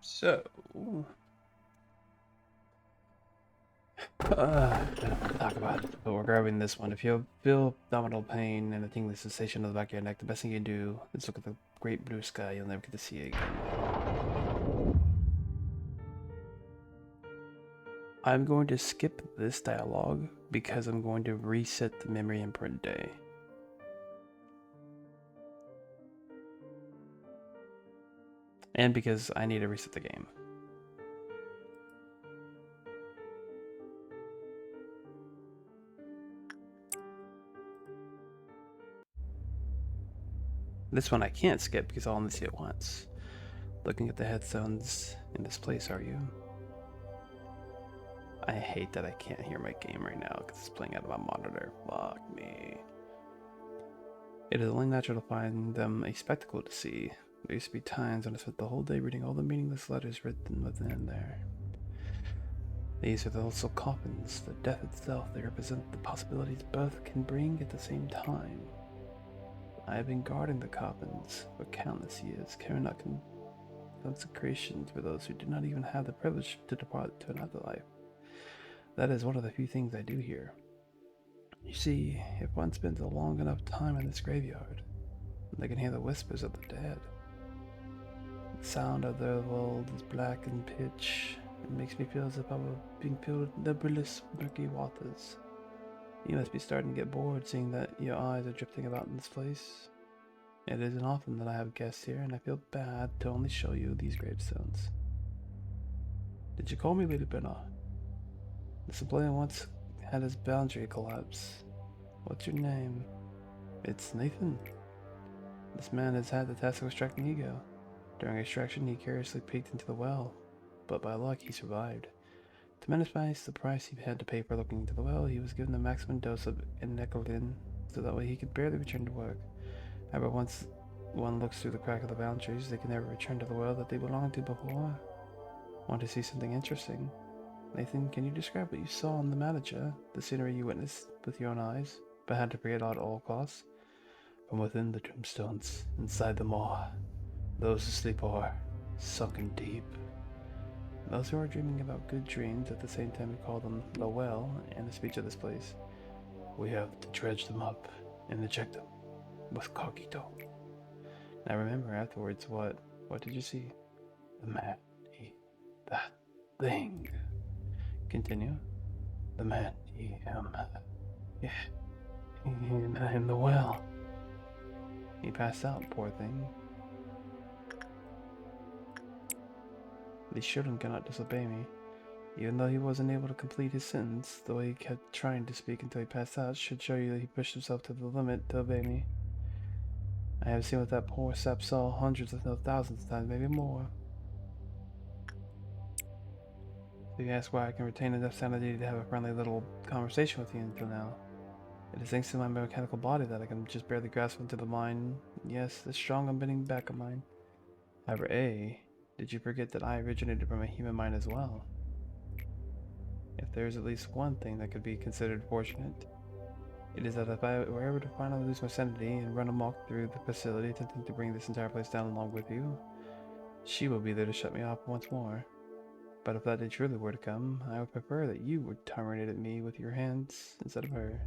So, talk about it, but we're grabbing this one. If you feel abdominal pain and a tingling sensation in the back of your neck, the best thing you do is look at the great blue sky. You'll never get to see it again. I'm going to skip this dialogue because I'm going to reset the memory imprint day. And because I need to reset the game. This one I can't skip because I'll only see it once. Looking at the headstones in this place, are you? I hate that I can't hear my game right now because it's playing out of my monitor. Fuck me. It is only natural to find them a spectacle to see. There used to be times when I spent the whole day reading all the meaningless letters written within there. These are also coffins, the death itself. They represent the possibilities both can bring at the same time. I have been guarding the coffins for countless years, carrying out consecrations for those who do not even have the privilege to depart to another life. That is one of the few things I do here. You see, if one spends a long enough time in this graveyard, they can hear the whispers of the dead. The sound of their world is black in pitch. It makes me feel as if I were being filled with nebulous, murky waters. You must be starting to get bored seeing that your eyes are drifting about in this place. It isn't often that I have guests here, and I feel bad to only show you these gravestones. Did you call me Lady Binah? This employee once had his boundary collapse. What's your name? It's Nathan. This man has had the task of extracting ego. During extraction, he curiously peeked into the well, but by luck he survived. To minimize the price he had to pay for looking into the well, he was given the maximum dose of nicotine, so that way he could barely return to work. However, once one looks through the crack of the boundaries, they can never return to the well that they belonged to before. Want to see something interesting? Nathan, can you describe what you saw on the manager, the scenery you witnessed with your own eyes, but had to forget at all costs? From within the tombstones, inside them all, those asleep are sunken deep. Those who are dreaming about good dreams at the same time we call them the well and the speech of this place. We have to dredge them up and eject them with cogito. Now remember afterwards, what did you see? The man, that thing. Continue. The man, yeah, in the well. He passed out, poor thing. These children cannot disobey me. Even though he wasn't able to complete his sentence, the way he kept trying to speak until he passed out should show you that he pushed himself to the limit to obey me. I have seen what that poor sap saw hundreds if not thousands of times, maybe more. So you ask why I can retain enough sanity to have a friendly little conversation with you until now. It is thanks to my mechanical body that I can just barely grasp into the mind. Yes, the strong unbending back of mine. However, did you forget that I originated from a human mind as well? If there is at least one thing that could be considered fortunate, it is that if I were ever to finally lose my sanity and run amok through the facility attempting to bring this entire place down along with you, she will be there to shut me off once more. But if that day truly were to come, I would prefer that you would terminate me with your hands instead of her.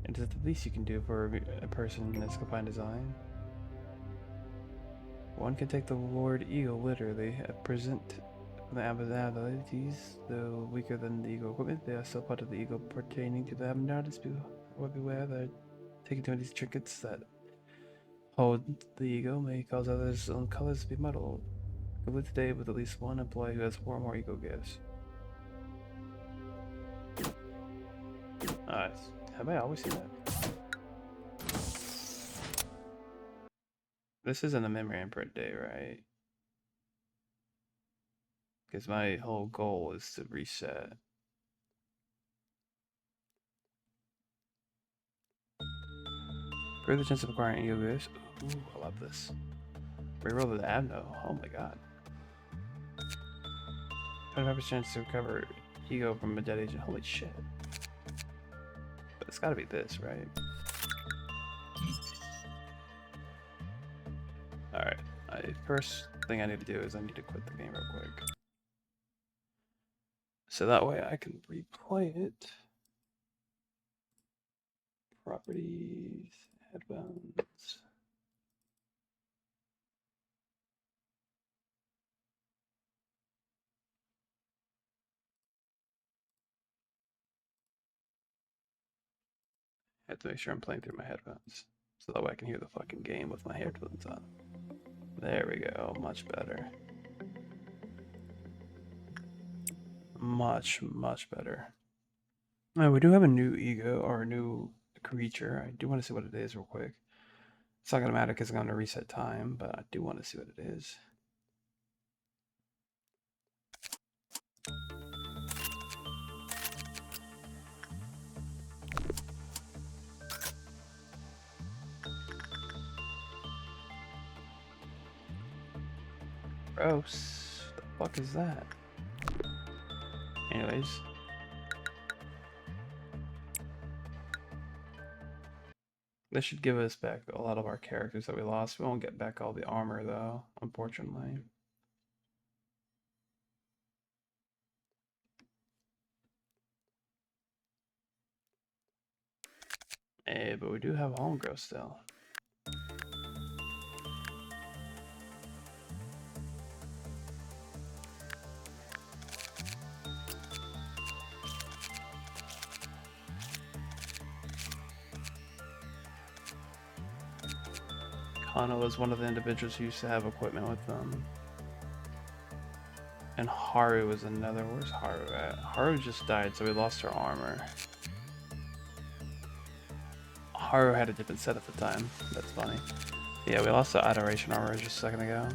It is the least you can do for a person as confined as I. One can take the word ego literally. At present, the abnormalities, though weaker than the ego equipment, they are still part of the ego pertaining to the abnormalities. Beware that taking too many trinkets that hold the ego may cause others' own colors to be muddled. I live today with at least one employee who has 4 or more ego gifts. Nice. Have I always seen that? This isn't a memory imprint day, right? Because my whole goal is to reset. Further chance of acquiring ego gifts. Ooh, I love this. Reroll the Abno. Oh my god. 25% chance to recover ego from a dead agent. Holy shit. But it's gotta be this, right? Alright. first thing I need to do is I need to quit the game real quick. So that way I can replay it. Properties, headphones. I have to make sure I'm playing through my headphones. So that way I can hear the fucking game with my headphones on. There we go, much better. Much, much better. Now, we do have a new ego, or a new creature. I do want to see what it is real quick. It's not going to matter because I'm going to reset time, but I do want to see what it is. Gross. What the fuck is that? Anyways. This should give us back a lot of our characters that we lost. We won't get back all the armor though, unfortunately. Hey, but we do have Homegrow still. Kana was one of the individuals who used to have equipment with them. And Haru was another. Where's Haru at? Haru just died, so we lost her armor. Haru had a different set at the time. That's funny. Yeah, we lost the Adoration armor just a second ago.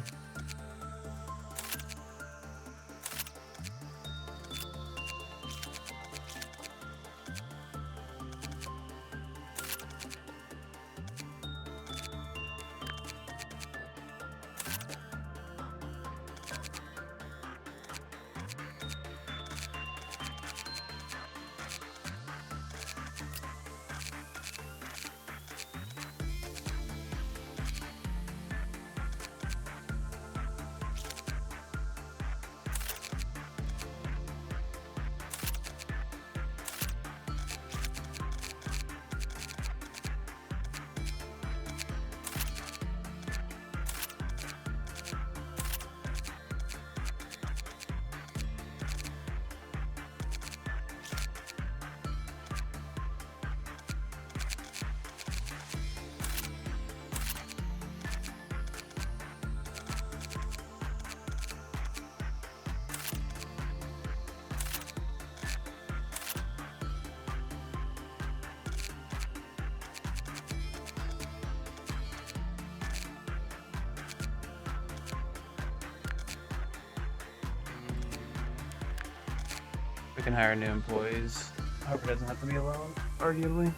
We can hire new employees. However, it doesn't have to be alone, arguably.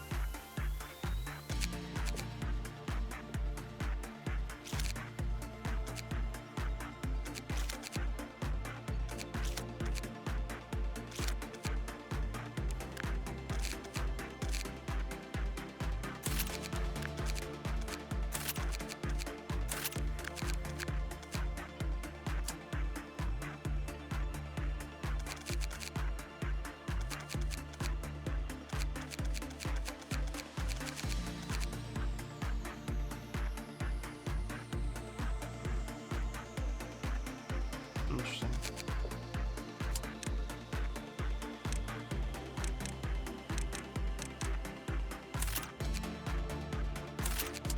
Interesting.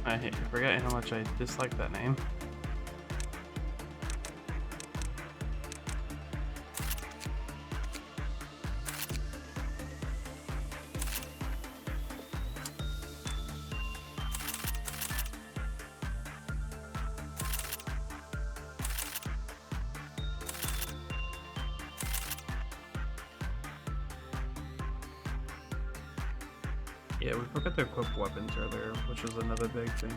I forget how much I dislike that name. Yeah, we forgot to equip weapons earlier, which was another big thing.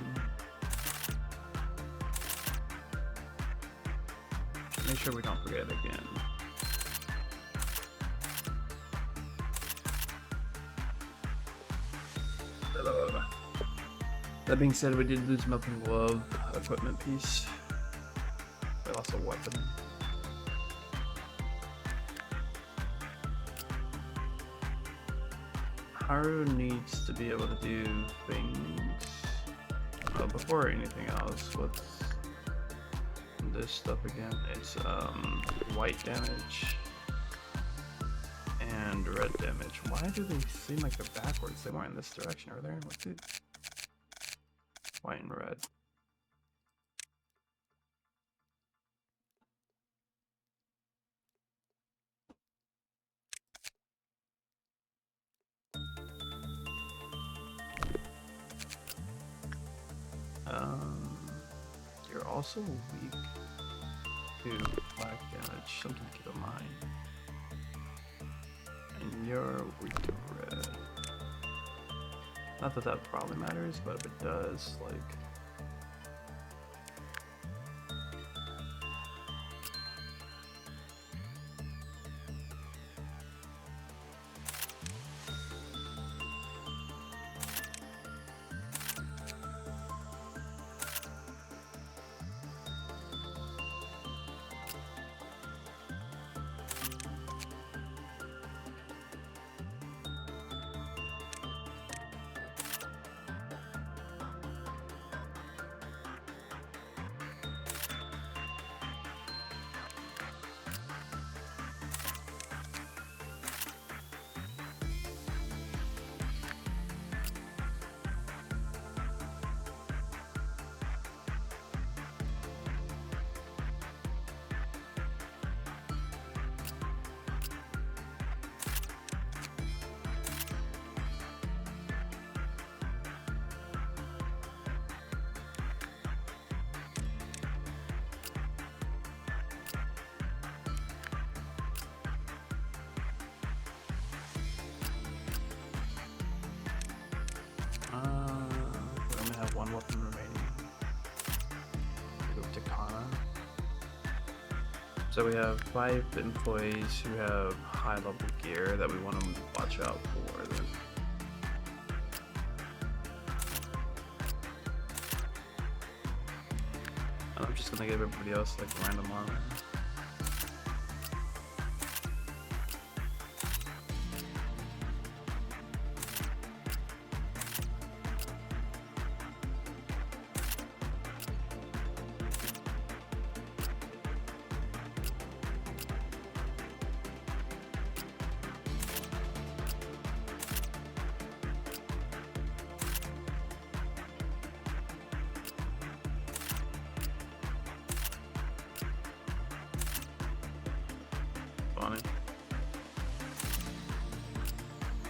Make sure we don't forget again. That being said, we did lose Melting Glove equipment piece. they lost a weapon. Haru needs to be able to do things. Before anything else, what's this stuff again? It's white damage and red damage. Why do they seem like they're backwards? They weren't in this direction, are they? What's it? White and red. You're also weak to black damage, something to keep in mind. And you're weak to red. Not that that probably matters, but if it does, like... we only have one weapon remaining. Go to Kana. So we have 5 employees who have high level gear that we want to watch out for. And I'm just gonna give everybody else like random armor.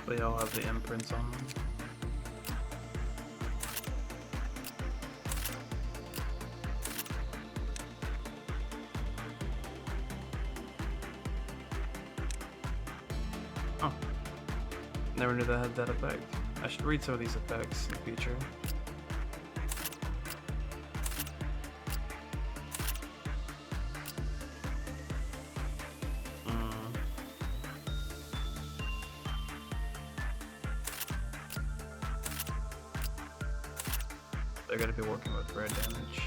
They all have the imprints on them. Oh, never knew that had that effect. I should read some of these effects in the future. They're going to be working with red damage.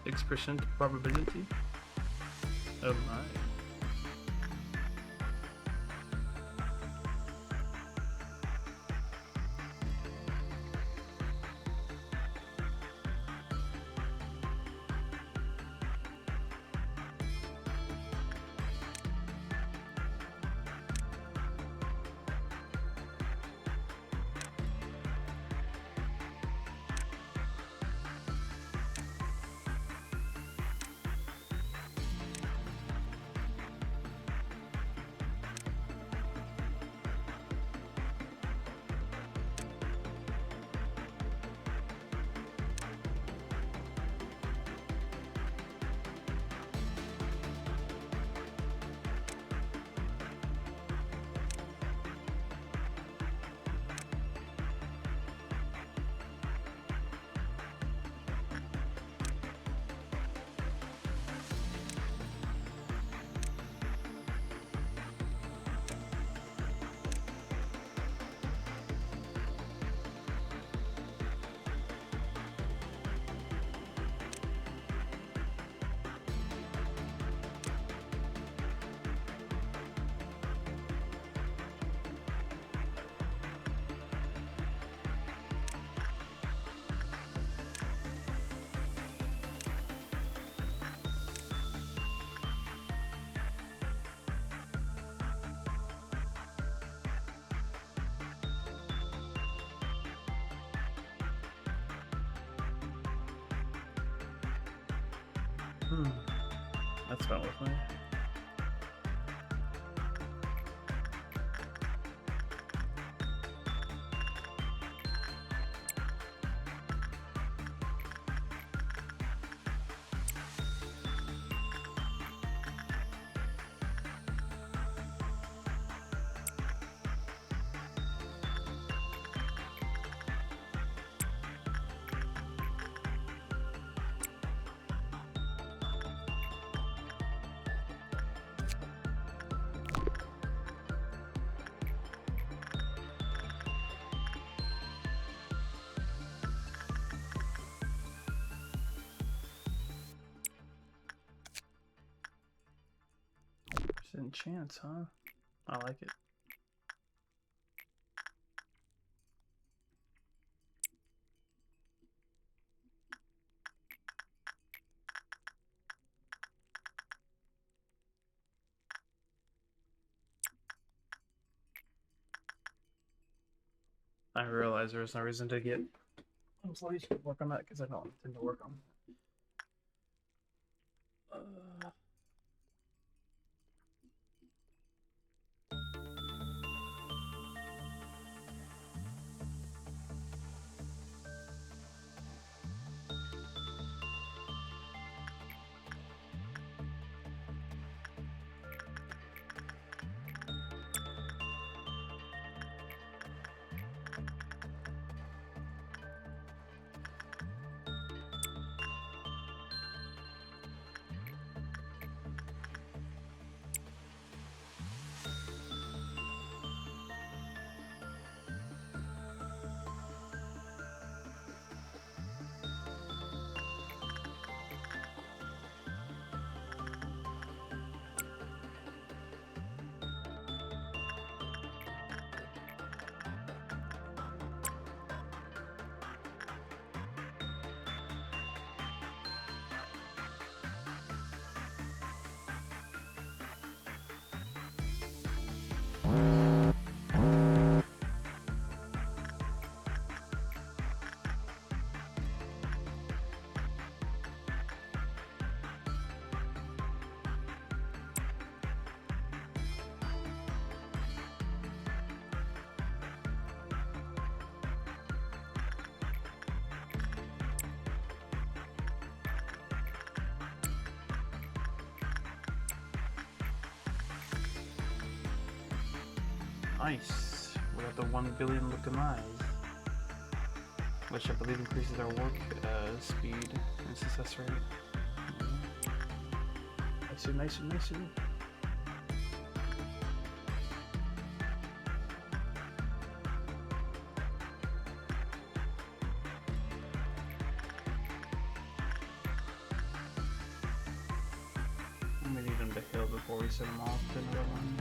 6% probability. Oh my. That's fine with me. Percent chance, huh? I like it. I realized there was no reason to get employees to work on that because I don't intend to work on it. Nice. We got the 1 billion looking eyes, which I believe increases our work speed and success rate. Nice. before we send them off to another one.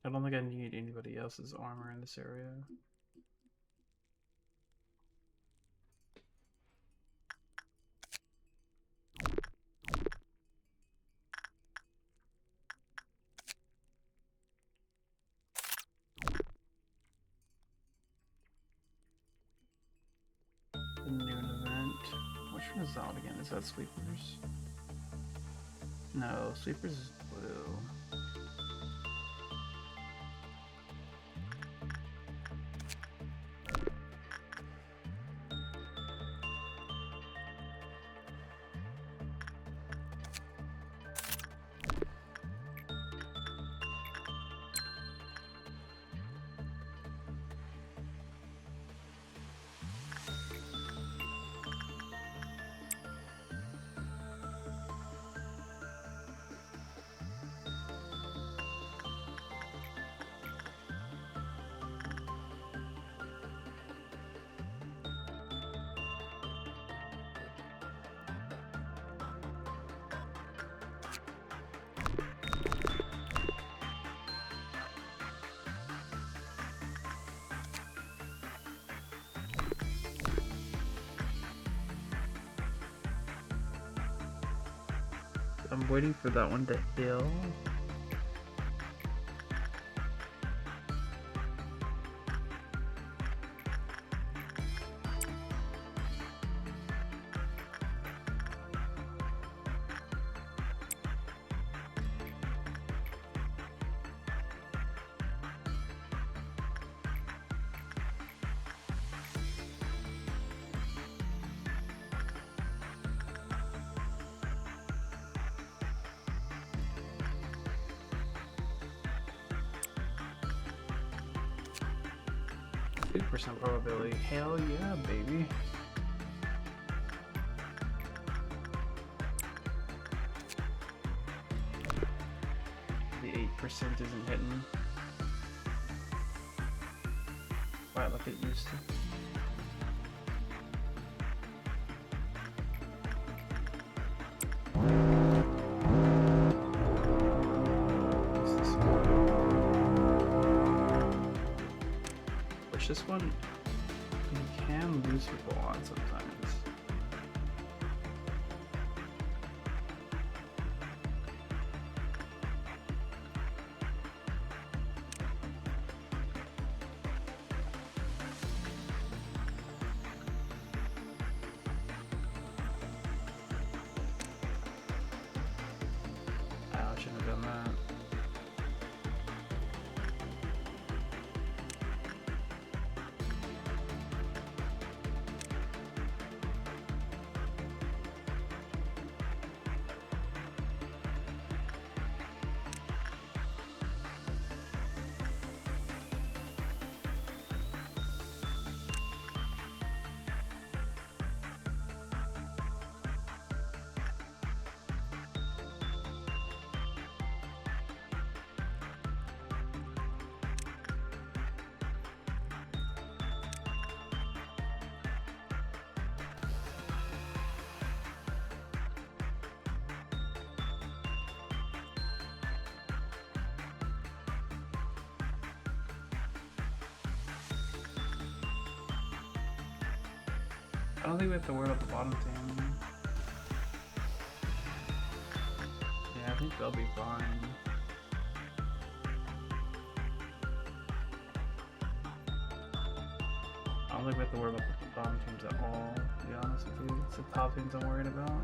I don't think I need anybody else's armor in this area. The noon event. Which one is that again? Is that Sweepers? No, Sweepers is blue. I'm waiting for that one to heal. Percent probability. Hell yeah, baby. The 8% isn't hitting. Quite like it used to. This one, you can lose people on sometimes. I don't think we have to worry about the bottom team. Yeah, I think they'll be fine. I don't think we have to worry about the bottom teams at all, to be honest with you. It's the top teams I'm worried about.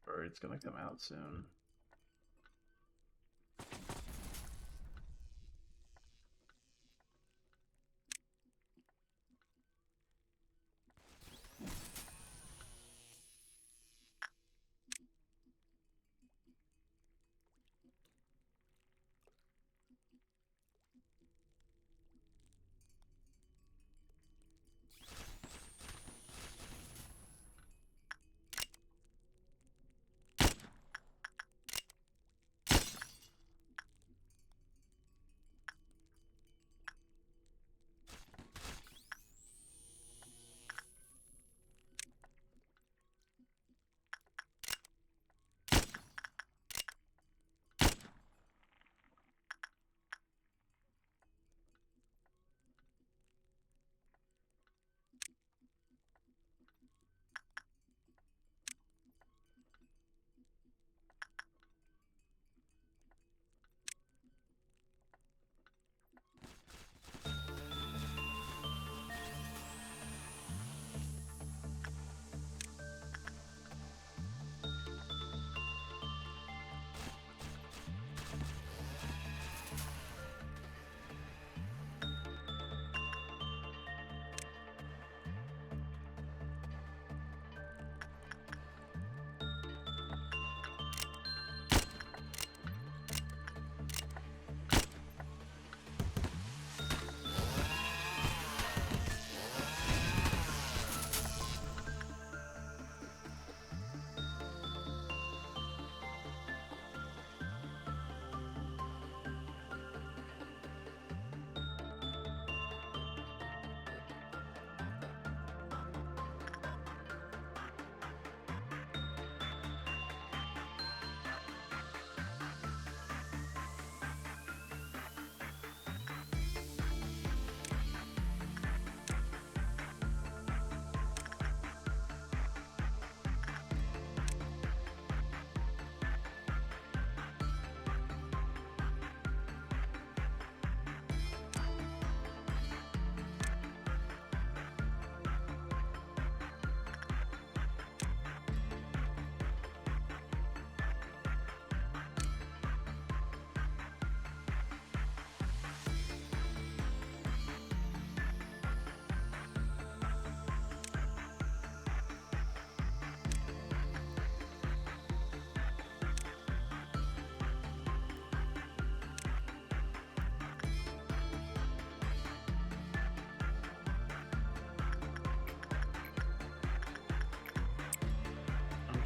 Bird's gonna come out soon.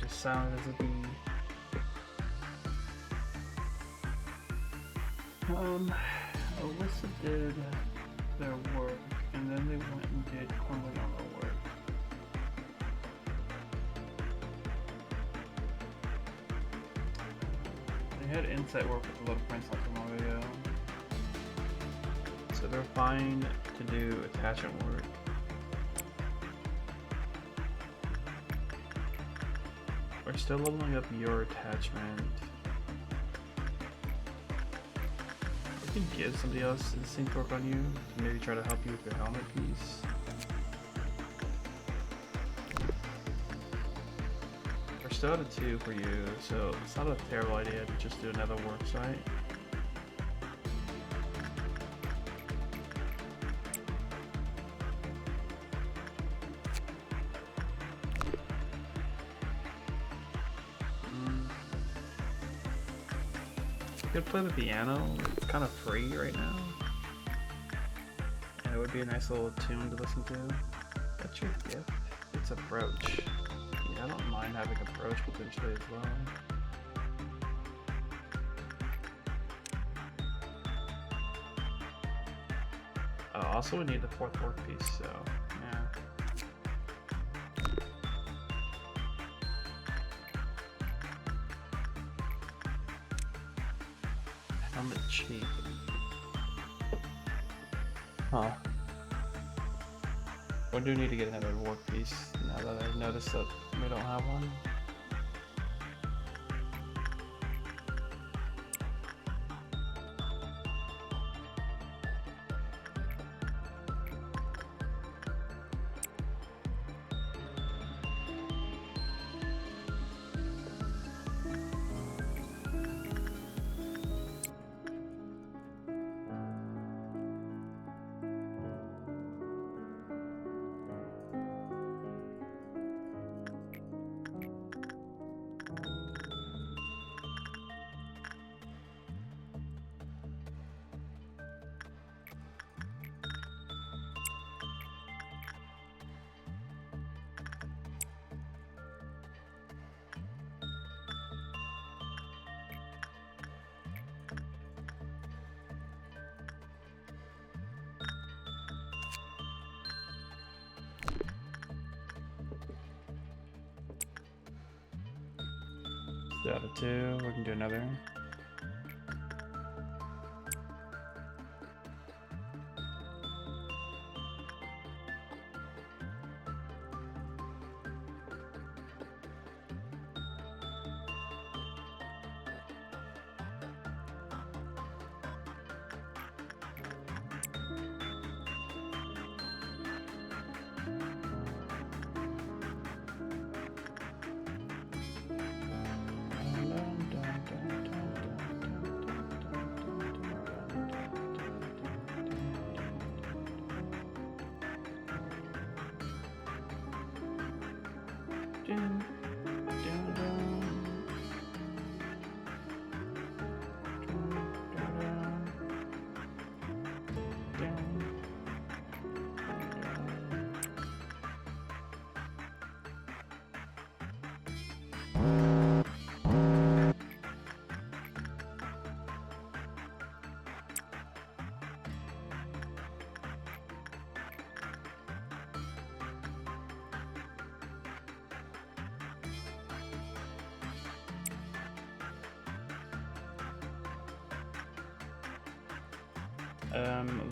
Sound as a bee. Alyssa did their work, and then they went and did Corneliano work. They had insight work with the Little Prince not too long ago, so they're fine to do attachment work. We're still leveling up your attachment. We can give somebody else instinct work on you to maybe try to help you with your helmet piece. We're still out of 2 for you, so it's not a terrible idea to just do another work site. Could play the piano. It's kind of free right now, and it would be a nice little tune to listen to. That's your gift. It's a brooch. Yeah, I don't mind having a brooch potentially as well. Also, we need the 4th work piece, so yeah. Helmet cheap. Huh. We do need to get another work piece now that I've noticed that we don't have one. Out of 2, we can do another.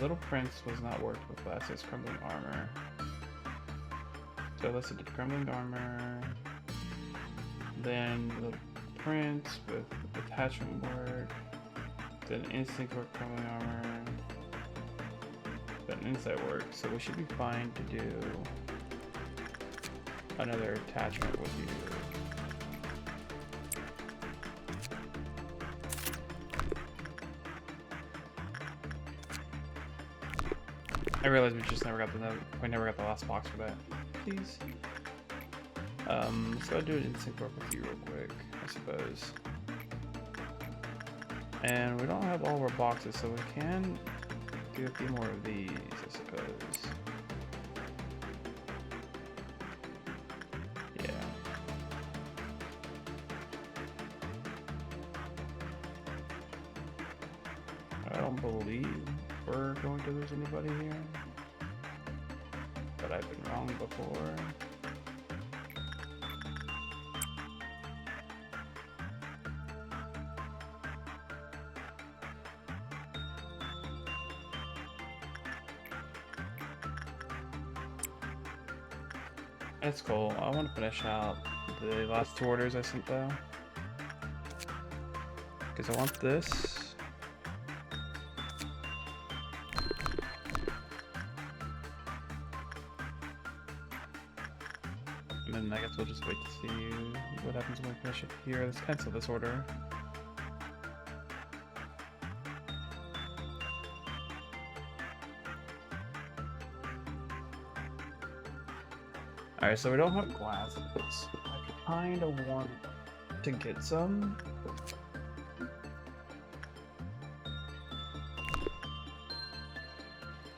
Little Prince was not worked with last. It's crumbling armor. So let's do crumbling armor. Then Little Prince with attachment work. Then instinct work, crumbling armor. Then insight work. So we should be fine to do another attachment with you. I realized we just never got the last box for that. Please. So I'll do an instinct work with you real quick, I suppose. And we don't have all of our boxes, so we can do a few more of these, I suppose. Yeah. I don't believe we're going to lose anybody here, but I've been wrong before. That's cool. I want to finish out the last 2 orders I sent though, because I want this. And then then I guess we'll just wait to see what happens when we finish it here. Let's cancel this order. Alright, so we don't have glasses. I kind of want to get some.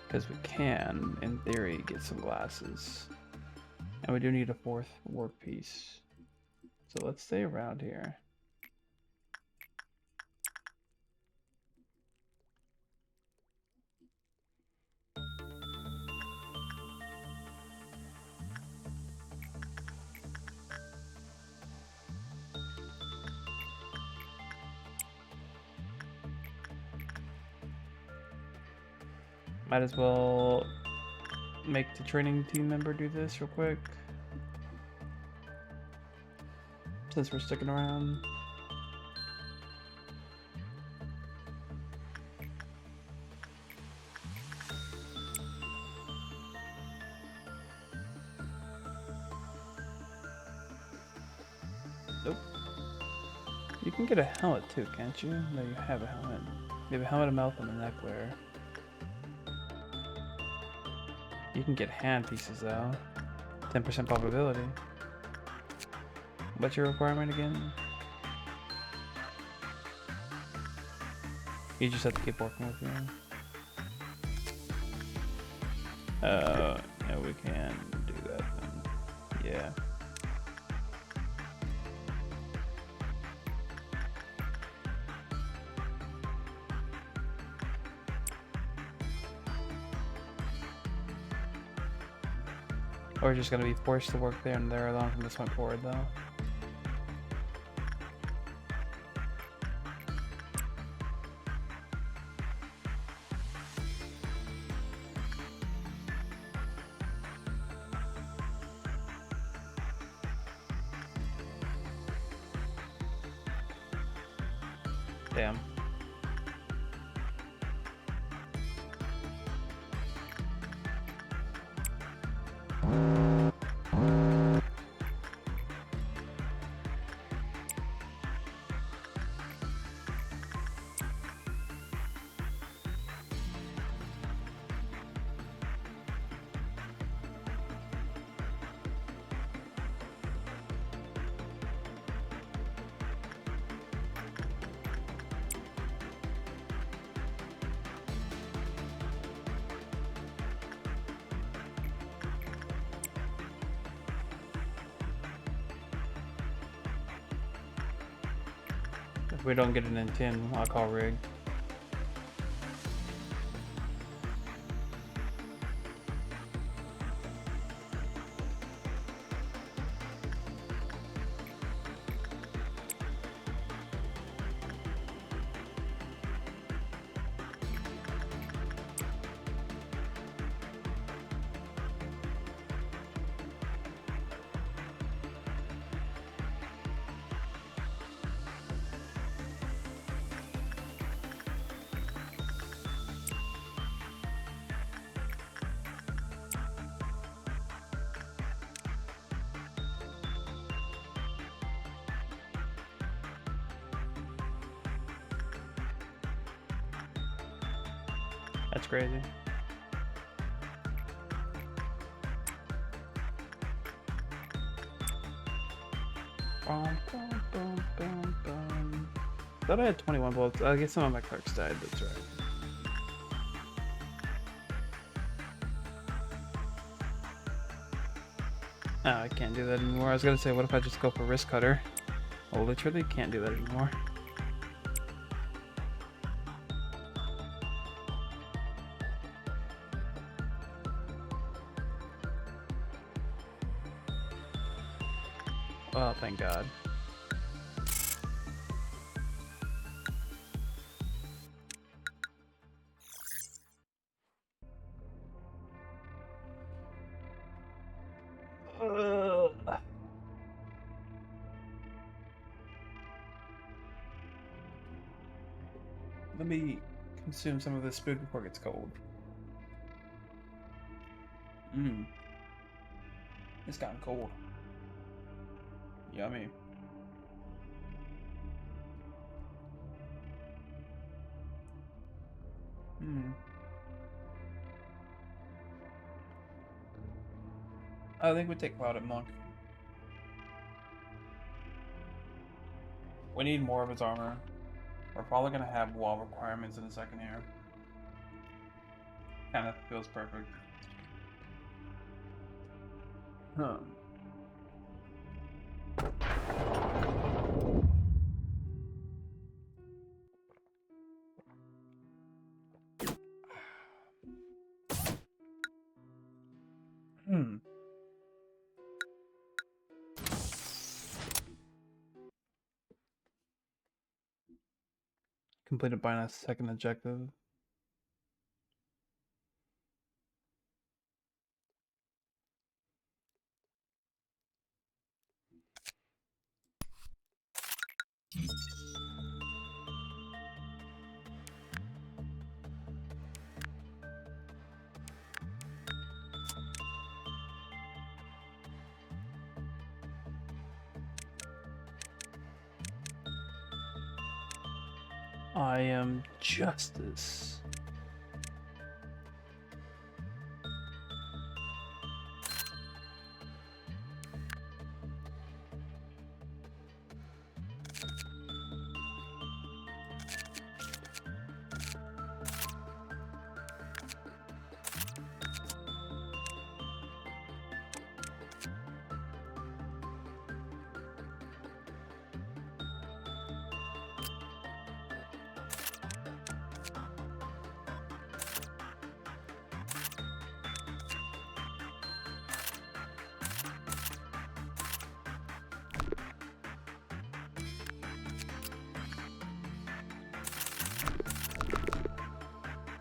Because we can, in theory, get some glasses. And we do need a 4th work piece. So let's stay around here. Might as well make the training team member do this real quick. Since we're sticking around. Nope. You can get a helmet too, can't you? No, you have a helmet. You have a helmet, a mouth, and a neck wear. You can get hand pieces though. 10% probability. What's your requirement again? You just have to keep working with me. Yeah, we can do that then. Yeah. Or just gonna be forced to work there and there alone from this point forward though. Damn. If we don't get it in 10, I'll call rig. That's crazy. Thought I had 21 bullets. I guess some of my clerks died, that's right. Oh, I can't do that anymore. I was gonna say, what if I just go for wrist cutter? Oh, literally can't do that anymore. Oh, thank God. Let me consume some of this food before it gets cold. It's gotten cold. Yummy. I think we take Clouded Monk. We need more of his armor. We're probably gonna have wall requirements in a second here. Kinda feels perfect. Huh. Completed Binah's second objective. I am justice.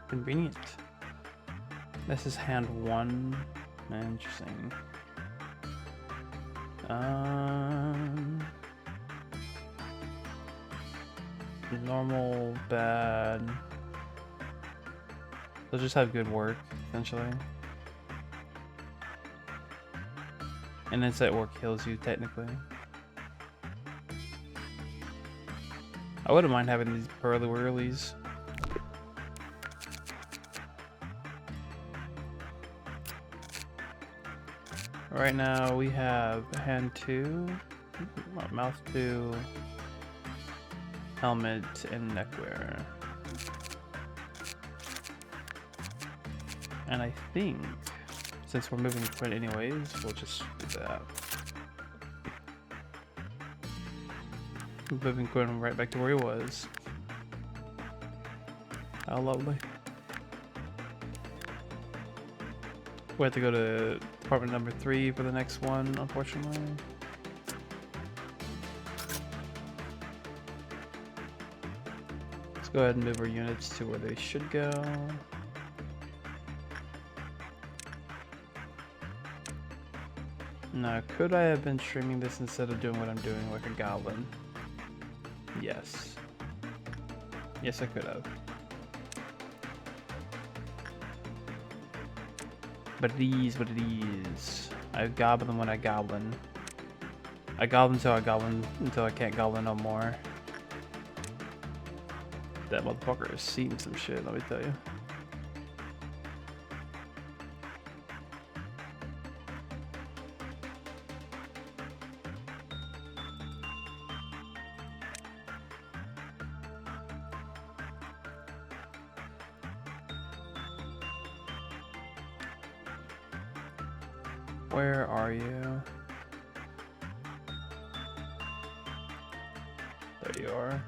Convenient. This is hand one. Interesting. Normal, bad. They'll just have good work, essentially. And insight work kills you, technically. I wouldn't mind having these pearly whirlies. Right now we have hand 2, mouth 2, helmet, and neckwear. And I think, since we're moving quit anyways, we'll just do that. Moving quit right back to where he was. How lovely. We have to go to department number 3 for the next one, unfortunately. Let's go ahead and move our units to where they should go. Now, could I have been streaming this instead of doing what I'm doing like a goblin? Yes. Yes, I could have. But it is what it is. I goblin when I goblin. I goblin until I can't goblin no more. That motherfucker is seeing some shit, let me tell you. Where are you? There you are.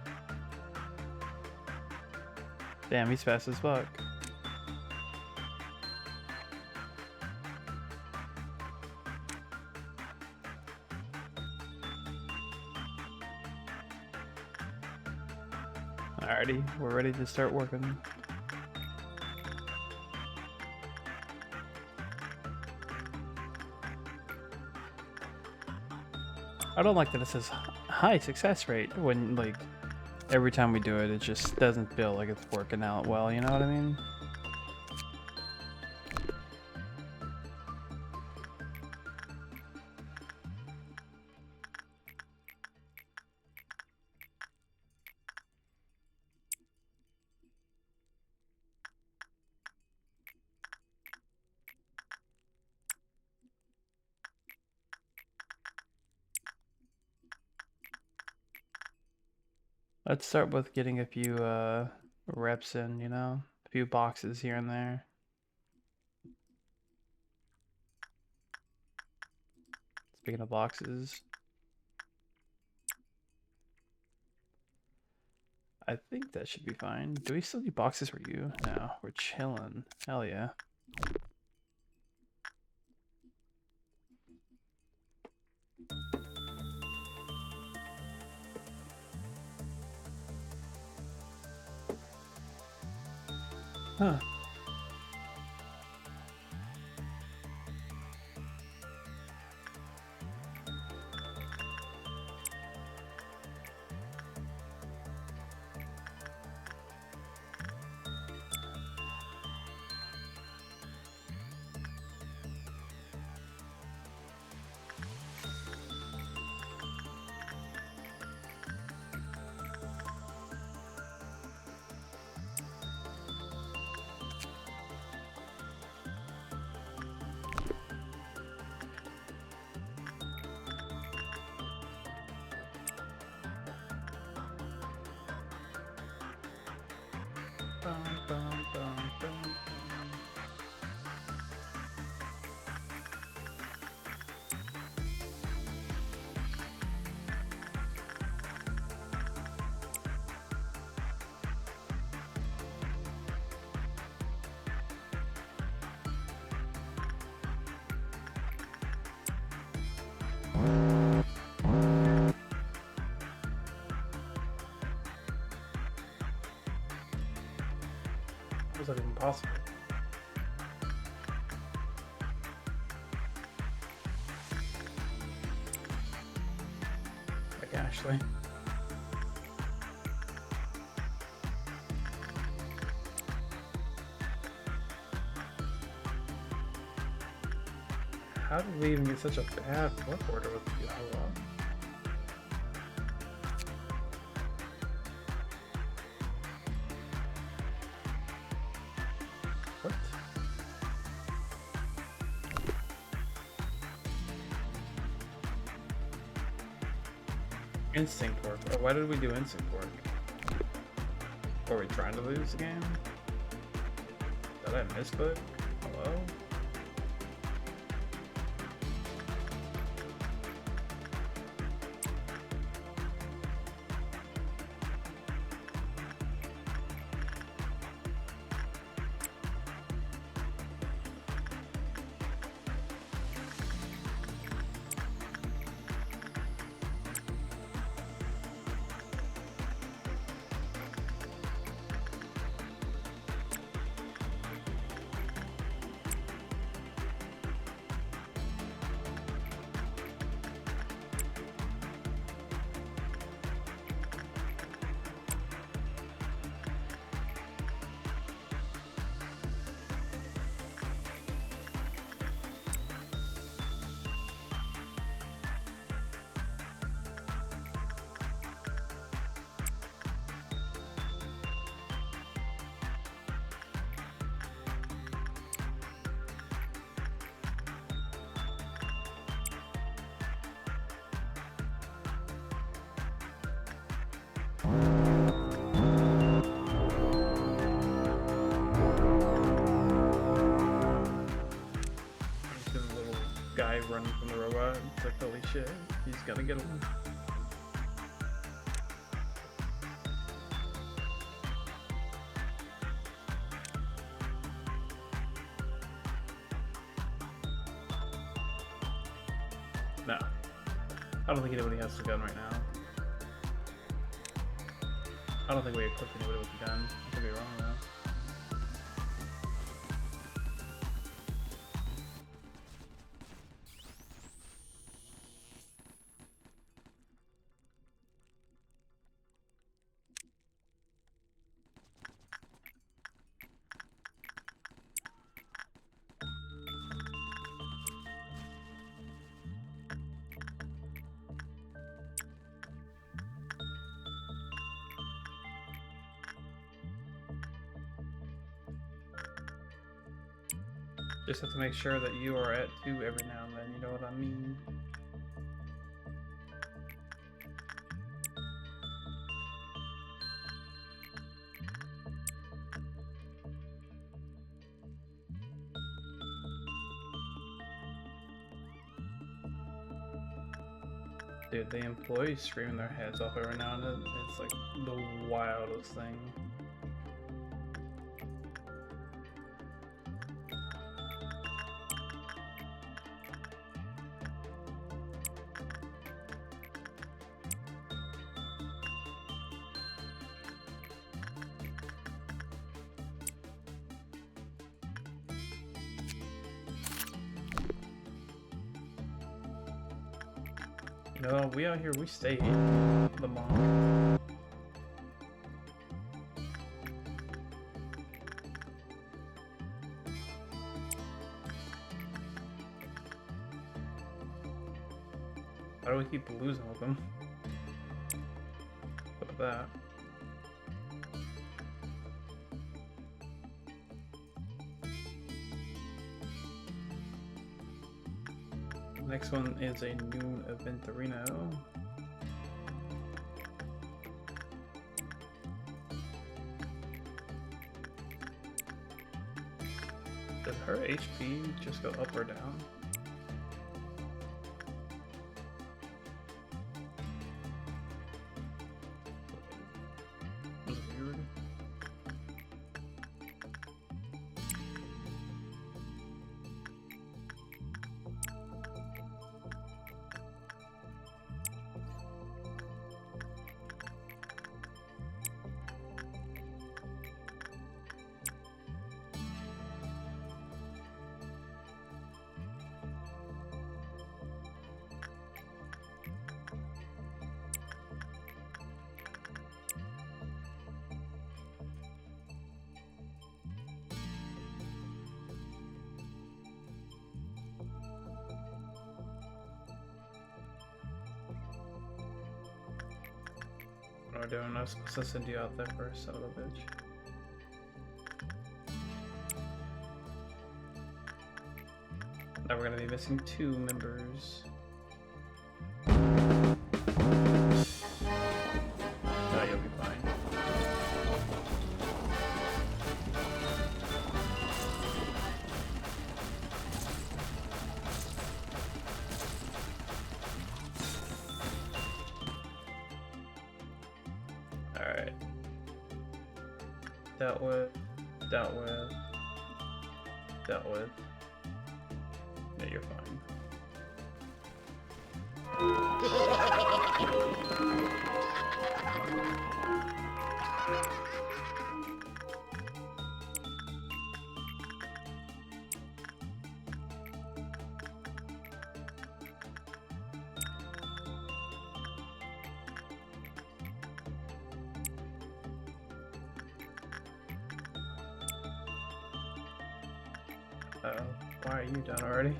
Damn, he's fast as fuck. Alrighty, we're ready to start working. I don't like that it says high success rate when, like, every time we do it, it just doesn't feel like it's working out well, you know what I mean? Let's start with getting a few reps in, you know? A few boxes here and there. Speaking of boxes, I think that should be fine. Do we still need boxes for you? No, we're chilling. Hell yeah. Huh. Bum, bum, bum, bum. Was that even possible? Like, actually. How did we even get such a bad work order with you? Hello? What? Instinct work. Oh, why did we do instinct work? Were we trying to lose the game? Did I misclick? Hello? The little guy running from the robot. It's like, holy shit, he's gonna get one. No. I don't think anybody has the gun right now. I don't think we equipped anybody with the gun. I could be wrong though. Just have to make sure that you are at 2 every now and then, you know what I mean? Dude, the employees screaming their heads off every now and then. It's like the wildest thing. No, we out here, we stay the monk. Why do we keep losing with them? Look at that. Next one is a new Aventurino. Did her HP just go up or down? Was it weird? What am I doing? I was supposed to send you out there first, son of a bitch. Now we're gonna be missing 2 members. No, you'll be fine. Alright. Dealt with. Dealt with. Dealt with. Yeah, you're fine. Why are you done already?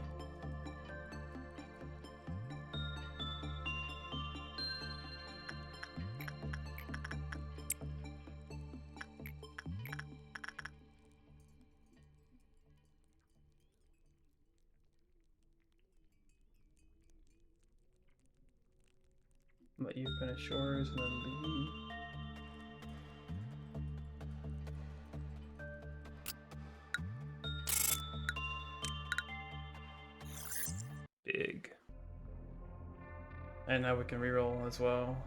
Let you finish yours and then leave. Big. And now we can reroll as well.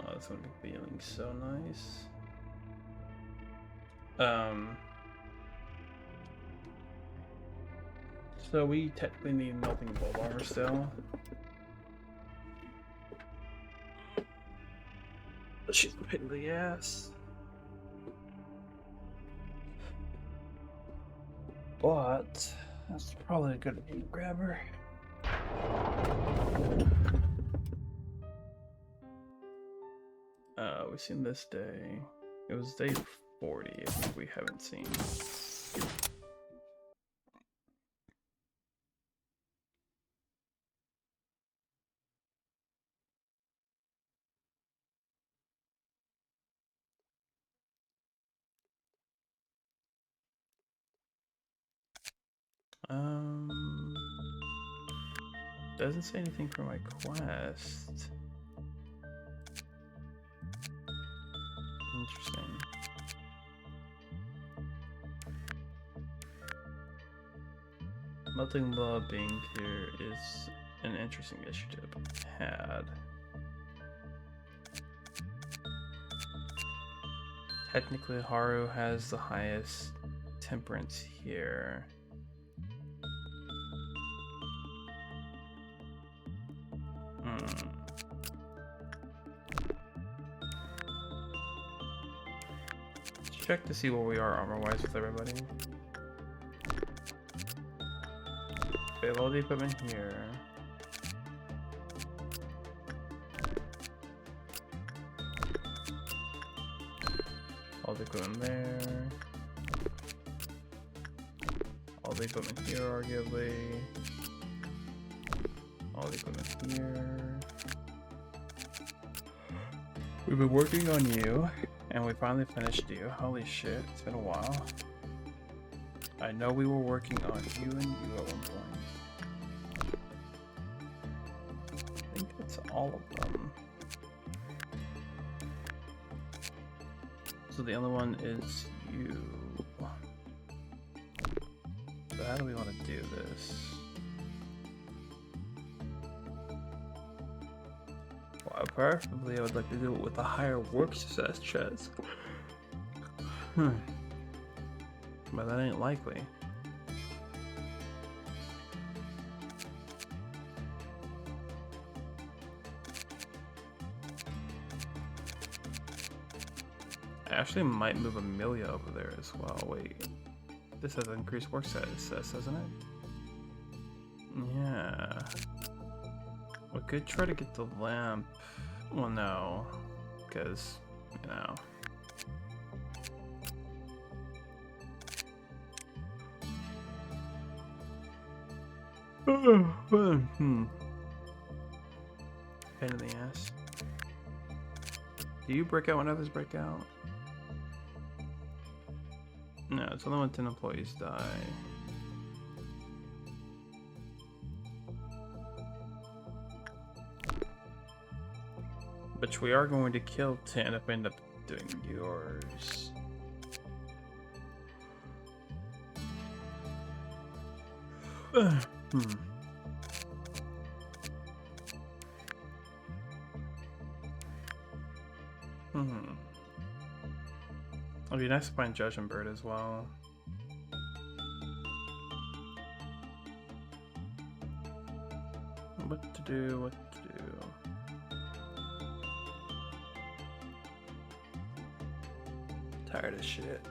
Oh, it's gonna be feeling so nice. So we technically need melting bulb armor still. But she's a pain in the ass. But that's probably a good idea to grab her. We've seen this day. It was day 40, I think we haven't seen. Doesn't say anything for my quest. Interesting. Melting lava being here is an interesting issue to have had. Technically, Haru has the highest temperance here. Let's check to see where we are armor-wise with everybody. We have all the equipment here. All the equipment there. All the equipment here, arguably. All the equipment here. We've been working on you, and we finally finished you. Holy shit, it's been a while. I know we were working on you and you at one point. I think that's all of them. So the other one is you. So how do we want to do this? Well, preferably I would like to do it with a higher work success chest. But that ain't likely. I actually might move Amelia over there as well. Wait. This has increased work success, doesn't it? Yeah. We could try to get the lamp. Well, no. Because, you know. Pain in the ass. Do you break out when others break out? No, it's only when 10 employees die. Which we are going to kill 10 if we end up doing yours. It'd be nice to find Judgment Bird as well. What to do, what to do. Tired of shit.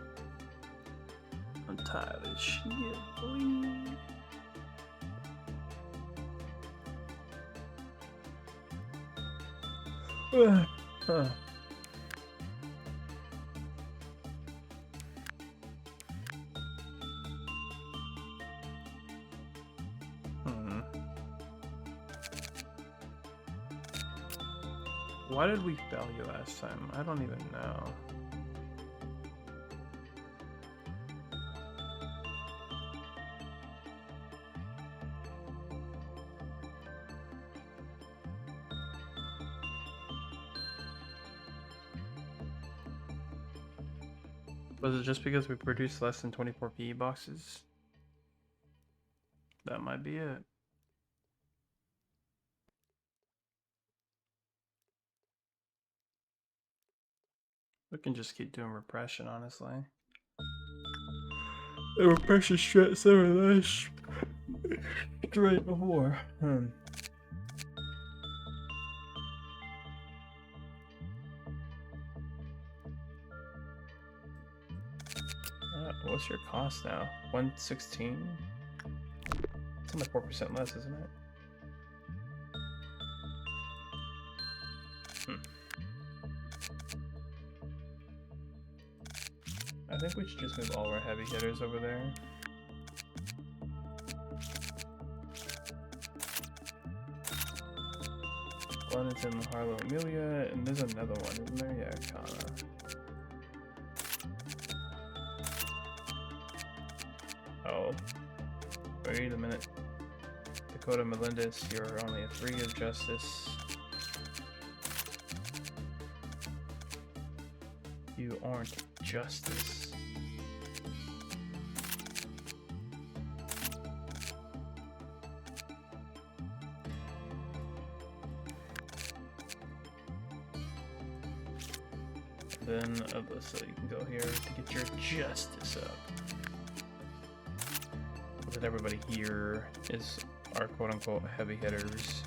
I'm tired of shit, boy. Why did we fail you last time? I don't even know. Was it just because we produced less than 24 PE boxes? That might be it. We can just keep doing repression, honestly. The repression straight before. What's your cost now? 116? It's only 4% less, isn't it? I think we should just move all our heavy hitters over there. One is in Harlow Amelia, and there's another one, isn't there? Yeah, Kana. Oh. Wait a minute. Dakota Melendez, you're only a 3 of justice. You aren't justice. then Alyssa, you can go here to get your justice up. But everybody here is our quote-unquote heavy hitters.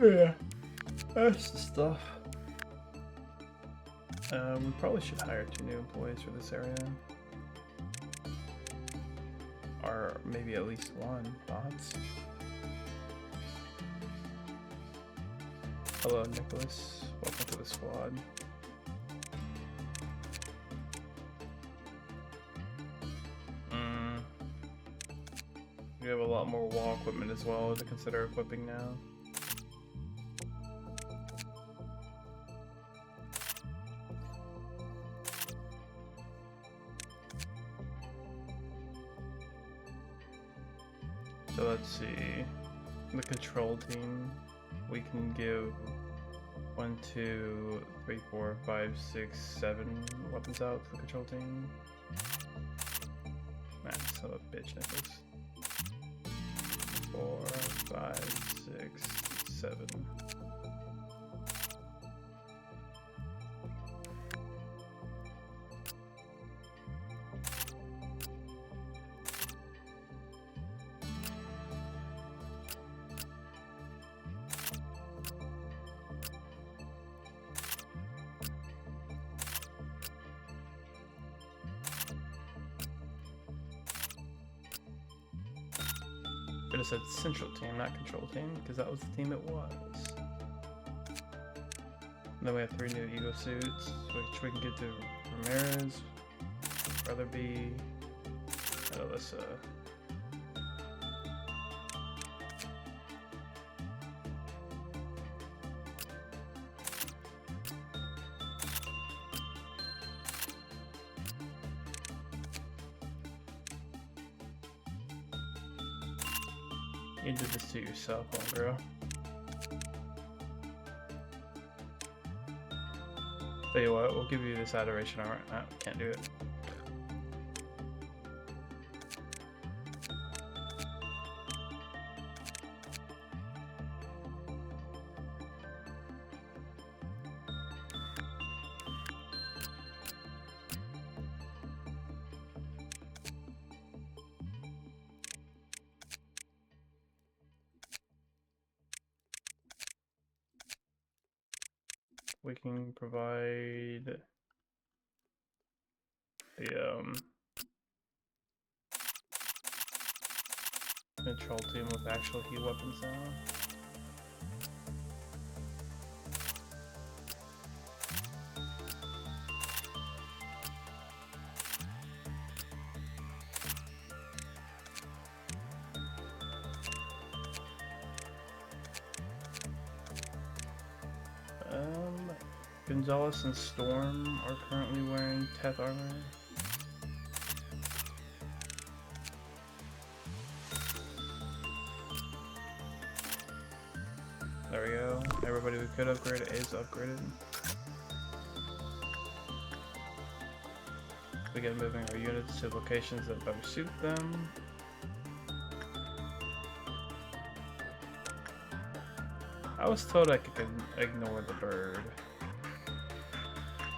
Oh yeah, that's the stuff. We probably should hire 2 new employees for this area. Or maybe at least 1. Thoughts? Hello, Nicholas. Welcome to the squad. We have a lot more wall equipment as well to consider equipping now. So let's see, the control team, we can give 1, 2, 3, 4, 5, 6, 7 weapons out to the control team. Man, son of a bitch, Nicholas. 4, 5, 6, 7. Should have said central team, not control team, because that was the team it was. And then we have 3 new ego suits, which we can get to Ramirez, Brother B, and Alyssa. You did this to yourself, homegirl. Tell you what, we'll give you this adoration armor. No, can't do it. We can provide the control team with actual heat weapons now. Gonzalez and Storm are currently wearing Teth armor. There we go. Everybody we could upgrade is upgraded. We get moving our units to locations that better suit them. I was told I could ignore the bird.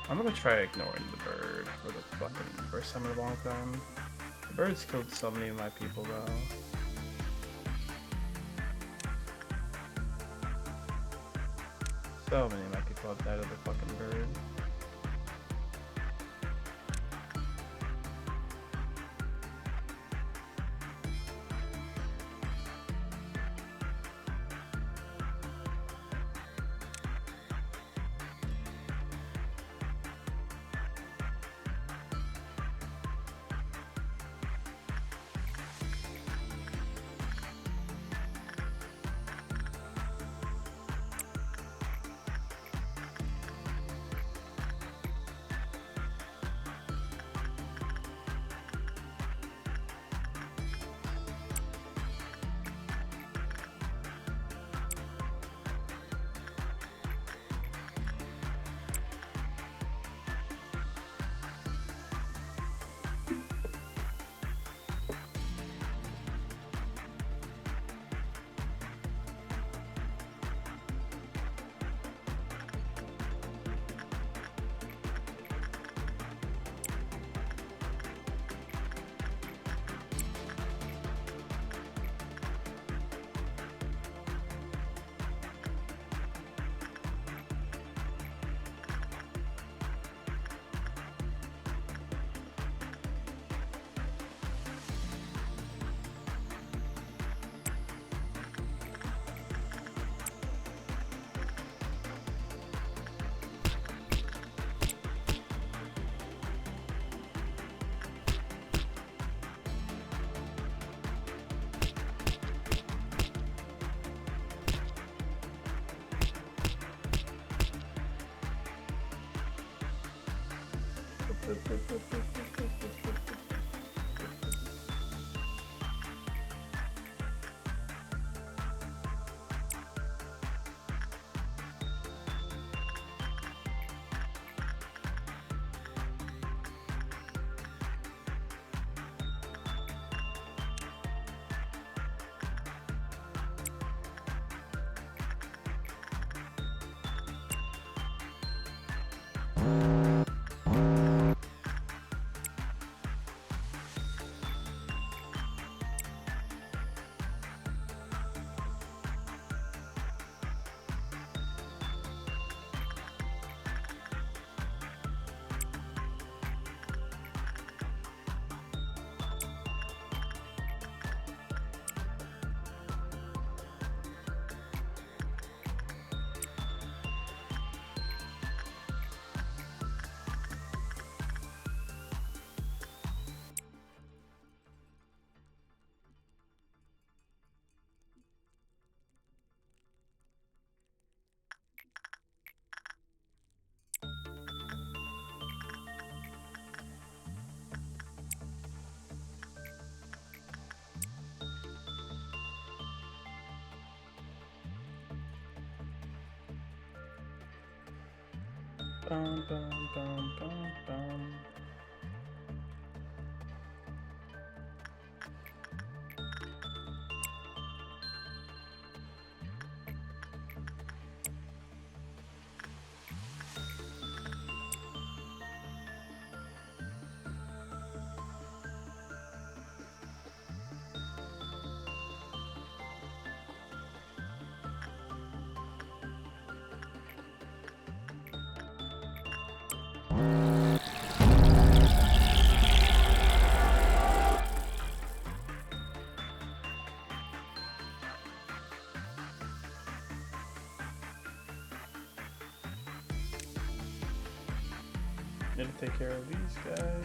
I'm gonna try ignoring the bird for the fucking first time in a long time. The bird's killed so many of my people though. So many of my people have died of the fucking bird. Bum, bum, bum, bum, bum. Need to take care of these guys.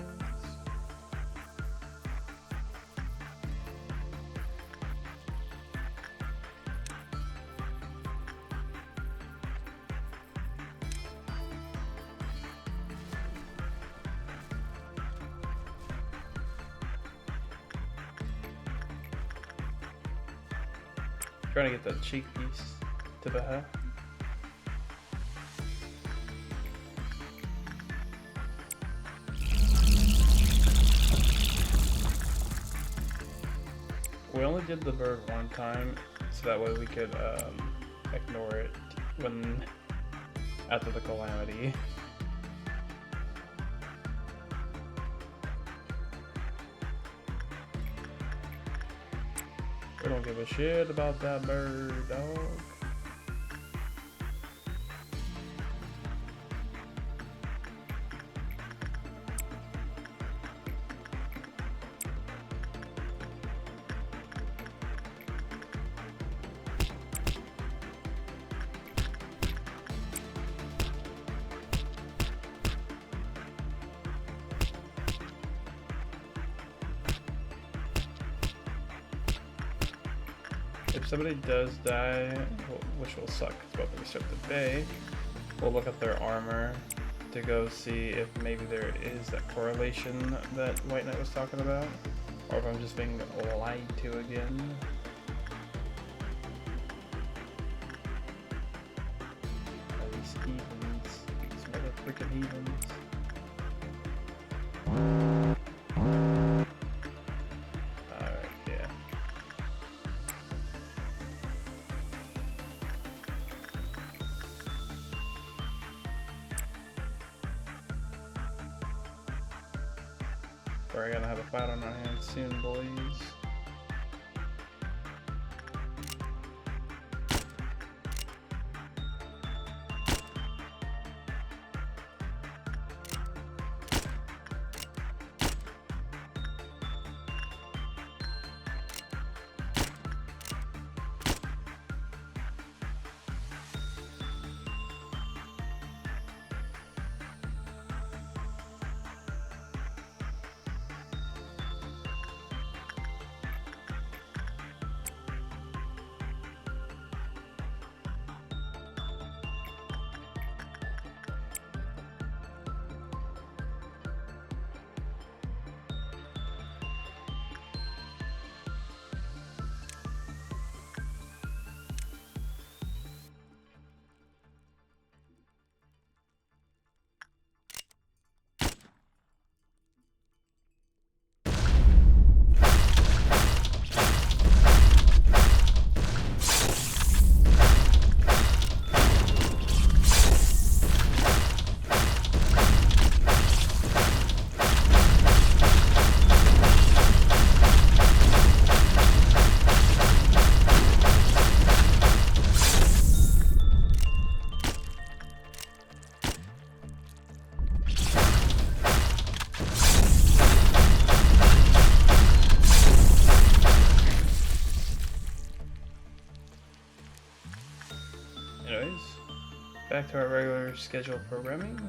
Trying to get that cheek piece to Binah. We only did the bird one time, so that way we could ignore it when after the calamity. We don't give a shit about that bird, dog. If somebody does die, which will suck because we'll have to restart the day, we'll look at their armor to go see if maybe there is that correlation that White Knight was talking about, or if I'm just being lied to again. These heathens, these mother freaking heathens. We're gonna have a fight on our hands soon, boys. Anyways, back to our regular scheduled programming.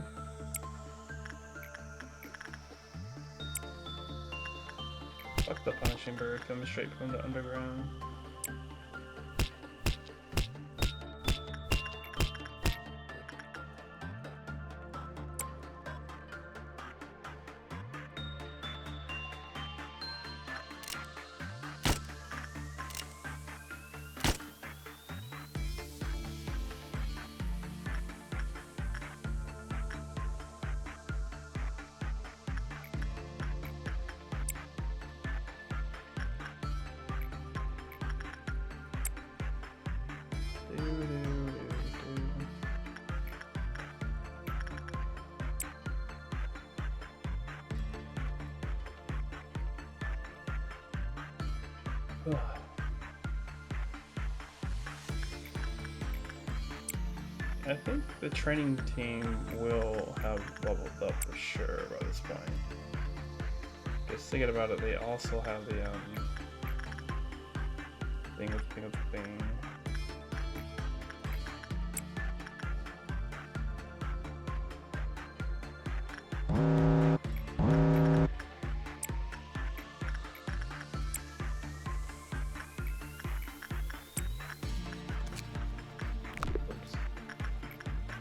Fuck the punishing bird coming straight from the underground. I think the training team will have leveled up for sure by this point. Just thinking about it, they also have the thing.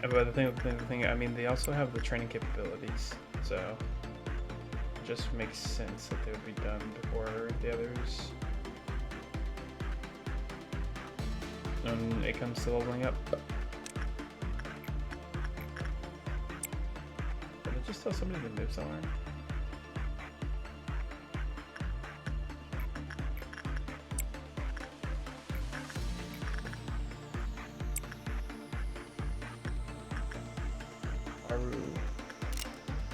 But the thing, I mean, they also have the training capabilities, so it just makes sense that they would be done before the others. When it comes to leveling up. Did it just tell somebody to move somewhere?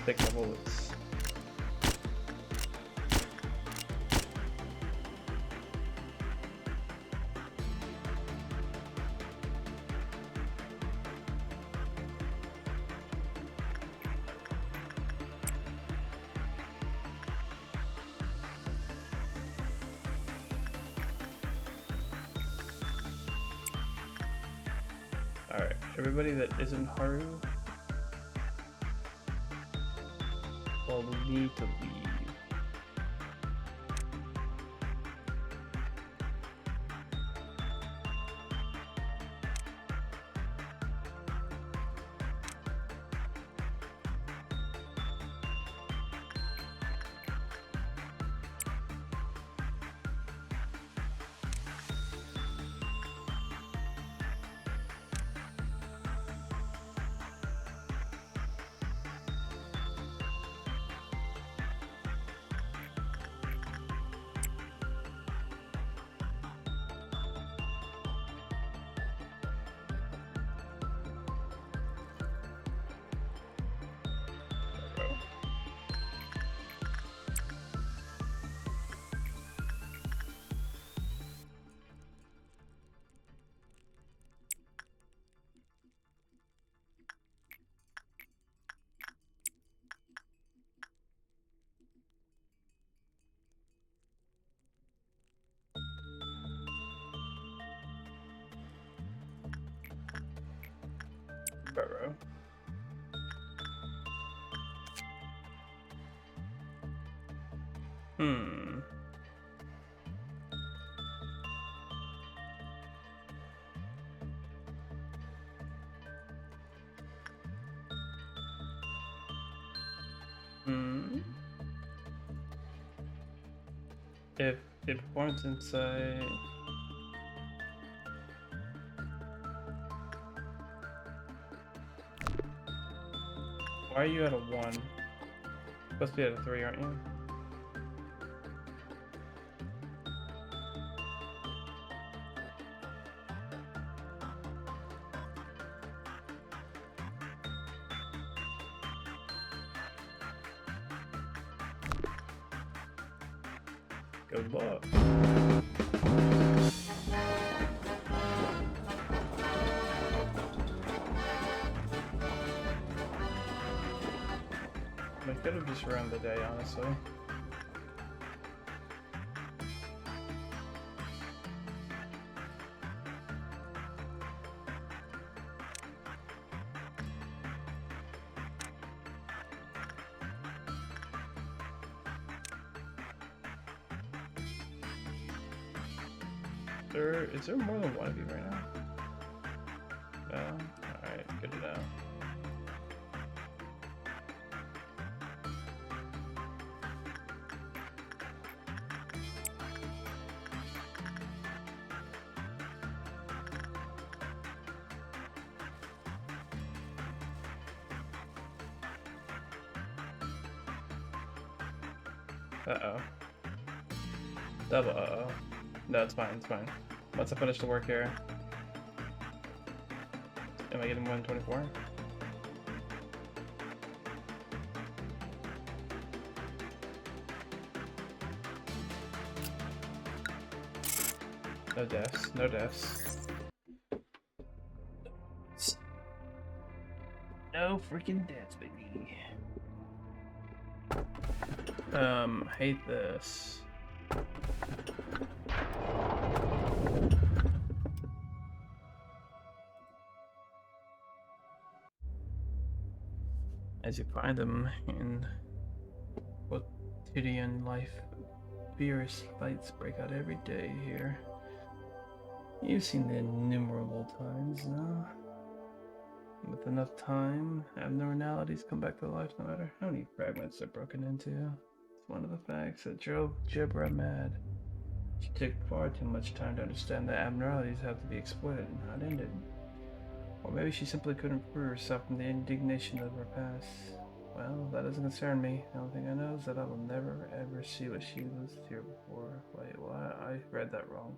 Take my bullets. Alright, everybody that isn't Haru will need to leave. Burrow. If it performs inside. Why are you at a 1? Supposed to be at a 3, aren't you? Good luck. I could have just run the day, honestly. Is there more than one of you right now? No? Alright, good to know. Uh-oh. Double uh-oh. No, it's fine, it's fine. Once I finish the work here... Am I getting more than 24? No deaths, no deaths. No freaking deaths, baby. Hate this. As you find them in quotidian life, fierce fights break out every day here. You've seen the innumerable times now. With enough time, abnormalities come back to life no matter how many fragments they're broken into. It's one of the facts that drove Jibra mad. She took far too much time to understand that abnormalities have to be exploited and not ended. Or maybe she simply couldn't free herself from the indignation of her past. Well, that doesn't concern me. The only thing I know is that I will never ever see what she was here before. Wait, well, I read that wrong.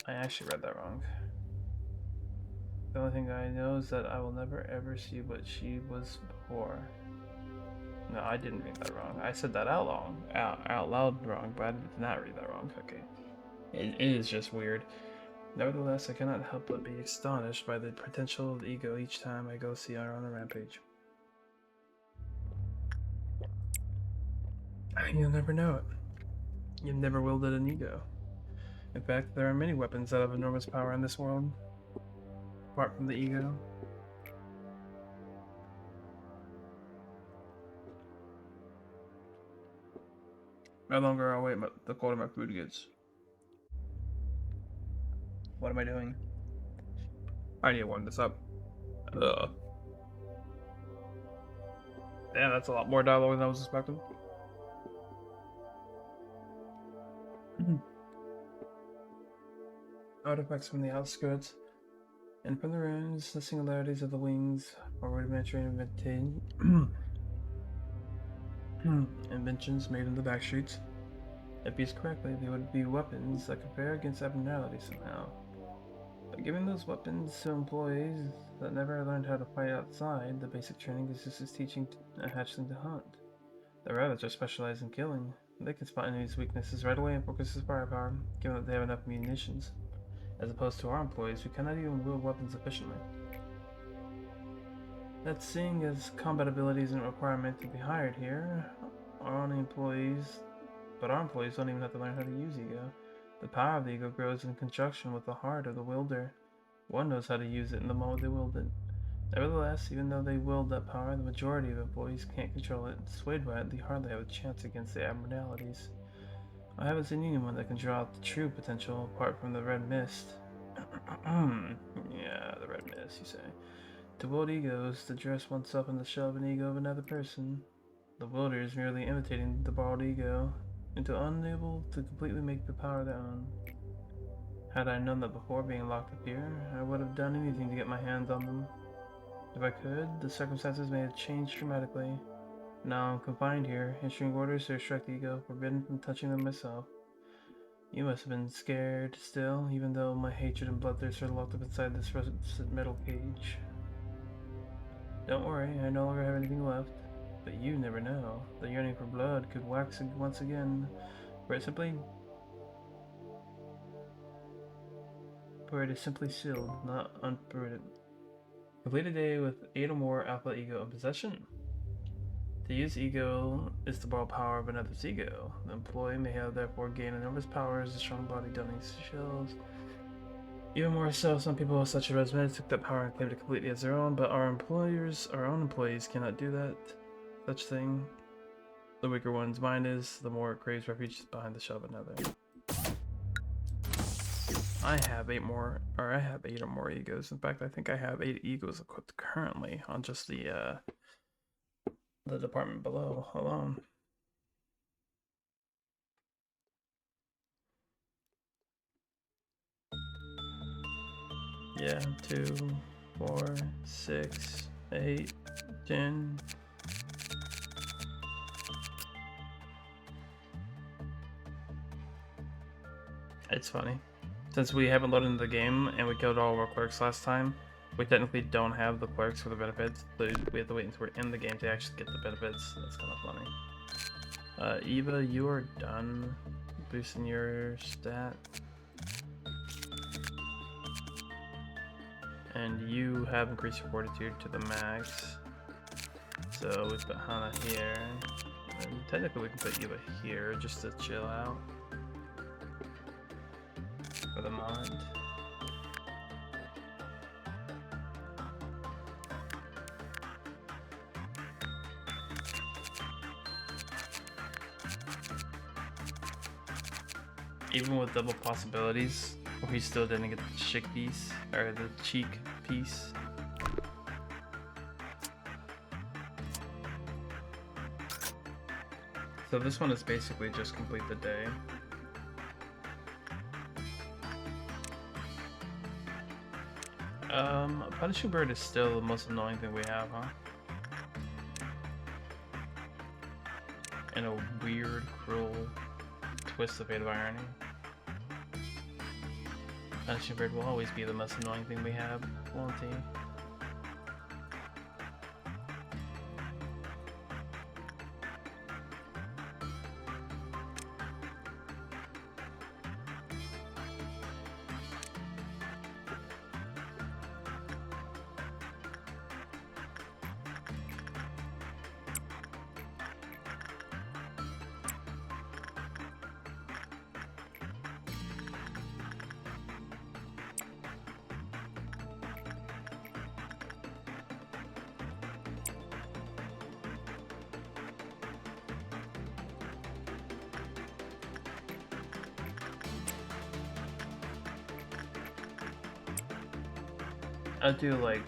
I actually read that wrong. The only thing I know is that I will never ever see what she was before. No, I didn't read that wrong. I said that out loud wrong, but I did not read that wrong. Okay. It is just weird. Nevertheless, I cannot help but be astonished by the potential of ego each time I go see her on a rampage. You'll never know it. You've never wielded an ego. In fact, there are many weapons that have enormous power in this world, apart from the ego. No longer I'll wait the quality of my food gets. What am I doing? I need to warm this up. Ugh. Damn, that's a lot more dialogue than I was expecting. Artifacts from the outskirts and from the ruins, the singularities of the wings are rudimentary inventions made in the back streets. If used correctly, they would be weapons that could fare against abnormality somehow. But giving those weapons to employees that never learned how to fight outside, the basic training is just as teaching a hatchling to hunt. The rabbits are specialized in killing. They can spot enemies' weaknesses right away and focus his firepower, given that they have enough munitions. As opposed to our employees, who cannot even wield weapons efficiently. That seeing as combat ability isn't a requirement to be hired here, our employees don't even have to learn how to use ego. The power of the ego grows in conjunction with the heart of the wielder. One knows how to use it in the moment they wield it. Nevertheless, even though they wield that power, the majority of employees can't control it. Swayed by it, they hardly have a chance against the abnormalities. I haven't seen anyone that can draw out the true potential apart from the red mist. Yeah, the red mist, you say. To wield egos, to dress oneself in the shell of an ego of another person. The wielder is merely imitating the borrowed ego, until unable to completely make the power their own. Had I known that before being locked up here, I would have done anything to get my hands on them. If I could, the circumstances may have changed dramatically. Now I'm confined here, issuing orders to restrict the ego, forbidden from touching them myself. You must have been scared still, even though my hatred and bloodthirst are locked up inside this rusted metal cage. Don't worry, I no longer have anything left. But you never know. The yearning for blood could wax once again, for it is simply sealed, not uprooted. Complete a day with 8 or more alpha ego in possession. To use ego is to borrow power of another's ego. The employee may have therefore gained enormous power as a strong body donates shells. Even more so, some people such as Resmed took that power and claimed it completely as their own, but our own employees cannot do that such thing. The weaker one's mind is, the more it craves refuge behind the shell of another. I have 8 more, or I have 8 or more egos. In fact, I think I have 8 egos equipped currently on just the department below alone. Yeah, 2, 4, 6, 8, 10. It's funny. Since we haven't loaded into the game and we killed all of our clerks last time, we technically don't have the clerks for the benefits. So we have to wait until we're in the game to actually get the benefits. That's kind of funny. Eva, you are done boosting your stat. And you have increased your fortitude to the max. So we put Hana here. And technically we can put Eva here just to chill out. For the mod. Even with double possibilities, we still didn't get the chick piece, or the cheek piece. So this one is basically just complete the day. Punishing Bird is still the most annoying thing we have, huh? In a weird, cruel twist of fate of irony. Punishing Bird will always be the most annoying thing we have, won't he? I'll do like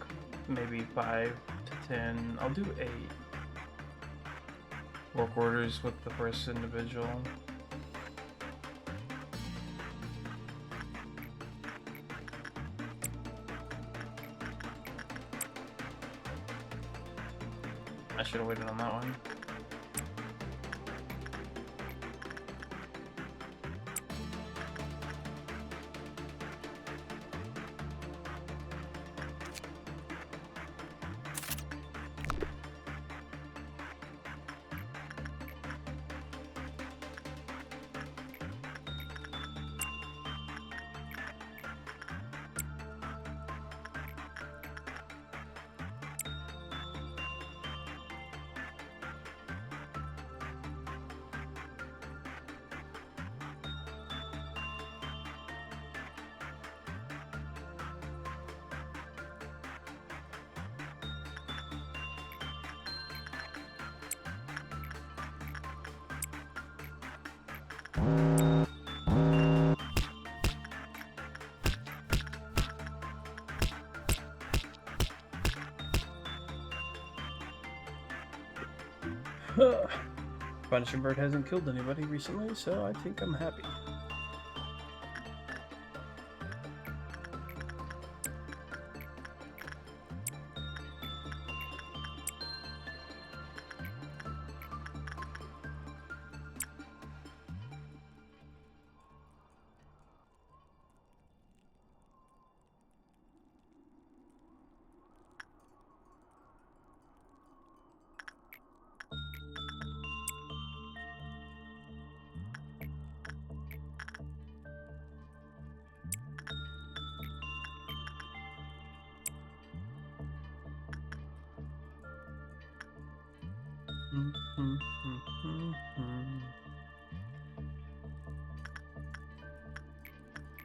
maybe 5 to 10. I'll do 8 work orders with the first individual. I should have waited on that one. Punishing Bird hasn't killed anybody recently, so I think I'm happy.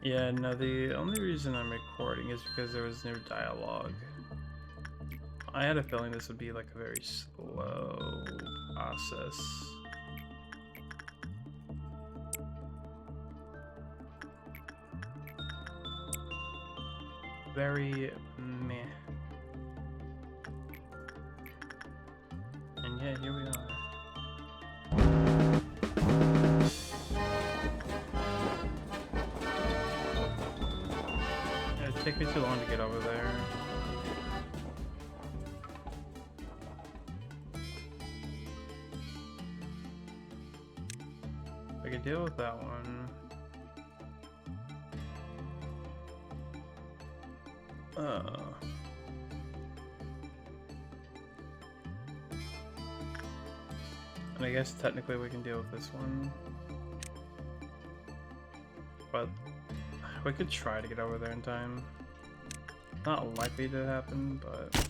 Yeah, no, the only reason I'm recording is because there was no dialogue. I had a feeling this would be like a very slow process. very meh. And yeah, here we are. It'd take me too long to get over there. I could deal with that one. And I guess technically we can deal with this one. But we could try to get over there in time. Not likely to happen, but...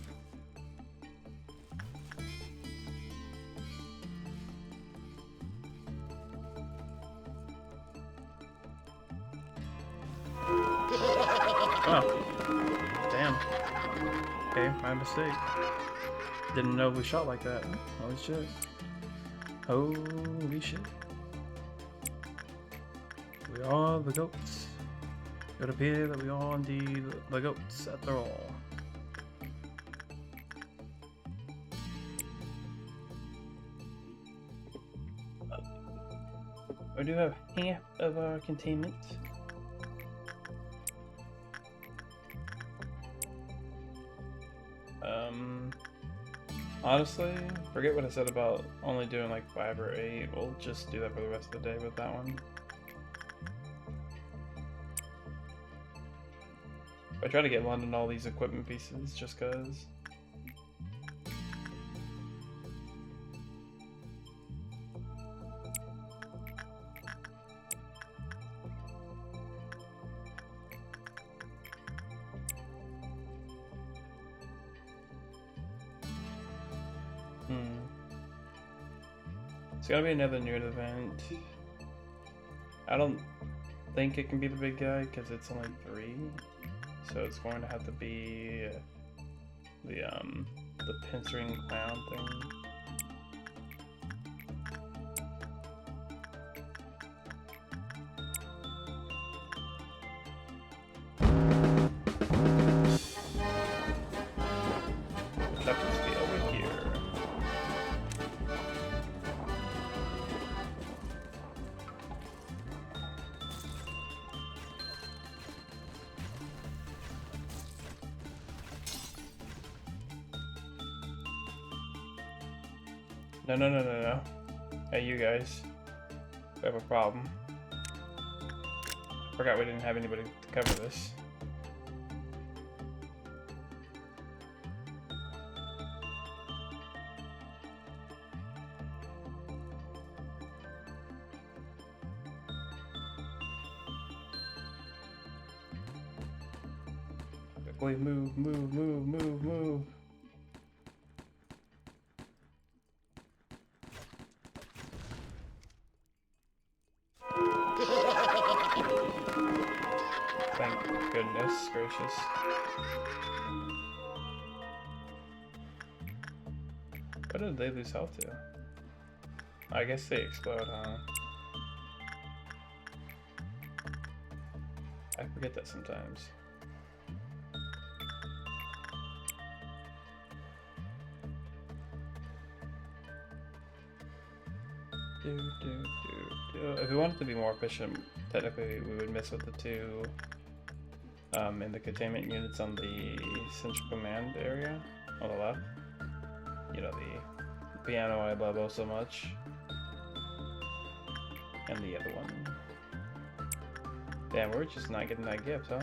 Oh. Damn. Okay, my mistake. Didn't know we shot like that. Holy shit. Holy shit. We are the goats. It would appear that we are indeed the goats after all. We do have half of our containment. Honestly, forget what I said about only doing like 5 or 8. We'll just do that for the rest of the day with that one. I try to get London all these equipment pieces just cause. It's gotta be another new event. I don't think it can be the big guy because it's only 3. So it's going to have to be the pincering clown thing. Which happens to be over here. No. Hey, you guys. We have a problem. Forgot we didn't have anybody to cover this. Quickly move. Thank goodness gracious. What did they lose health to? I guess they explode, huh? I forget that sometimes. If we wanted to be more efficient, technically we would mess with the 2 in the containment units on the central command area on the left. You know, the piano I love oh so much. And the other one. Damn, we're just not getting that gift, huh?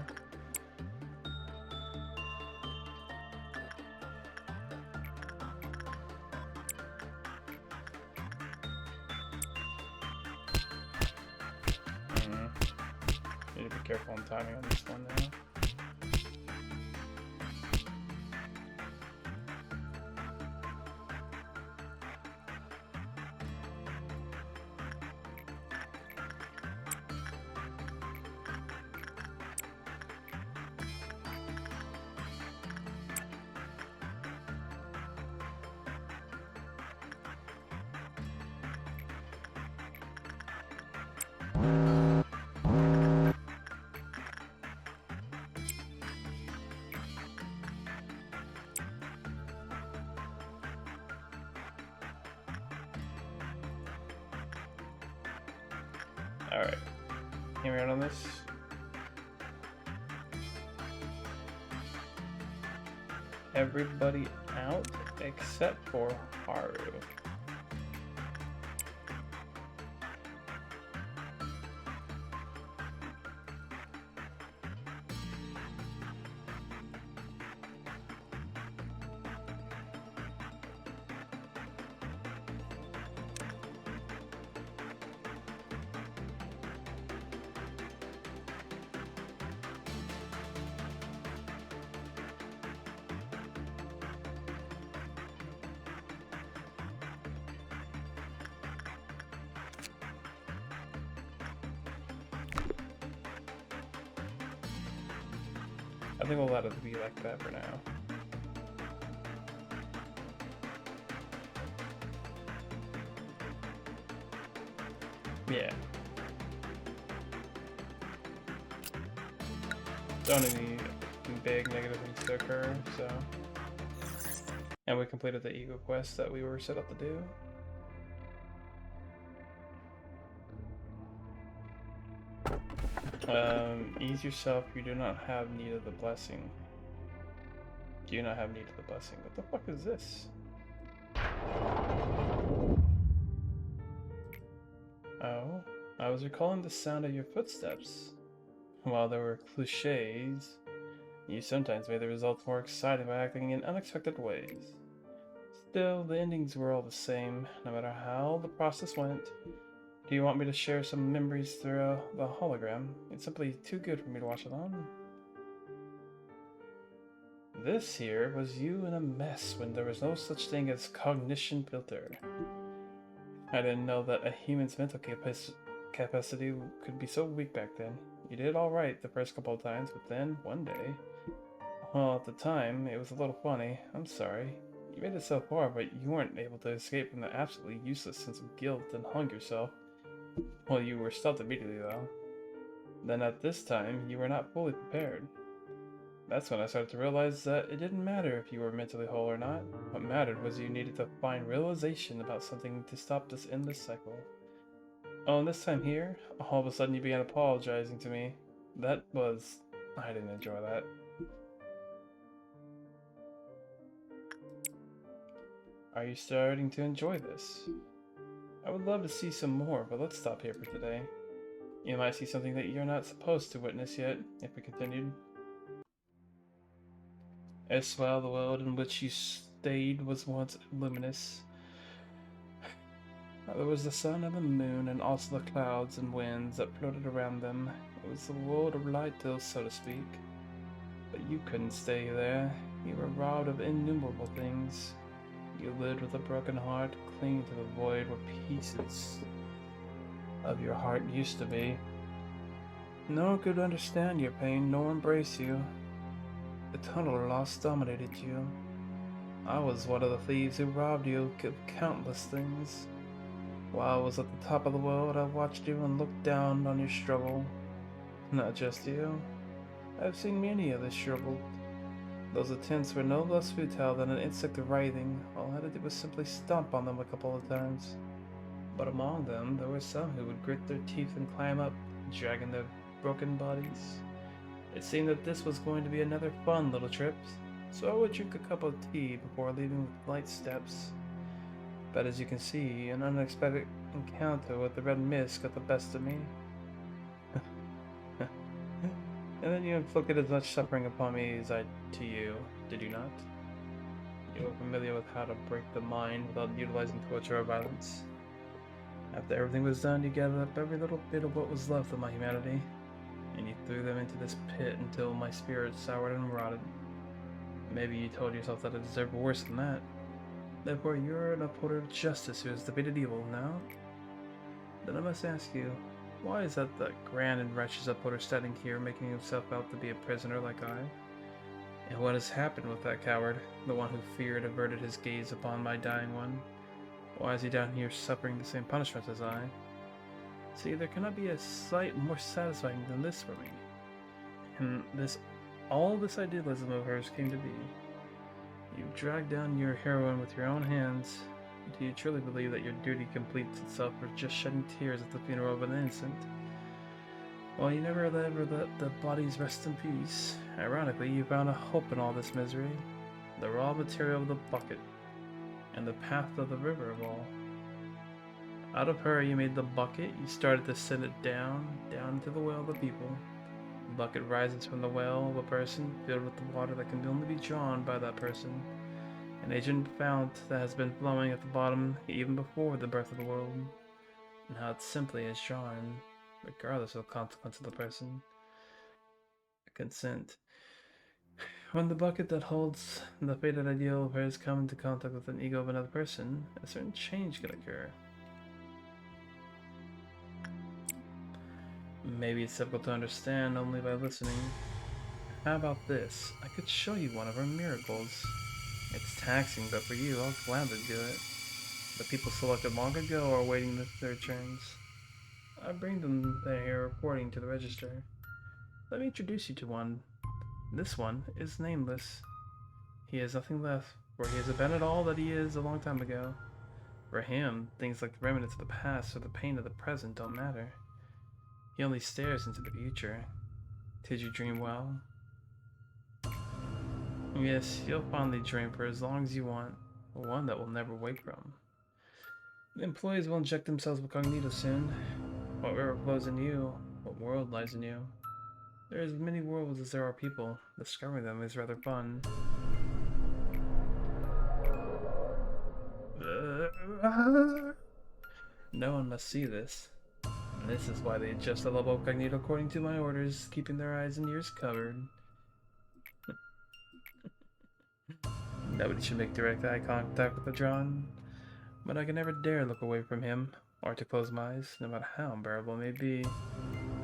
Need to be careful on timing on this one now. Alright. Hear me out on this. Everybody out except for Haru. I think we'll let it be like that for now. Yeah. Don't any big negative things to occur, so. And we completed the ego quest that we were set up to do. Ease yourself, you do not have need of the blessing. Do not have need of the blessing. What the fuck is this? Oh, I was recalling the sound of your footsteps. While there were cliches, you sometimes made the results more exciting by acting in unexpected ways. Still, the endings were all the same, no matter how the process went. Do you want me to share some memories through the hologram? It's simply too good for me to watch alone. This here was you in a mess when there was no such thing as cognition filter. I didn't know that a human's mental capacity could be so weak back then. You did alright the first couple of times, but then, one day... Well, at the time, it was a little funny. I'm sorry. You made it so far, but you weren't able to escape from the absolutely useless sense of guilt and hung yourself. Well, you were stopped immediately, though. Then at this time, you were not fully prepared. That's when I started to realize that it didn't matter if you were mentally whole or not. What mattered was you needed to find realization about something to stop this endless cycle. Oh, and this time here, all of a sudden you began apologizing to me. That was... I didn't enjoy that. Are you starting to enjoy this? I would love to see some more, but let's stop here for today. You might see something that you're not supposed to witness yet, if we continued. As well, the world in which you stayed was once luminous. There was the sun and the moon, and also the clouds and winds that floated around them. It was the world of light, so to speak. But you couldn't stay there. You were robbed of innumerable things. You lived with a broken heart, clinging to the void where pieces of your heart used to be. No one could understand your pain nor embrace you. The total loss dominated you. I was one of the thieves who robbed you of countless things. While I was at the top of the world, I watched you and looked down on your struggle. Not just you. I've seen many others struggle. Those attempts were no less futile than an insect writhing. All I had to do was simply stomp on them a couple of times. But among them, there were some who would grit their teeth and climb up, dragging their broken bodies. It seemed that this was going to be another fun little trip, so I would drink a cup of tea before leaving with light steps. But as you can see, an unexpected encounter with the red mist got the best of me. And then you inflicted as much suffering upon me as I to you, did you not? You were familiar with how to break the mind without utilizing torture or violence. After everything was done, you gathered up every little bit of what was left of my humanity, and you threw them into this pit until my spirit soured and rotted. Maybe you told yourself that it deserved worse than that. Therefore, you're an upholder of justice who has defeated evil, now? Then I must ask you, why is that grand and righteous upholder standing here making himself out to be a prisoner like I? And what has happened with that coward, the one who feared averted his gaze upon my dying one? Why is he down here suffering the same punishment as I? See, there cannot be a sight more satisfying than this for me. And all this idealism of hers came to be. You dragged down your heroine with your own hands. Do you truly believe that your duty completes itself for just shedding tears at the funeral of an innocent? Well, you never ever let the bodies rest in peace. Ironically, you found a hope in all this misery. The raw material of the bucket, and the path of the river of all. Out of her you made the bucket, you started to send it down into the well of the people. The bucket rises from the well of a person, filled with the water that can only be drawn by that person. An ancient fount that has been flowing at the bottom even before the birth of the world. And how it simply is drawn, regardless of the consequence of the person. Consent. When the bucket that holds the fated ideal of hers come into contact with an ego of another person, a certain change can occur. Maybe it's difficult to understand only by listening. How about this? I could show you one of our miracles. It's taxing, but for you, I'll gladly do it. The people selected long ago are waiting their turns. I bring them here reporting to the register. Let me introduce you to one. This one is nameless. He has nothing left, for he has abandoned all that he is a long time ago. For him, things like the remnants of the past or the pain of the present don't matter. He only stares into the future. Did you dream well? Yes, you'll fondly dream for as long as you want, one that will never wake from. The employees will inject themselves with cognito soon. What river flows in you, what world lies in you. There are as many worlds as there are people. Discovering them is rather fun. No one must see this. And this is why they adjust the level of cognito according to my orders, keeping their eyes and ears covered. Nobody should make direct eye contact with the Drawn, but I can never dare look away from him, or to close my eyes, no matter how unbearable it may be.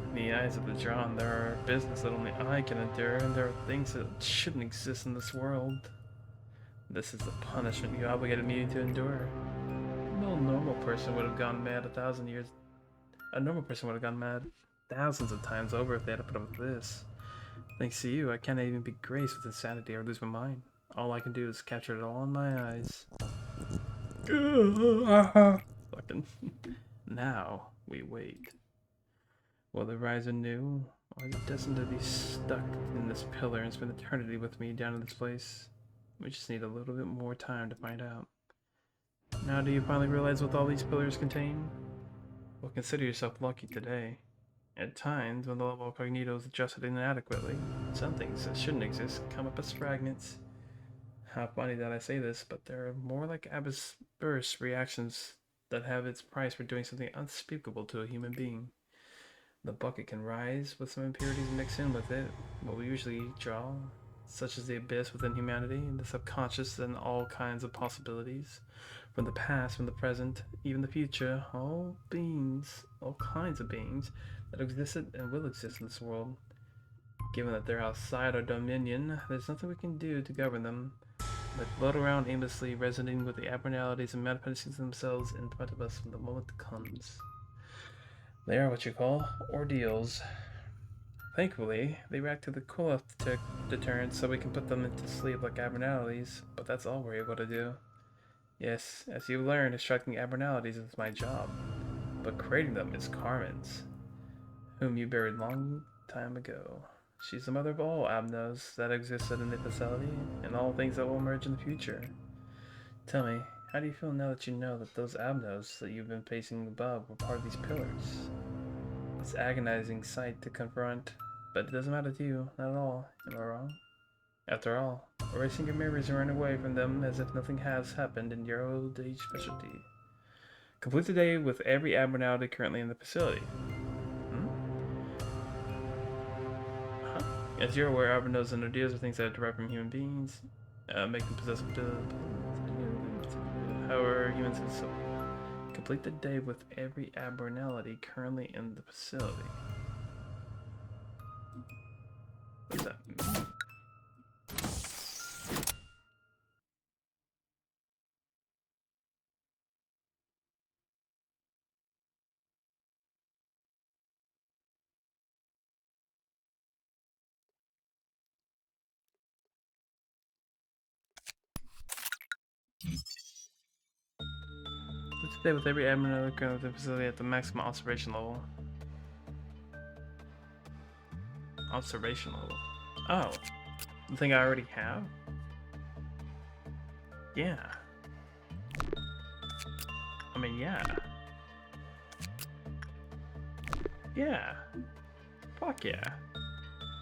In the eyes of the Drawn, there are business that only I can endure, and there are things that shouldn't exist in this world. This is the punishment you obligated me to endure. No normal person would have gone mad a normal person would have gone mad thousands of times over if they had to put up with this. Thanks to you, I can't even be graced with insanity or lose my mind. All I can do is capture it all in my eyes. Fucking. Now we wait. Will the rise anew, or is it destined to be stuck in this pillar and spend eternity with me down in this place? We just need a little bit more time to find out. Now do you finally realize what all these pillars contain? Well, consider yourself lucky today. At times, when the level of cognito is adjusted inadequately, some things that shouldn't exist come up as fragments. How funny that I say this, but there are more like burst reactions that have its price for doing something unspeakable to a human being. The bucket can rise with some impurities mixed in with it, what we usually draw, such as the abyss within humanity, the subconscious, and all kinds of possibilities. From the past, from the present, even the future, all kinds of beings that existed and will exist in this world. Given that they're outside our dominion, there's nothing we can do to govern them. They float around aimlessly, resonating with the abnormalities and manifesting themselves in front of us when the moment comes. They are what you call ordeals. Thankfully, they react to the cool deterrent so we can put them into sleep like abnormalities, but that's all we're able to do. Yes, as you've learned, extracting abnormalities is my job, but creating them is Carmen's, whom you buried long time ago. She's the mother of all abnos that existed in the facility, and all things that will emerge in the future. Tell me, how do you feel now that you know that those abnos that you've been facing above were part of these pillars? It's an agonizing sight to confront, but it doesn't matter to you, not at all. Am I wrong? After all, erasing your memories and running away from them as if nothing has happened in your old age specialty. Complete the day with every abnormality currently in the facility. Huh? As you're aware, abnormalities and ideas are things that are derived from human beings, make them possess however humans can so. Complete the day with every abnormality currently in the facility. What does that mean? Complete the day with every abnormality currently in the facility at the maximum observation level. Observation level. Oh, the thing I already have? Yeah. I mean, yeah. Yeah. Fuck yeah.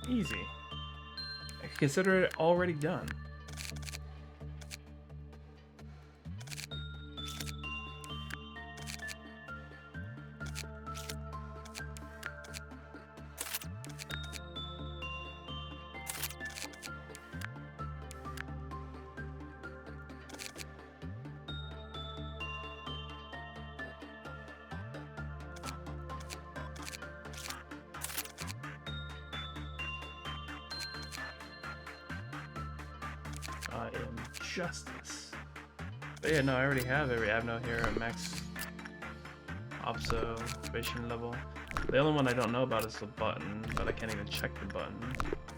Easy. I consider it already done. I am justice. But yeah, no, I already have every Abno here at max observation level. The only one I don't know about is the button, but I can't even check the button,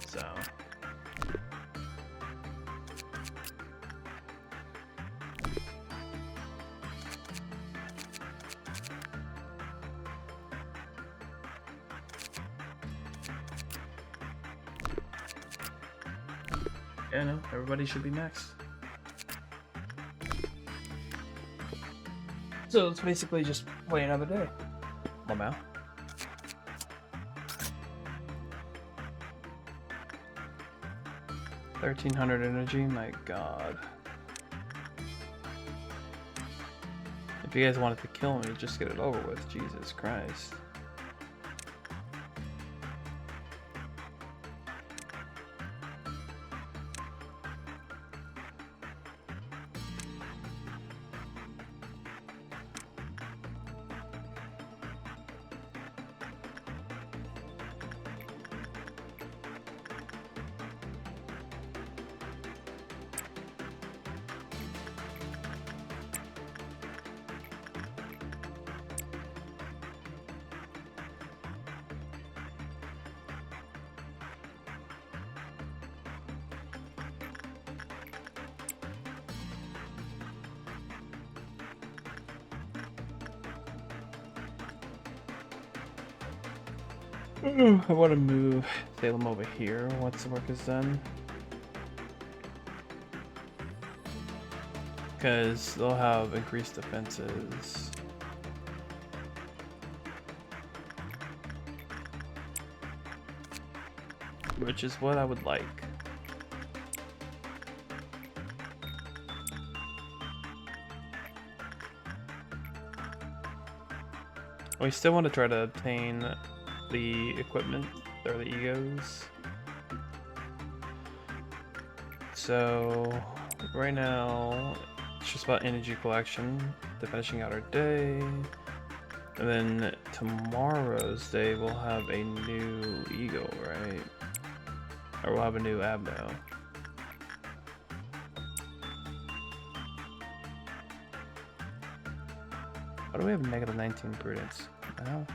so. Yeah, no, everybody should be max. So it's basically just play another day. Lamau. $1,300 energy, my god. If you guys wanted to kill me, just get it over with, Jesus Christ. I want to move Salem over here once the work is done. Because they'll have increased defenses. Which is what I would like. We still want to try to obtain the equipment, or the egos. So right now it's just about energy collection, to finishing out our day, and then tomorrow's day we'll have a new ego, right? Or we'll have a new abno. Why do we have negative 19 prudence? Wow.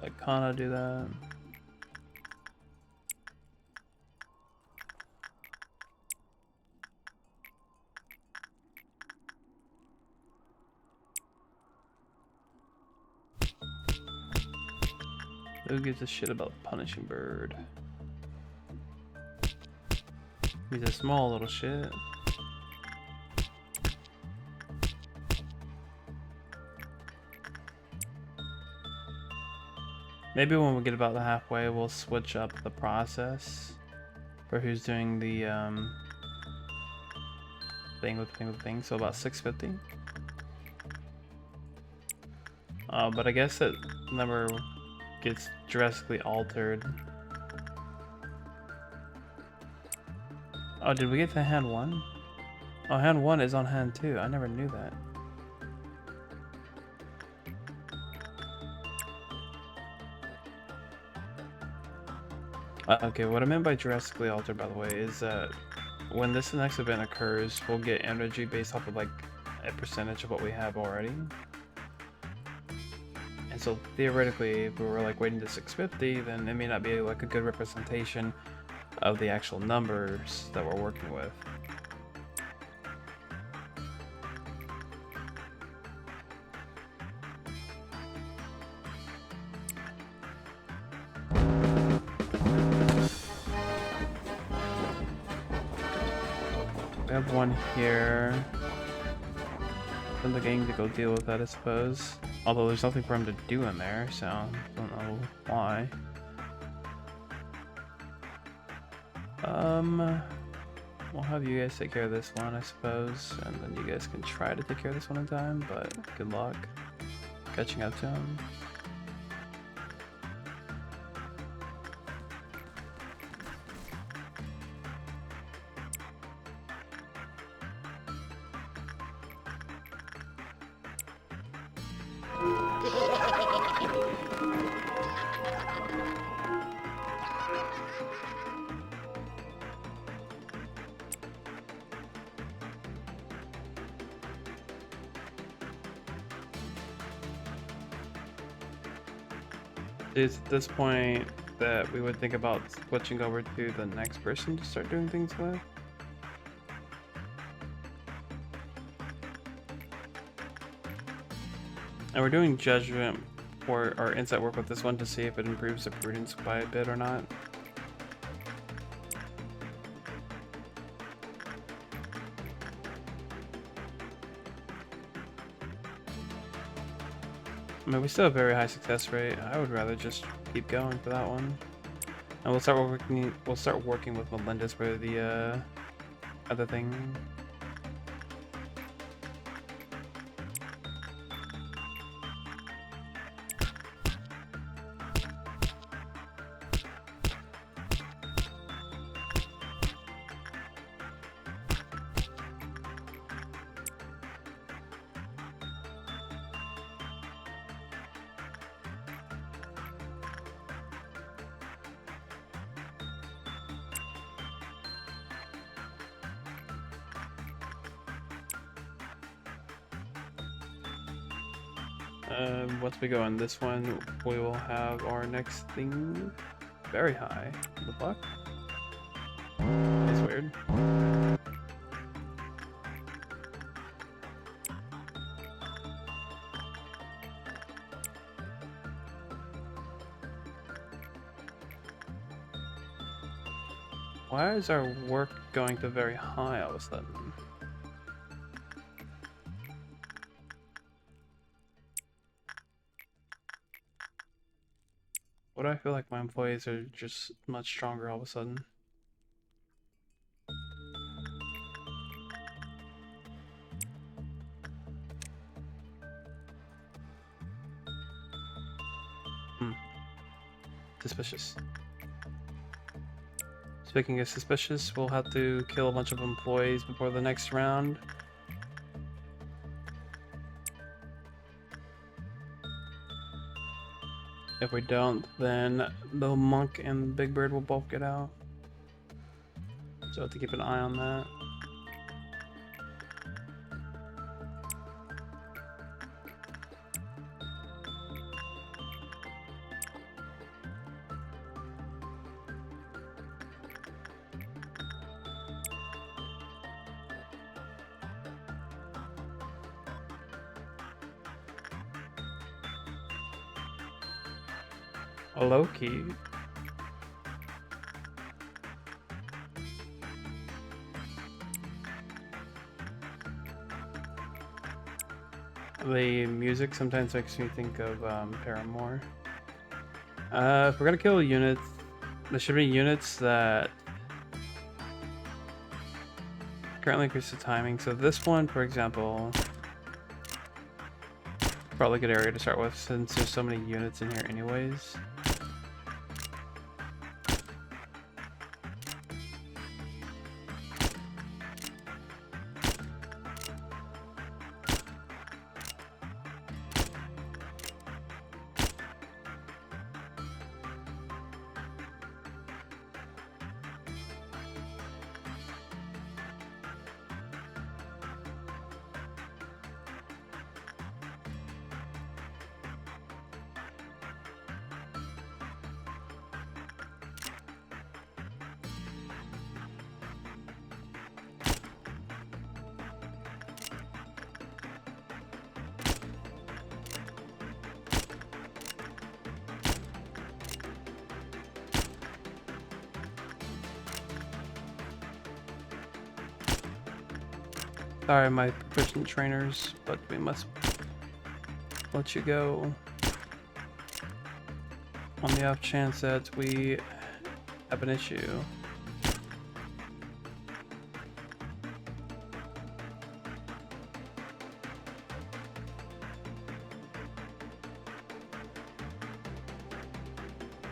Like Kana do that. Who gives a shit about punishing bird? He's a small little shit. Maybe when we get about the halfway, we'll switch up the process for who's doing the thing with thing. So about 650. But I guess that number gets drastically altered. Oh, did we get to hand 1? Oh, hand 1 is on hand 2. I never knew that. Okay, what I meant by drastically altered, by the way, is that when this next event occurs, we'll get energy based off of like a percentage of what we have already. And so theoretically, if we were like waiting to 650, then it may not be like a good representation of the actual numbers that we're working with. We have one here. Send the gang to go deal with that, I suppose. Although there's nothing for him to do in there, so I don't know why. We'll have you guys take care of this one, I suppose, and then you guys can try to take care of this one in time, but good luck catching up to him. It's at this point that we would think about switching over to the next person to start doing things with. And we're doing judgment or our insight work with this one to see if it improves the prudence by a bit or not. I mean, we still have a very high success rate. I would rather just keep going for that one. And we'll start working with Melendez for the other thing. Once we go on this one, we will have our next thing very high. The buck? That's weird. Why is our work going to very high all of a sudden? Why do I feel like my employees are just much stronger all of a sudden? Suspicious. Speaking of suspicious, we'll have to kill a bunch of employees before the next round. If we don't, then the monk and Big Bird will both get out. So I have to keep an eye on that. Low-key. The music sometimes makes me think of Paramore. If we're gonna kill units, there should be units that currently increase the timing. So this one, for example, probably a good area to start with since there's so many units in here anyways. Sorry, my proficient trainers, but we must let you go on the off chance that we have an issue.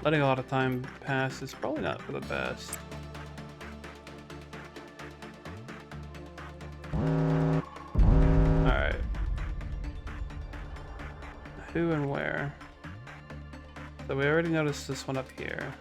Letting a lot of time pass is probably not for the best. Alright. Who and where? So we already noticed this one up here.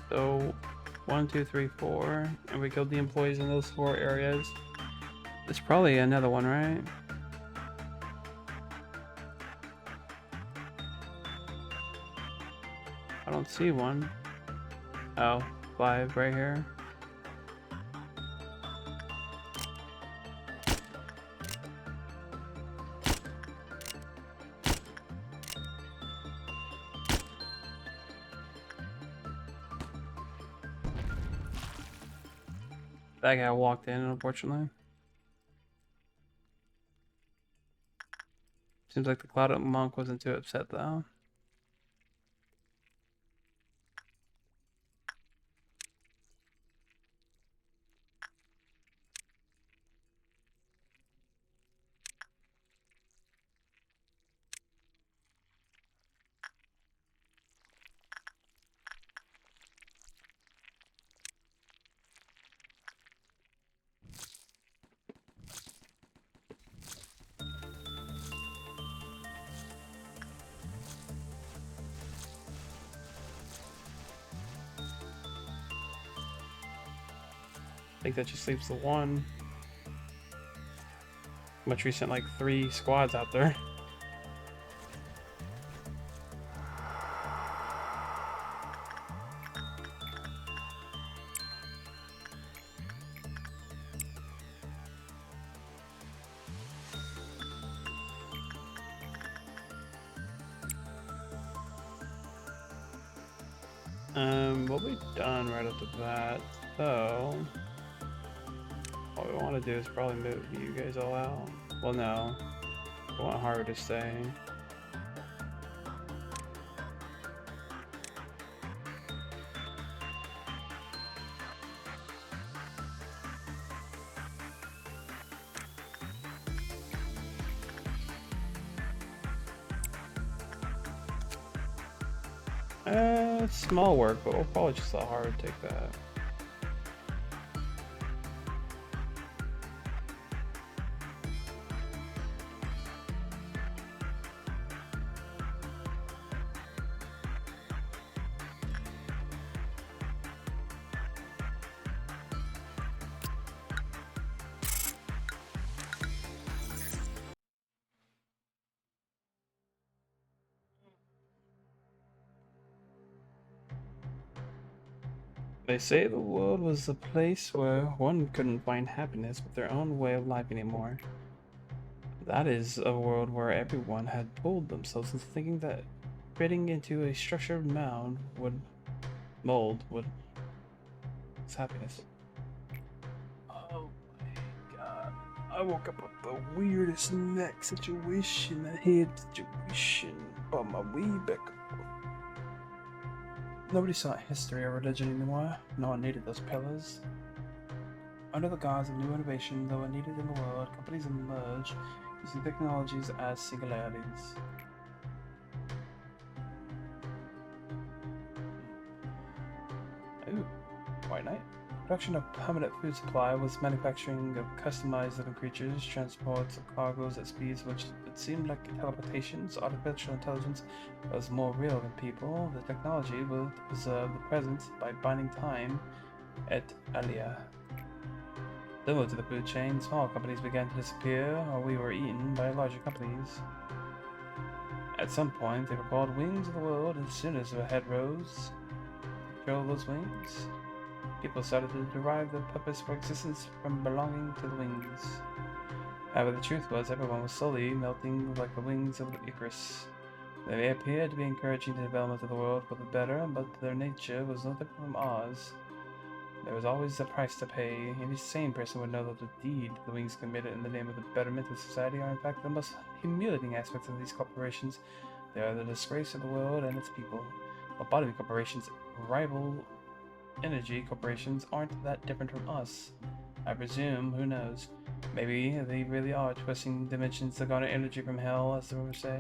So 1, 2, 3, 4, and we killed the employees in those 4 areas. There's probably another one, right? I don't see one. Oh, 5 right here. That guy walked in, unfortunately. Seems like the Cloud Monk wasn't too upset, though. I think that just leaves the one. Much recent, like 3 squads out there. What we've done right off the bat, so what we want to do is probably move you guys all out. Well, no, we want Haru to stay. Small work, but we'll probably just let Haru take that. They say the world was a place where one couldn't find happiness with their own way of life anymore. That is a world where everyone had fooled themselves into thinking that fitting into a structured mold would is happiness. Oh my god. I woke up with the weirdest neck situation, a head situation, on my way back. Nobody saw history or religion anymore. No one needed those pillars. Under the guise of new innovation, though needed in the world, companies emerge using technologies as singularities. Ooh, White Knight. Production of permanent food supply was manufacturing of customized living creatures, transports of cargoes at speeds which it seemed like teleportations. Artificial intelligence was more real than people. The technology will preserve the present by binding time et alia. Similar to the food chain, small companies began to disappear, or we were eaten by larger companies. At some point, they were called wings of the world, and as soon as a head rose, control those wings, people started to derive their purpose for existence from belonging to the wings. However, the truth was, everyone was slowly melting like the wings of Icarus. They appeared to be encouraging the development of the world for the better, but their nature was no different from ours. There was always a price to pay. Any sane person would know that the deed the wings committed in the name of the betterment of society are in fact the most humiliating aspects of these corporations. They are the disgrace of the world and its people. Lobotomy corporations, rival energy corporations, aren't that different from us. I presume, who knows, maybe they really are twisting dimensions to garner energy from hell, as the rumors say.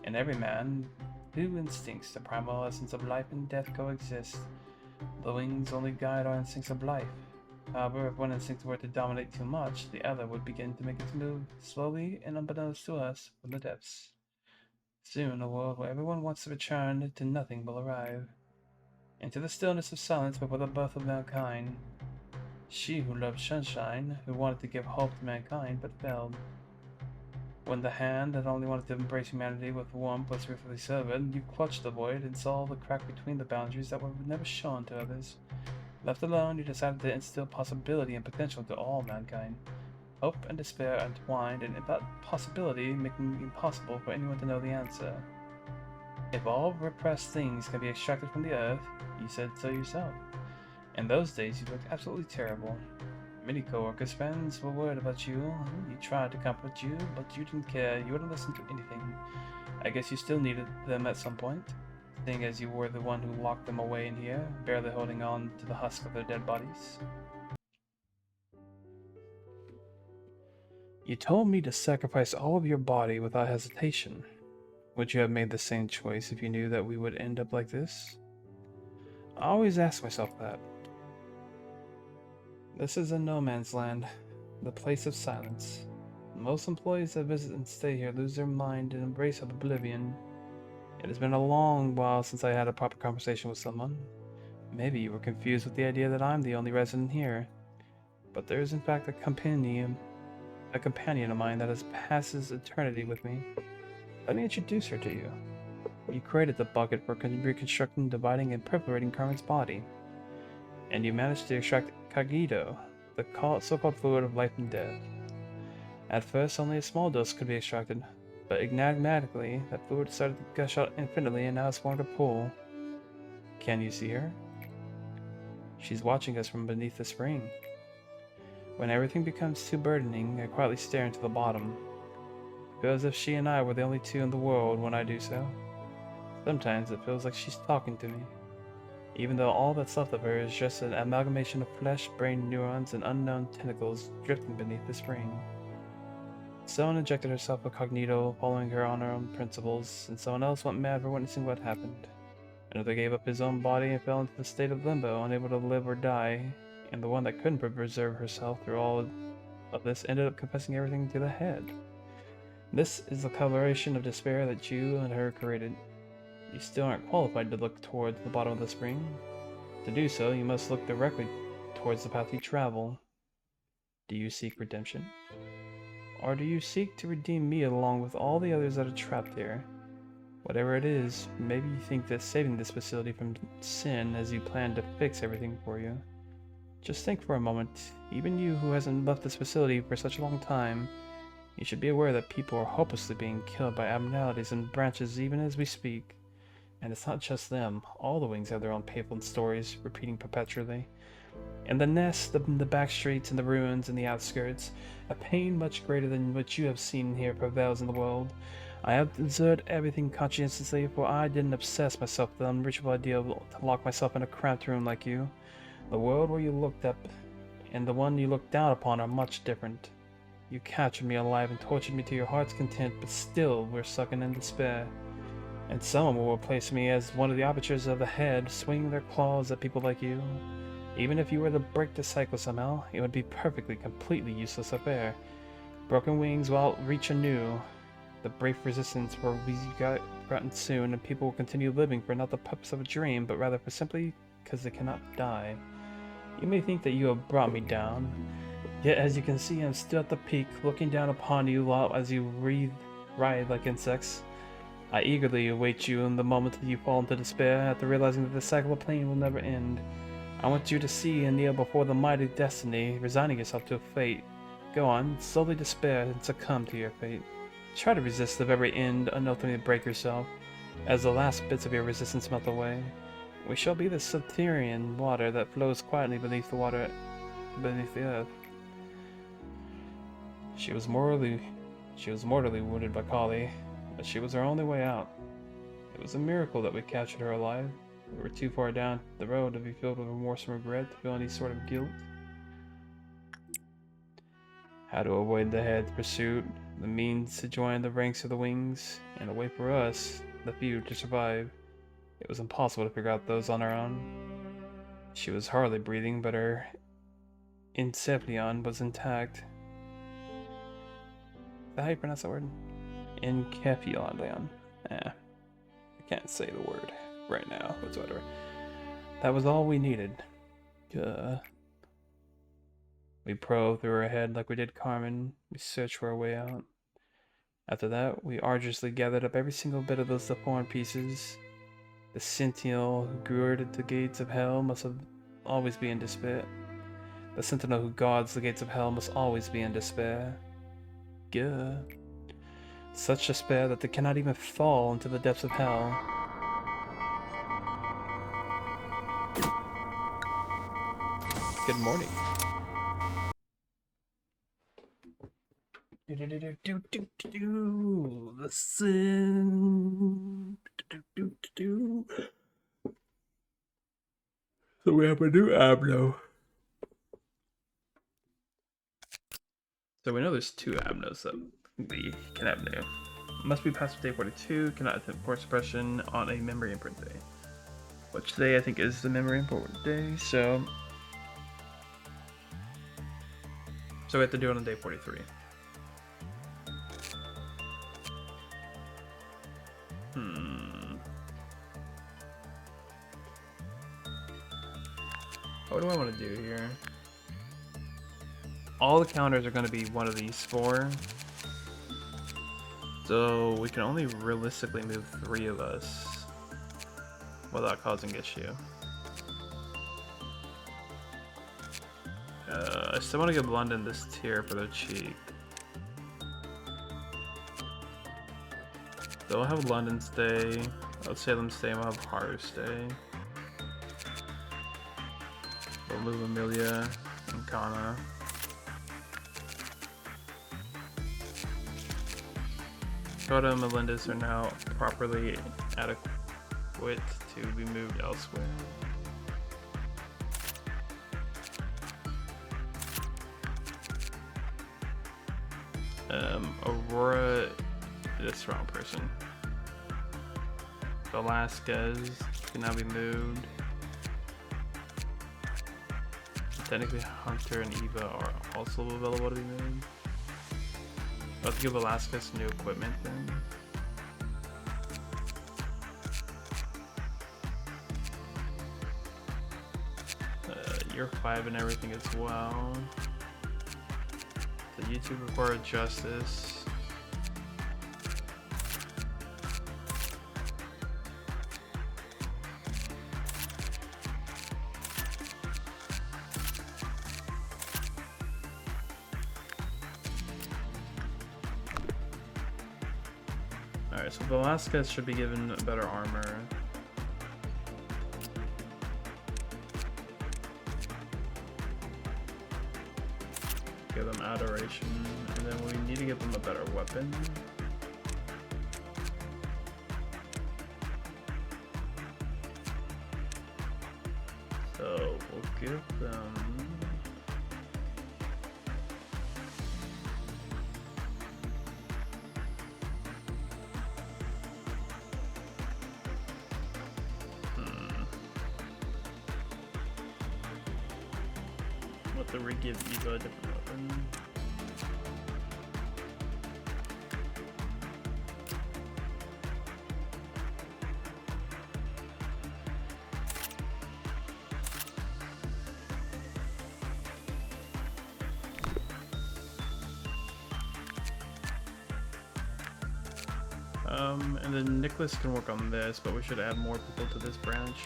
In every man, two instincts, the primal essence of life and death, coexist. The wings only guide our instincts of life. However, if one instinct were to dominate too much, the other would begin to make its move slowly and unbeknownst to us from the depths. Soon, a world where everyone wants to return to nothing will arrive. Into the stillness of silence before the birth of mankind. She who loved sunshine, who wanted to give hope to mankind, but failed. When the hand that only wanted to embrace humanity with warmth was ruthlessly severed, you clutched the void and saw the crack between the boundaries that were never shown to others. Left alone, you decided to instill possibility and potential into all mankind. Hope and despair entwined, and that possibility making it impossible for anyone to know the answer. If all repressed things can be extracted from the earth, you said so yourself. In those days, you looked absolutely terrible. Many co-workers, friends were worried about you. You tried to comfort you, but you didn't care. You wouldn't listen to anything. I guess you still needed them at some point, seeing as you were the one who locked them away in here, barely holding on to the husk of their dead bodies. You told me to sacrifice all of your body without hesitation. Would you have made the same choice if you knew that we would end up like this? I always ask myself that. This is a no man's land, the place of silence. Most employees that visit and stay here lose their mind and embrace of oblivion. It has been a long while since I had a proper conversation with someone. Maybe you were confused with the idea that I'm the only resident here. But there is in fact a companion of mine that passes eternity with me. Let me introduce her to you. You created the bucket for reconstructing, dividing, and perforating Carmen's body. And you managed to extract Cognito, the so-called fluid of life and death. At first, only a small dose could be extracted, but enigmatically, that fluid started to gush out infinitely and now it's formed a pool. Can you see her? She's watching us from beneath the spring. When everything becomes too burdening, I quietly stare into the bottom. I feel as if she and I were the only two in the world when I do so. Sometimes it feels like she's talking to me, even though all that's left of her is just an amalgamation of flesh, brain, neurons, and unknown tentacles drifting beneath the spring. Someone injected herself with Cognito, following her on her own principles, and someone else went mad for witnessing what happened. Another gave up his own body and fell into the state of limbo, unable to live or die, and the one that couldn't preserve herself through all of this ended up confessing everything to the head. This is the collaboration of despair that you and her created. You still aren't qualified to look towards the bottom of the spring. To do so, you must look directly towards the path you travel. Do you seek redemption? Or do you seek to redeem me along with all the others that are trapped here? Whatever it is, maybe you think that saving this facility from sin as you plan to fix everything for you. Just think for a moment. Even you who hasn't left this facility for such a long time, you should be aware that people are hopelessly being killed by abnormalities and branches even as we speak. And it's not just them. All the wings have their own painful stories, repeating perpetually. In the nest, in the back streets, in the ruins, in the outskirts, a pain much greater than what you have seen here prevails in the world. I have observed everything conscientiously, for I didn't obsess myself with the unreachable ideal to lock myself in a cramped room like you. The world where you looked up and the one you looked down upon are much different. You captured me alive and tortured me to your heart's content, but still we're sucking in despair. And someone will replace me as one of the arbiters of the head, swinging their claws at people like you. Even if you were to break the cycle somehow, it would be perfectly, completely useless affair. Broken wings will outreach anew. The brave resistance will be gotten soon, and people will continue living for not the purpose of a dream, but rather for simply because they cannot die. You may think that you have brought me down, yet as you can see, I'm still at the peak, looking down upon you as you writhe like insects. I eagerly await you in the moment that you fall into despair after realizing that the cycle of pain will never end. I want you to see and kneel before the mighty destiny, resigning yourself to a fate. Go on, slowly despair and succumb to your fate. Try to resist the very end, unultimately break yourself, as the last bits of your resistance melt away. We shall be the subterranean water that flows quietly beneath the earth. She was mortally wounded by Kali, but she was our only way out. It was a miracle that we captured her alive. We were too far down the road to be filled with remorse and regret to feel any sort of guilt. How to avoid the head pursuit, the means to join the ranks of the wings, and a way for us, the few, to survive. It was impossible to figure out those on our own. She was hardly breathing, but her encephalon was intact. Is that how you pronounce that word? Encephalon, Leon. I can't say the word right now, whatsoever. That was all we needed. We probed through her head like we did Carmen. We searched for our way out. After that, we arduously gathered up every single bit of those deformed pieces. The sentinel who guarded the gates of hell must always be in despair. The sentinel who guards the gates of hell must always be in despair. Such despair that they cannot even fall into the depths of hell. Good morning. Listen. So we have a new app now. So we know there's two abnos that we can have now. Must be past day 42, cannot attempt force suppression on a memory imprint day. Which today I think is the memory imprint day, so we have to do it on day 43. What do I want to do here? All the counters are going to be one of these four. So we can only realistically move 3 of us without causing issue. I still want to give London this tier for their cheek. So we'll have London stay, I'll Salem stay, and we'll have Haru stay. We'll move Amelia and Kana. Coda and Melendez are now properly adequate to be moved elsewhere. Aurora is the wrong person. Velasquez can now be moved. Technically, Hunter and Eva are also available to be moved. I'll have to give Velasquez new equipment then. Year 5 and everything as well. The YouTube required justice. Alright, so Velasquez should be given better armor. Give them adoration, and then we need to give them a better weapon. So we'll give them what the rig give Eva a different weapon. And then Nicholas can work on this, but we should add more people to this branch.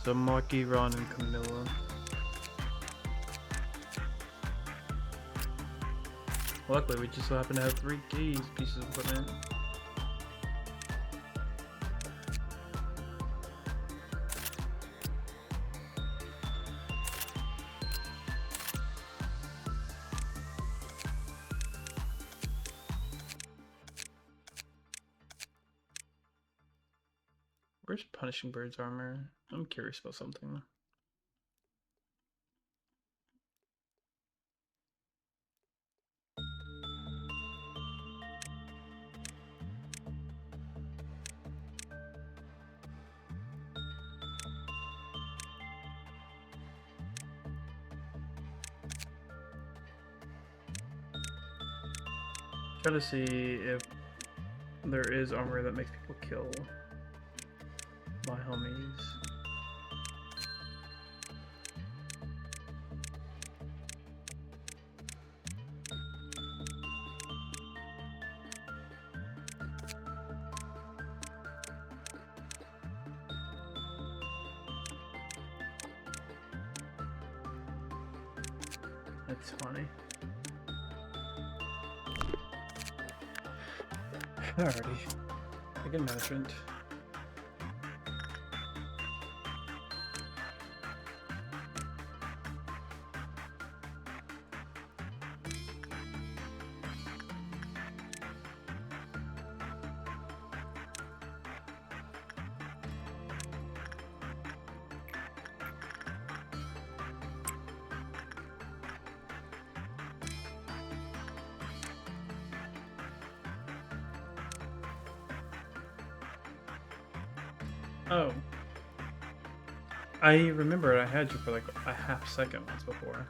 So Maki, Ron, and Camilla. Luckily, we just so happen to have 3 keys pieces of equipment. Where's Punishing Bird's armor? I'm curious about something. Try to see if there is armor that makes people kill my homies. That's funny. Alrighty. Again, management. Oh. I remember I had you for like a half second once before.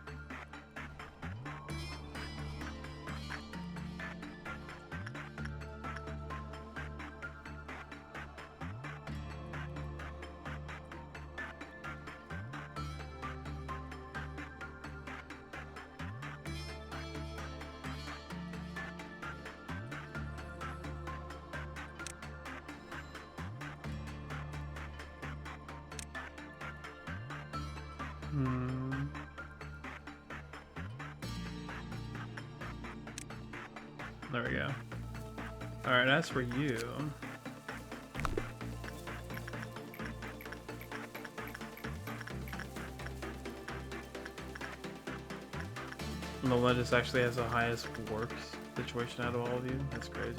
There we go. Alright, as for you... Melinda actually has the highest work situation out of all of you. That's crazy.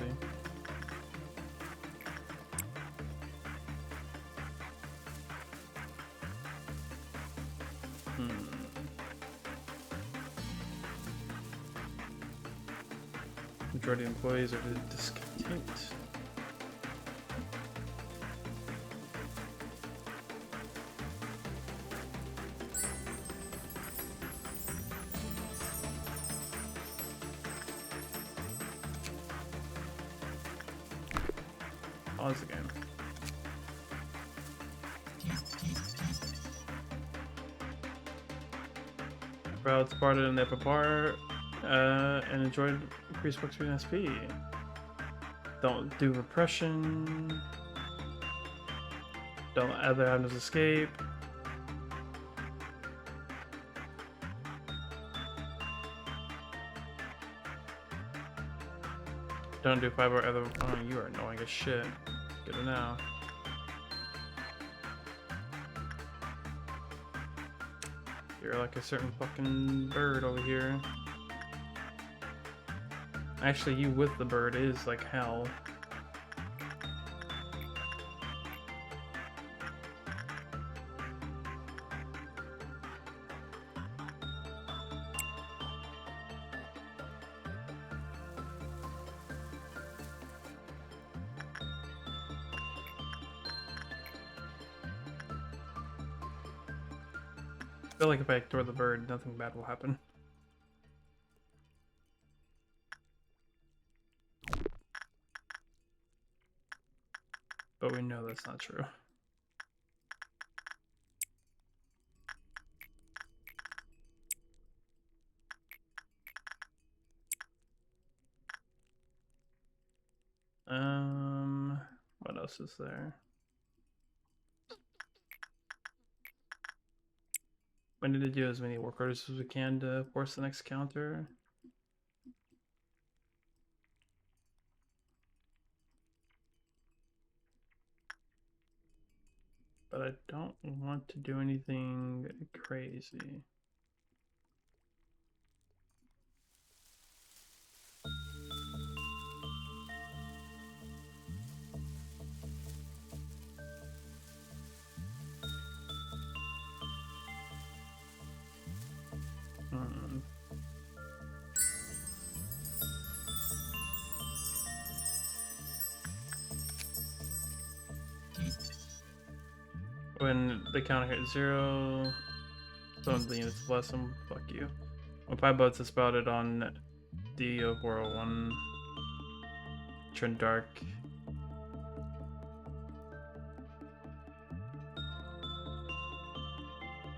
Majority of employees are discontent. Pause again. Crowd spotted in their apart and enjoyed increased work speed and SP. Don't do repression. Don't ever have us escape. Don't do 5 or other. Oh, you are annoying as shit. Get it now. You're like a certain fucking bird over here. Actually, you with the bird is like hell. feel like if I ignore the bird, nothing bad will happen. But we know that's not true. What else is there? We need to do as many work orders as we can to force the next counter. But I don't want to do anything crazy. When the counter hits 0, some of the units bless them. Fuck you. When 5 boats are sprouted on D0401, turn dark.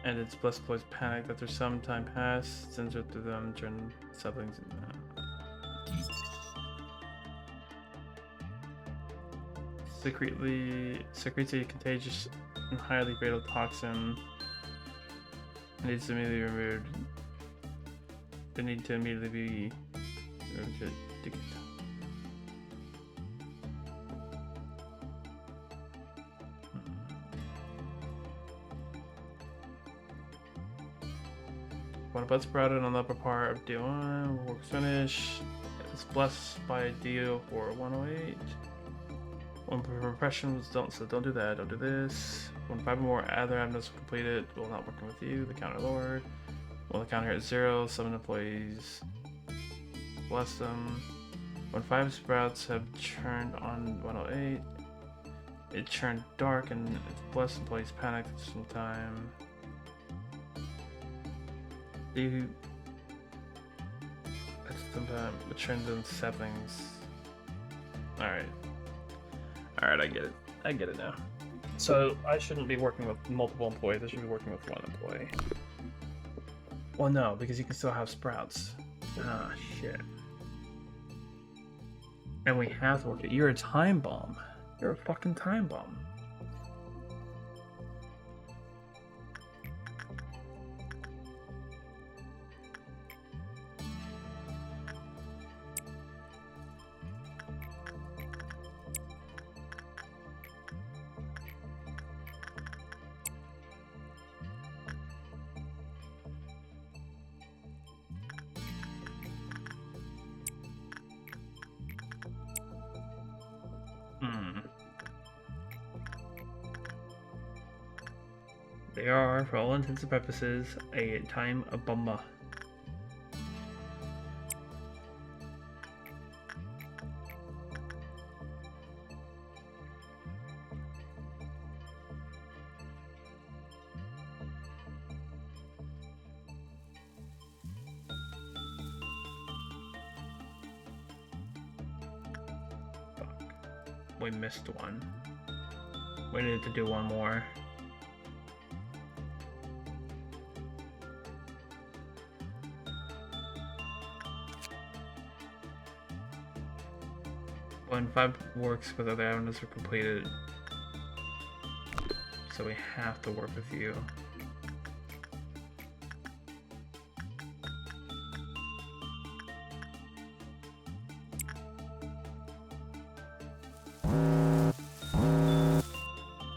And its blessed employees panic after some time passed, sends it to them, turn siblings. Secretes a contagious and highly fatal toxin. Needs to immediately removed. They need to immediately be removed. When a bud sprouted on the upper part of D1, work's finished. It's blessed by D for 108. When repression was don't do that, don't do this. When 5 or more other avenues are completed, will not working with you, the counter lowered. When the counter hits 0, summon employees. Bless them. When 5 sprouts have churned on 108, it churned dark and its blessed employees panicked at some time. You at some time it churned in saplings. Alright, I get it. I get it now. So I shouldn't be working with multiple employees, I should be working with one employee. Well, no, because you can still have sprouts. Ah, shit. And we have to work it. You're a time bomb. You're a fucking time bomb. They are, for all intents and purposes, a time bomb. Fuck. We missed one. We needed to do one more. When 5 works with other avenues are completed, so we have to work with you.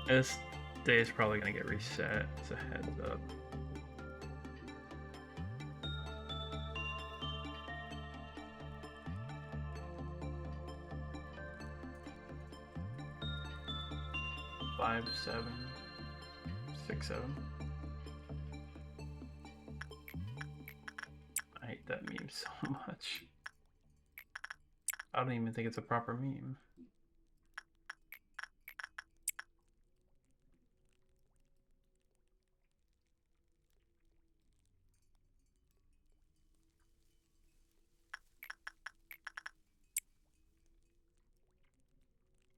This day is probably gonna get reset, as a heads up. Five, 7, 6, 7. I hate that meme so much. I don't even think it's a proper meme.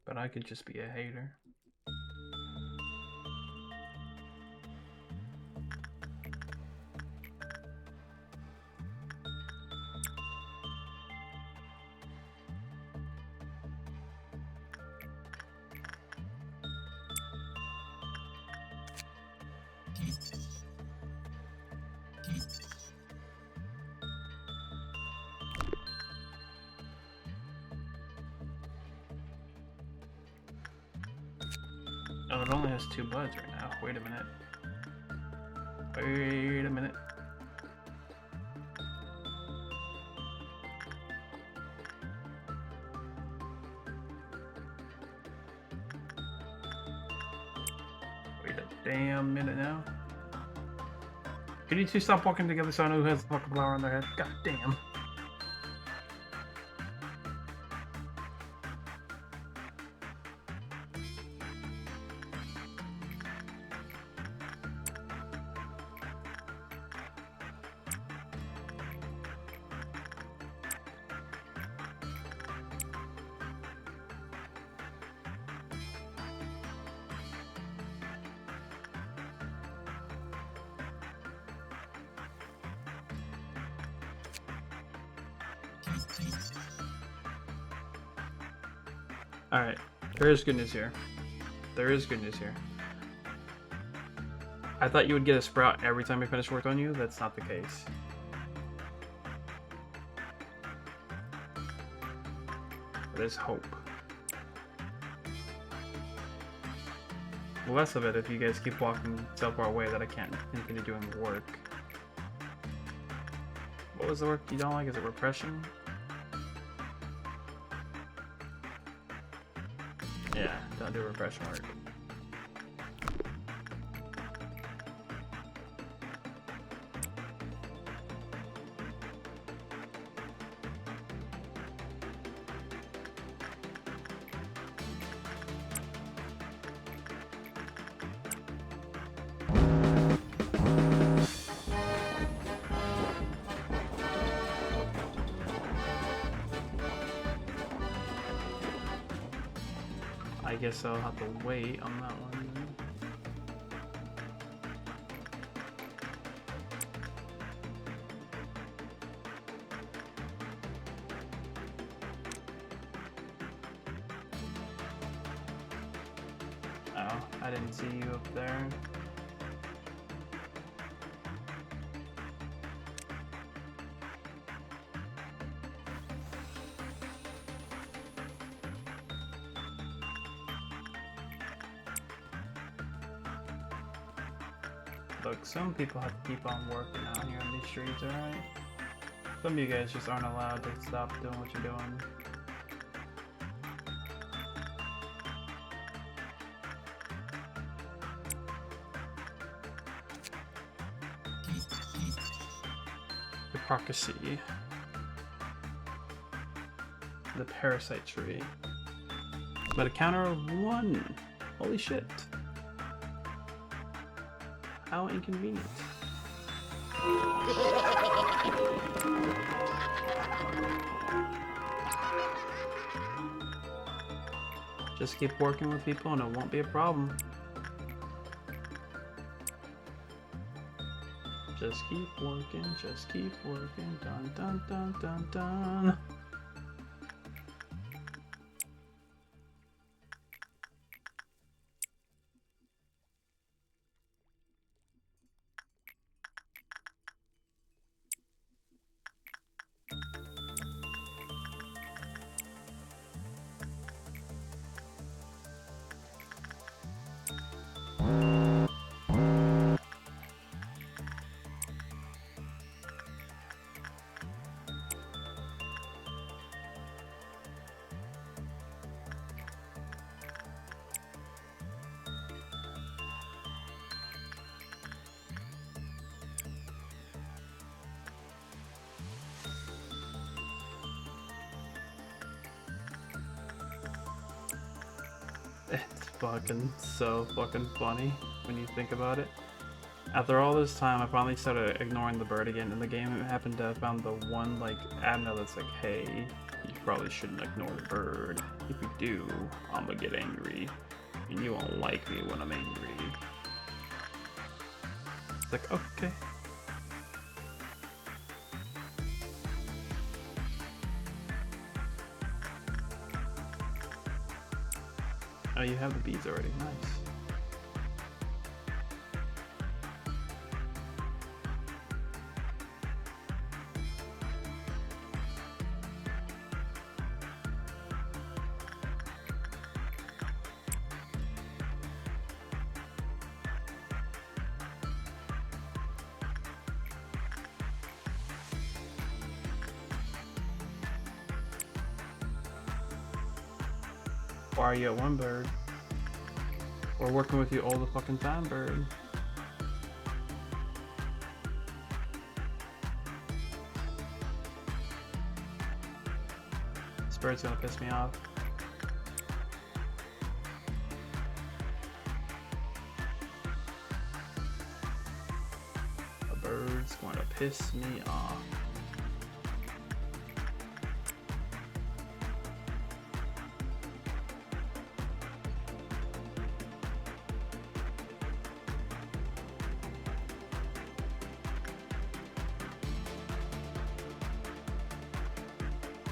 But I could just be a hater. Oh, it only has 2 buds right now. Wait a minute. Wait a minute. Wait a damn minute now. Can you two stop walking together so I know who has the fucking flower on their head? God damn. Alright, there is good news here. There is good news here. I thought you would get a sprout every time I finish work on you. That's not the case. There's hope. Less of it if you guys keep walking so far away that I can't continue doing the work. What was the work you don't like? Is it repression? Yeah, don't do repression work. I guess I'll have to wait on that one. Oh, I didn't see you up there. Look, some people have to keep on working out here on these streets, alright? Some of you guys just aren't allowed to stop doing what you're doing. Hypocrisy. The parasite tree. But a counter of 1. Holy shit. How inconvenient. Just keep working with people and it won't be a problem. Just keep working, just keep working. Dun dun dun dun dun. It's fucking so fucking funny when you think about it. After all this time, I finally started ignoring the bird again. In the game, it happened to have found the one, like, adno that's like, hey, you probably shouldn't ignore the bird. If you do, I'm gonna get angry. And you won't like me when I'm angry. It's like, okay. Oh, you have the beads already. Nice. Why are you at one bird? We're working with you all the fucking time, bird. This bird's gonna piss me off. A bird's going to piss me off.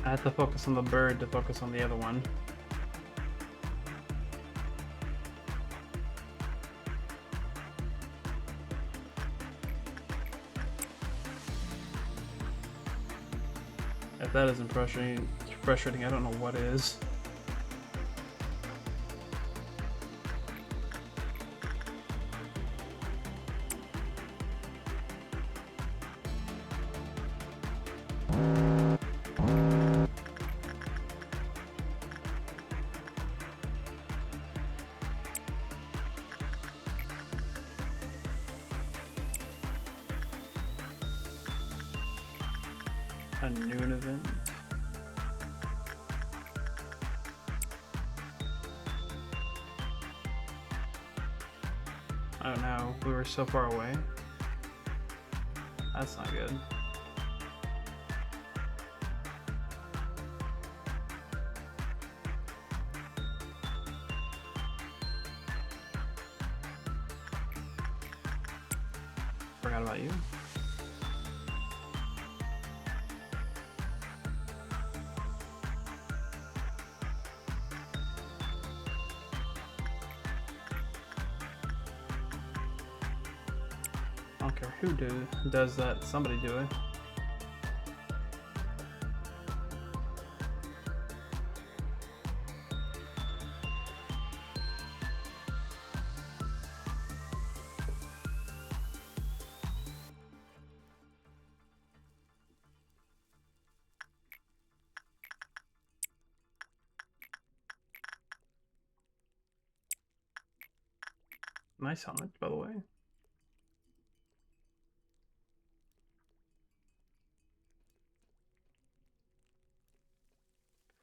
I had to focus on the bird to focus on the other one. If that isn't frustrating, I don't know what is. A noon event. I don't know. We were so far away. That's not good. Forgot about you. I don't care who does that. Somebody do it. Nice helmet, by the way.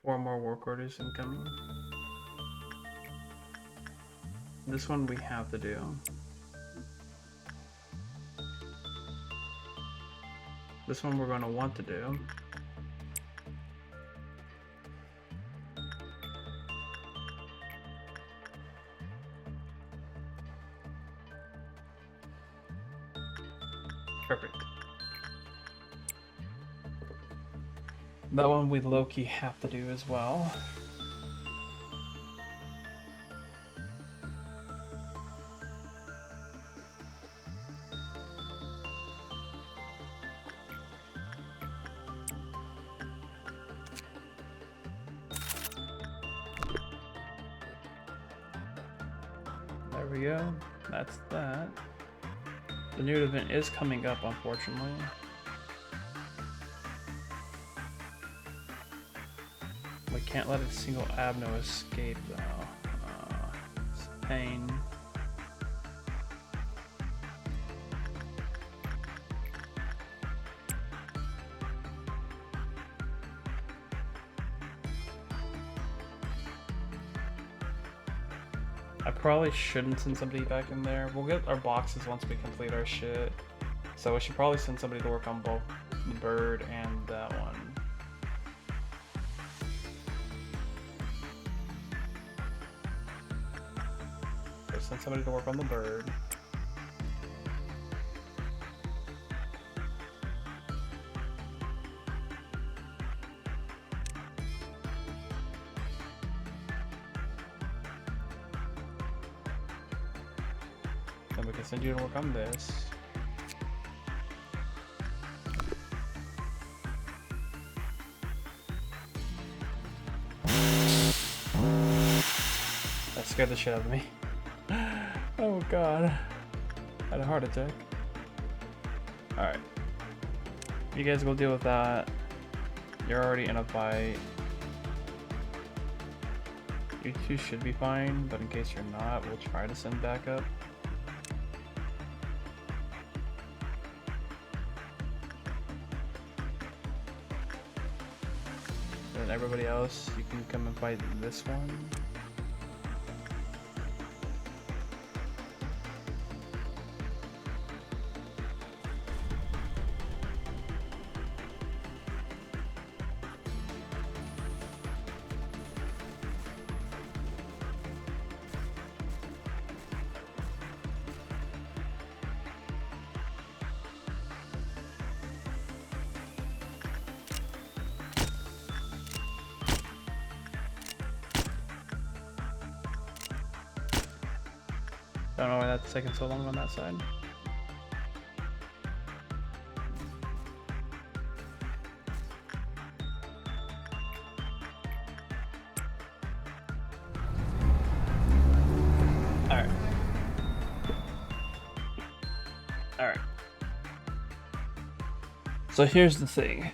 Four more work orders incoming. This one we have to do. This one we're going to want to do. Perfect. That one we low-key have to do as well. There we go. That's that. The new event is coming up, unfortunately. We can't let a single abno escape, though. It's a pain. I probably shouldn't send somebody back in there. We'll get our boxes once we complete our shit. So I should probably send somebody to work on both the bird and that one. So send somebody to work on the bird. Then we can send you to work on this. That scared the shit out of me. Oh god. I had a heart attack. Alright. You guys go deal with that. You're already in a fight. You two should be fine, but in case you're not, we'll try to send backup. And everybody else, you can come and fight this one. Don't know why that's taking so long on that side. Alright. Alright. So here's the thing.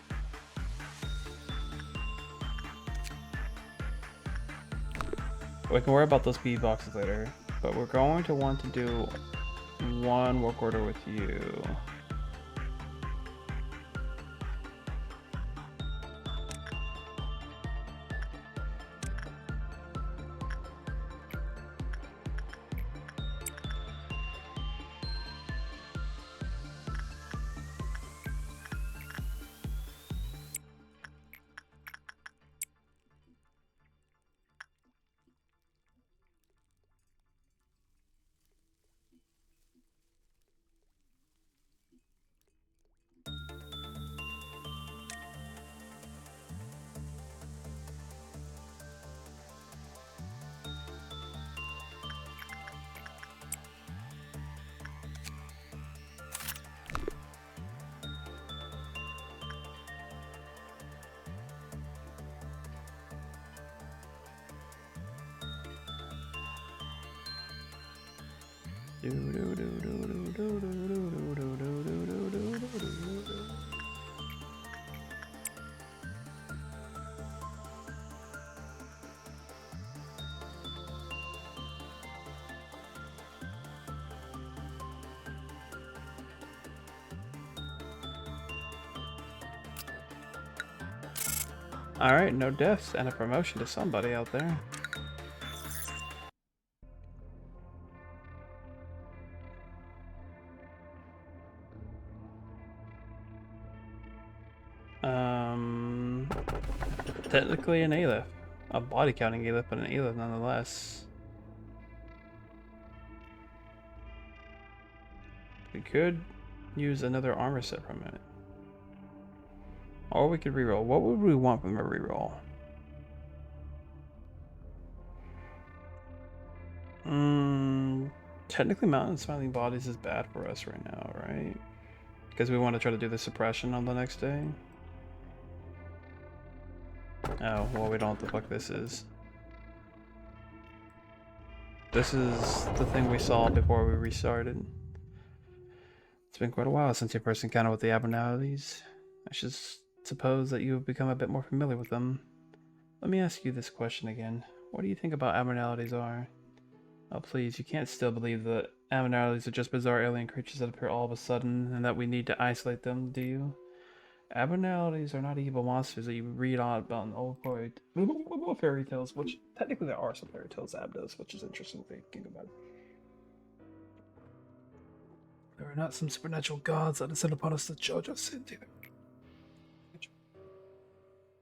We can worry about those B boxes later. But we're going to want to do one work order with you. Alright, no deaths and a promotion to somebody out there. Technically an Aleph. A body counting Aleph, but an Aleph nonetheless. We could use another armor set from it. Or we could reroll. What would we want from a reroll? Technically Mountain Smiling Bodies is bad for us right now, right? Because we want to try to do the suppression on the next day. Oh, well, we don't know what the fuck this is. This is the thing we saw before we restarted. It's been quite a while since you first encountered with the abnormalities. I should suppose that you have become a bit more familiar with them. Let me ask you this question again. What do you think about abnormalities are? Oh please, you can't still believe that abnormalities are just bizarre alien creatures that appear all of a sudden and that we need to isolate them, do you? Abnormalities are not evil monsters that you read on about in old fairy tales, which technically there are some fairy tales abdos, which is interesting thinking about it. There are not some supernatural gods that descend upon us to judge us sin either.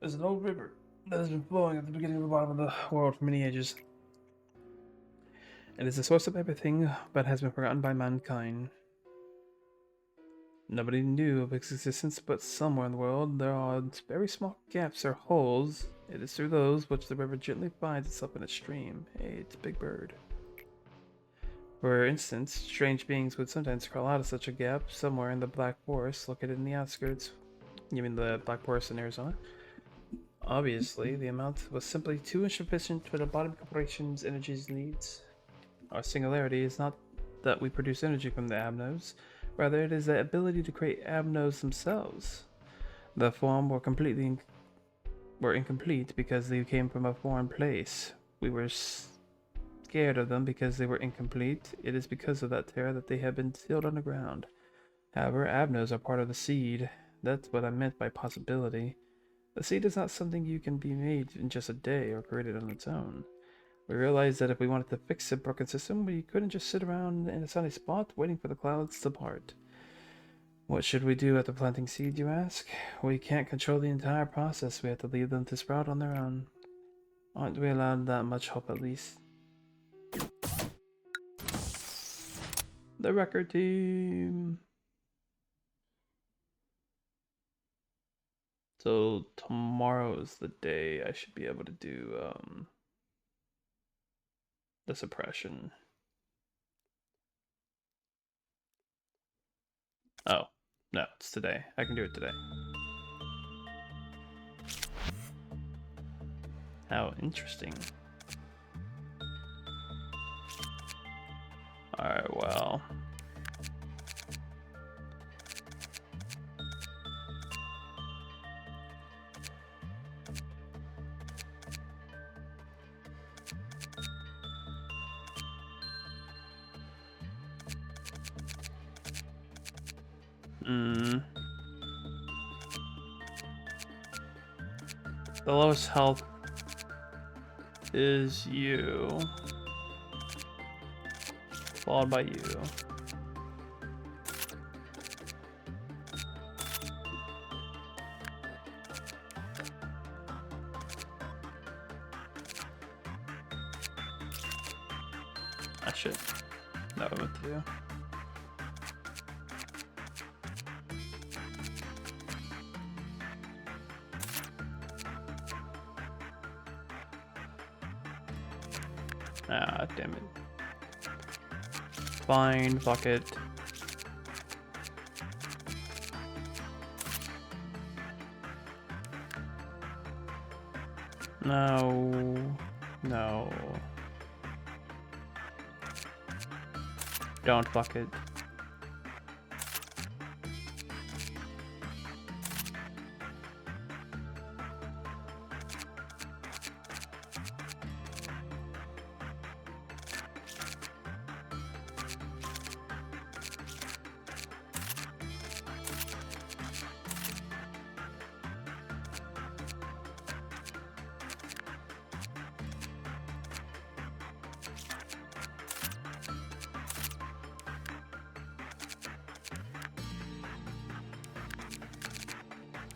There's an old river that has been flowing at the beginning of the bottom of the world for many ages. It is the source of everything, but has been forgotten by mankind. Nobody knew of its existence, but somewhere in the world there are very small gaps or holes. It is through those which the river gently finds itself in a stream. Hey, it's a big bird. For instance, strange beings would sometimes crawl out of such a gap somewhere in the Black Forest located in the outskirts. You mean the Black Forest in Arizona? Obviously, the amount was simply too insufficient for the bottom corporation's energy needs. Our singularity is not that we produce energy from the abnos, rather it is the ability to create abnos themselves. The form were incomplete because they came from a foreign place. We were scared of them because they were incomplete. It is because of that terror that they have been sealed underground. However, abnos are part of the seed. That's what I meant by possibility. The seed is not something you can be made in just a day or created on its own. We realized that if we wanted to fix a broken system, we couldn't just sit around in a sunny spot waiting for the clouds to part. What should we do after planting seed, you ask? We can't control the entire process. We have to leave them to sprout on their own. Aren't we allowed that much hope at least? The record team. So tomorrow is the day I should be able to do the suppression. Oh, no, it's today. I can do it today. How interesting. Alright, well. The lowest health is you, followed by you. Ah, shit. That went to you. Ah, damn it. Fine, fuck it. No. No. Don't fuck it.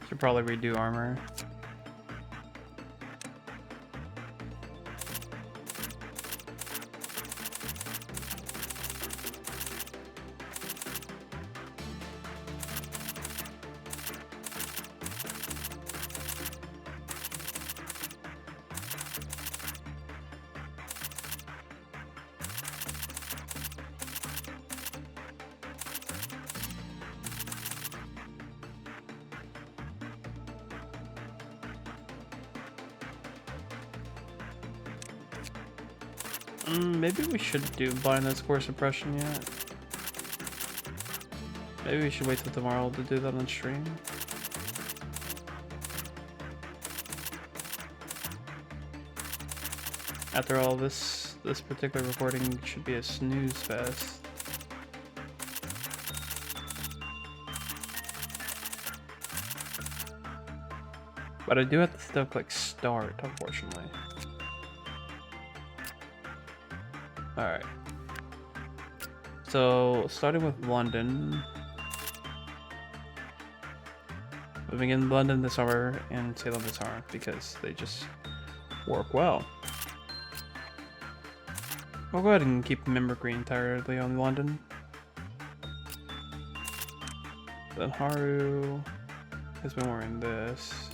Should probably redo armor. Maybe we should do Binah's core suppression yet. Maybe we should wait till tomorrow to do that on stream. After all, this particular recording should be a snooze fest. But I do have to still click start, unfortunately. Alright. So, starting with London. Moving in London this summer and Salem this summer because they just work well. I'll go ahead and keep Member Green entirely on London. Then Haru has been wearing this.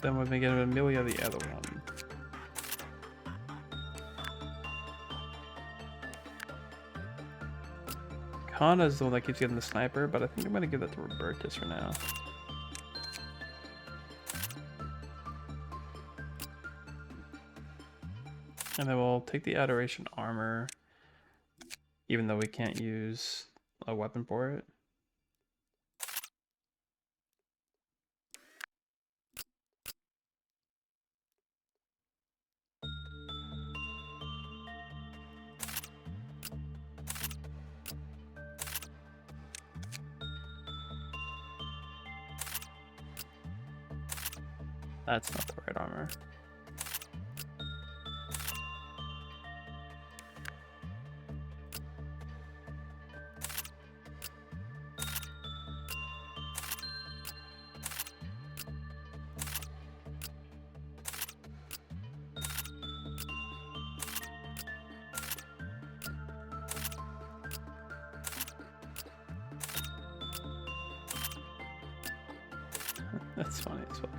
Then we're gonna get Amelia the other one. Hana's the one that keeps getting the sniper, but I think I'm gonna give that to Robertus for now. And then we'll take the Adoration armor, even though we can't use a weapon for it. That's not the right armor. That's funny as fuck.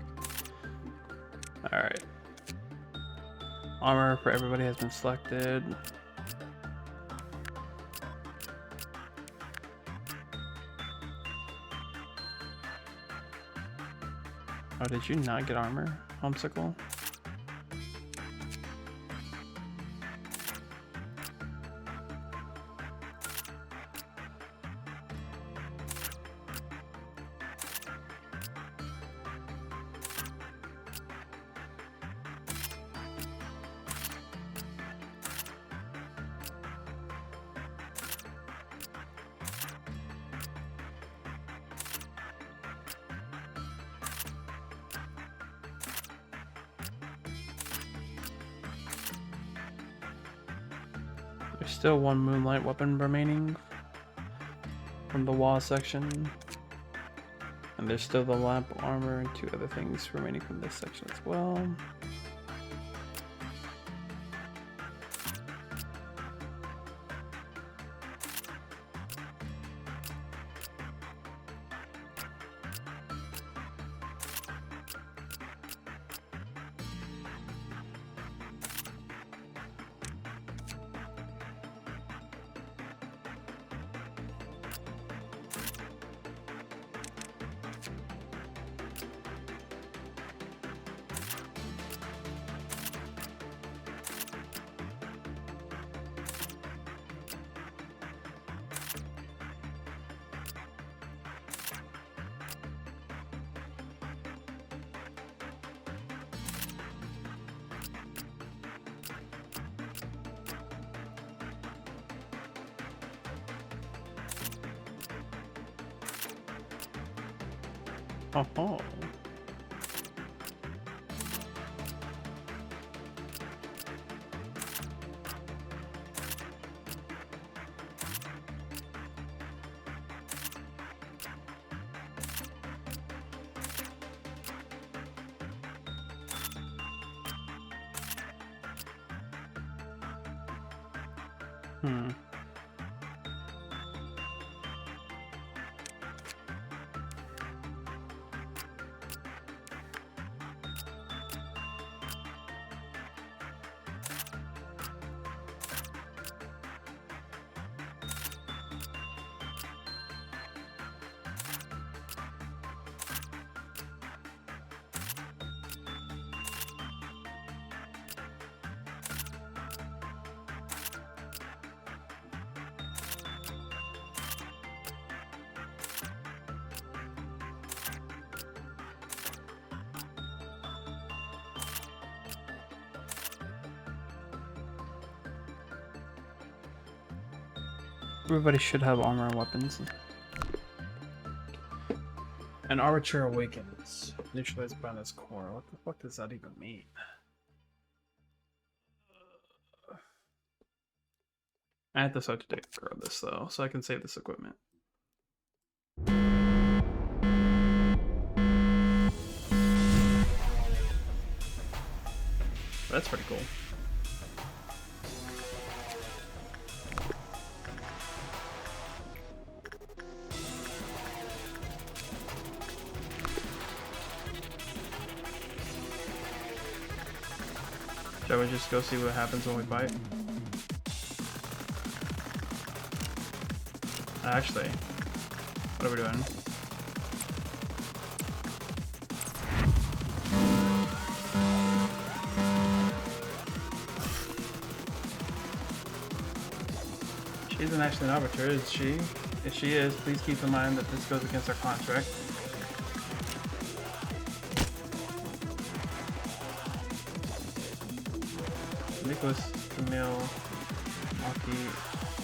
Alright. Armor for everybody has been selected. Oh, did you not get armor, Homesicle? There's still one Moonlight weapon remaining from the wall section. And there's still the lamp armor and 2 other things remaining from this section as well. Oh. Everybody should have armor and weapons. An arbiter awakens. Neutralized Binah's core. What the fuck does that even mean? I have to start to grow this though, so I can save this equipment. That's pretty cool. Shall we just go see what happens when we bite? Actually, what are we doing? She isn't actually an arbiter, is she? If she is, please keep in mind that this goes against our contract. Nicholas, Camille,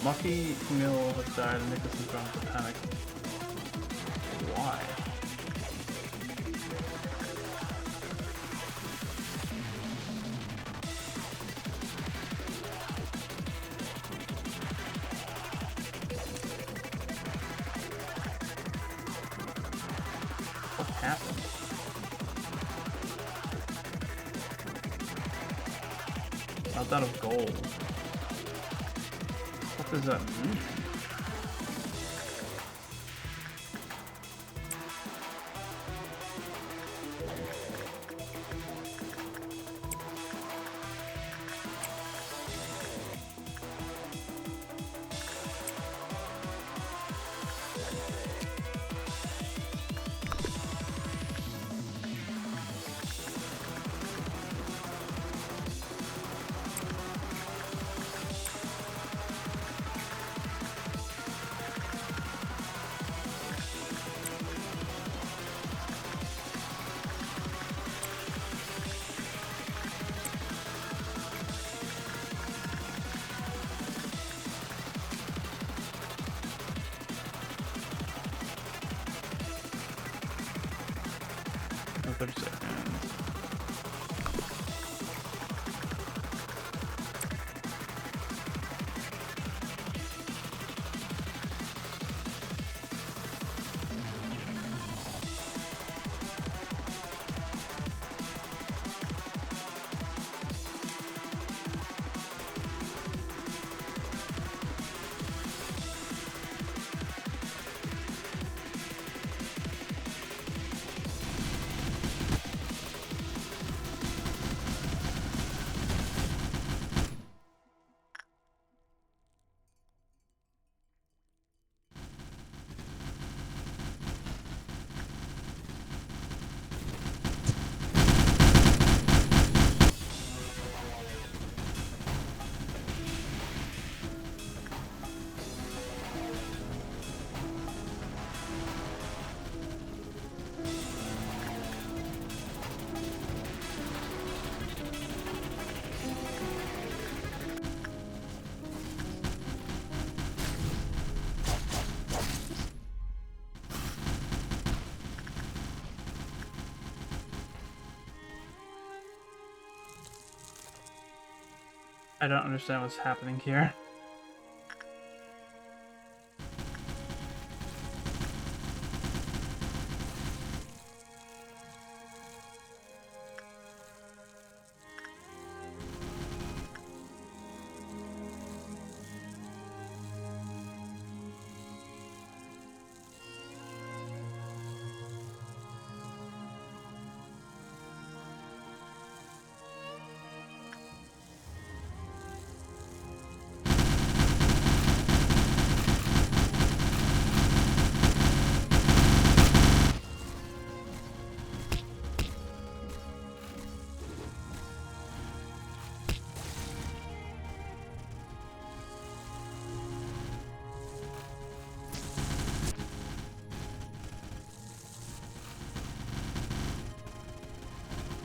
Maki, Camille have died and Nicholas has gone into panic. Why? What happened? Not out of gold. What does that mean? Oh, 30 seconds. I don't understand what's happening here.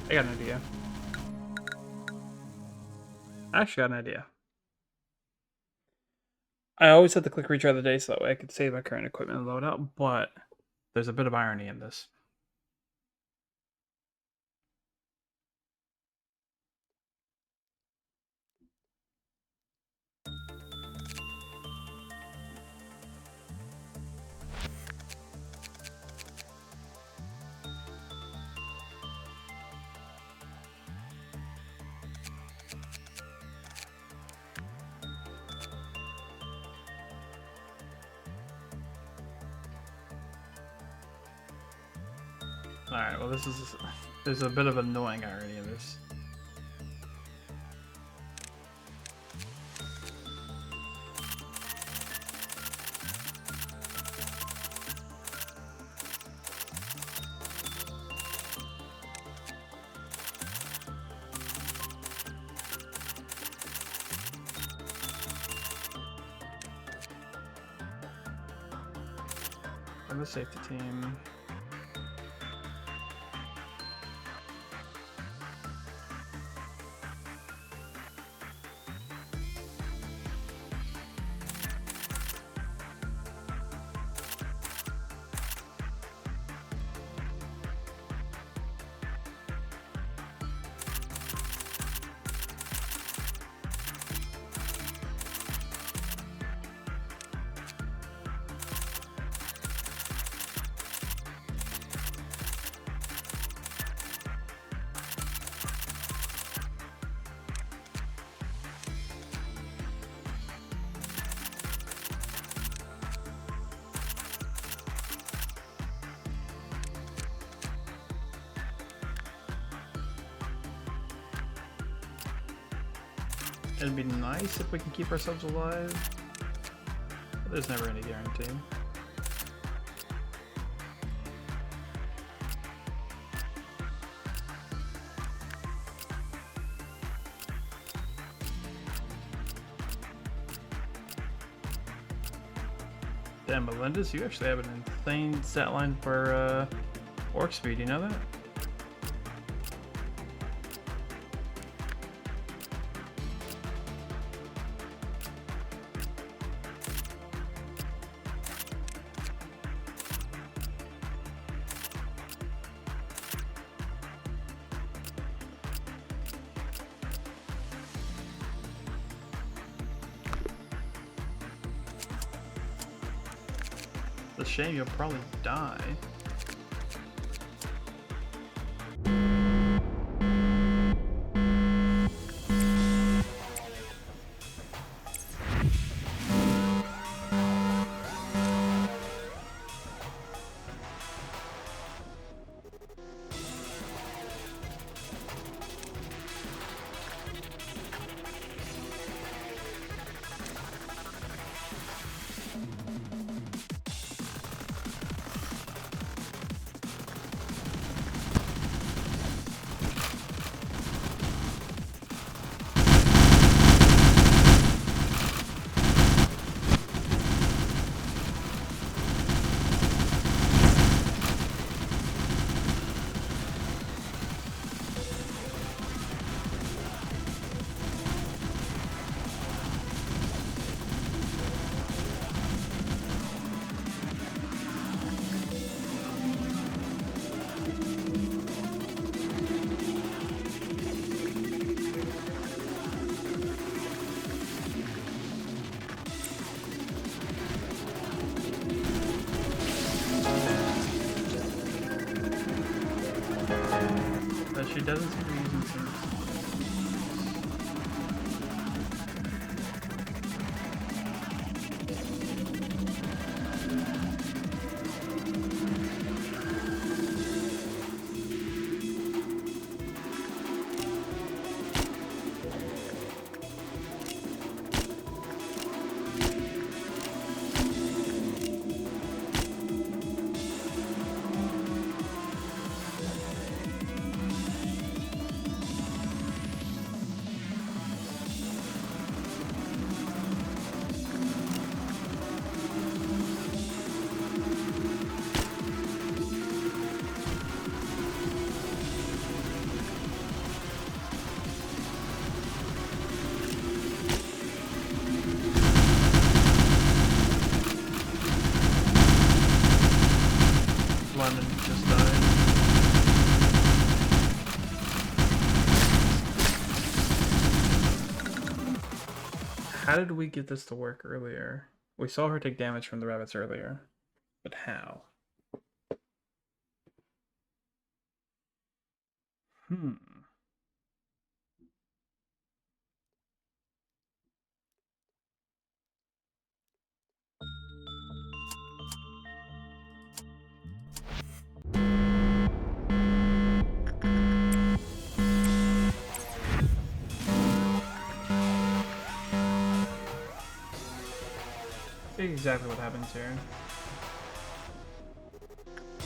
I got an idea. I actually got an idea. I always had to click retry the day so that way I could save my current equipment and load up, but There's a bit of irony in this. Alright, well there's a bit of annoying irony in this. And the safety team. It'd be nice if we can keep ourselves alive, but there's never any guarantee. Damn, Melendez, you actually have an insane stat line for orc speed, you know that? It's a shame you'll probably die. But she doesn't seem to be using some. how did we get this to work earlier? We saw her take damage from the rabbits earlier, but how? Exactly what happens here.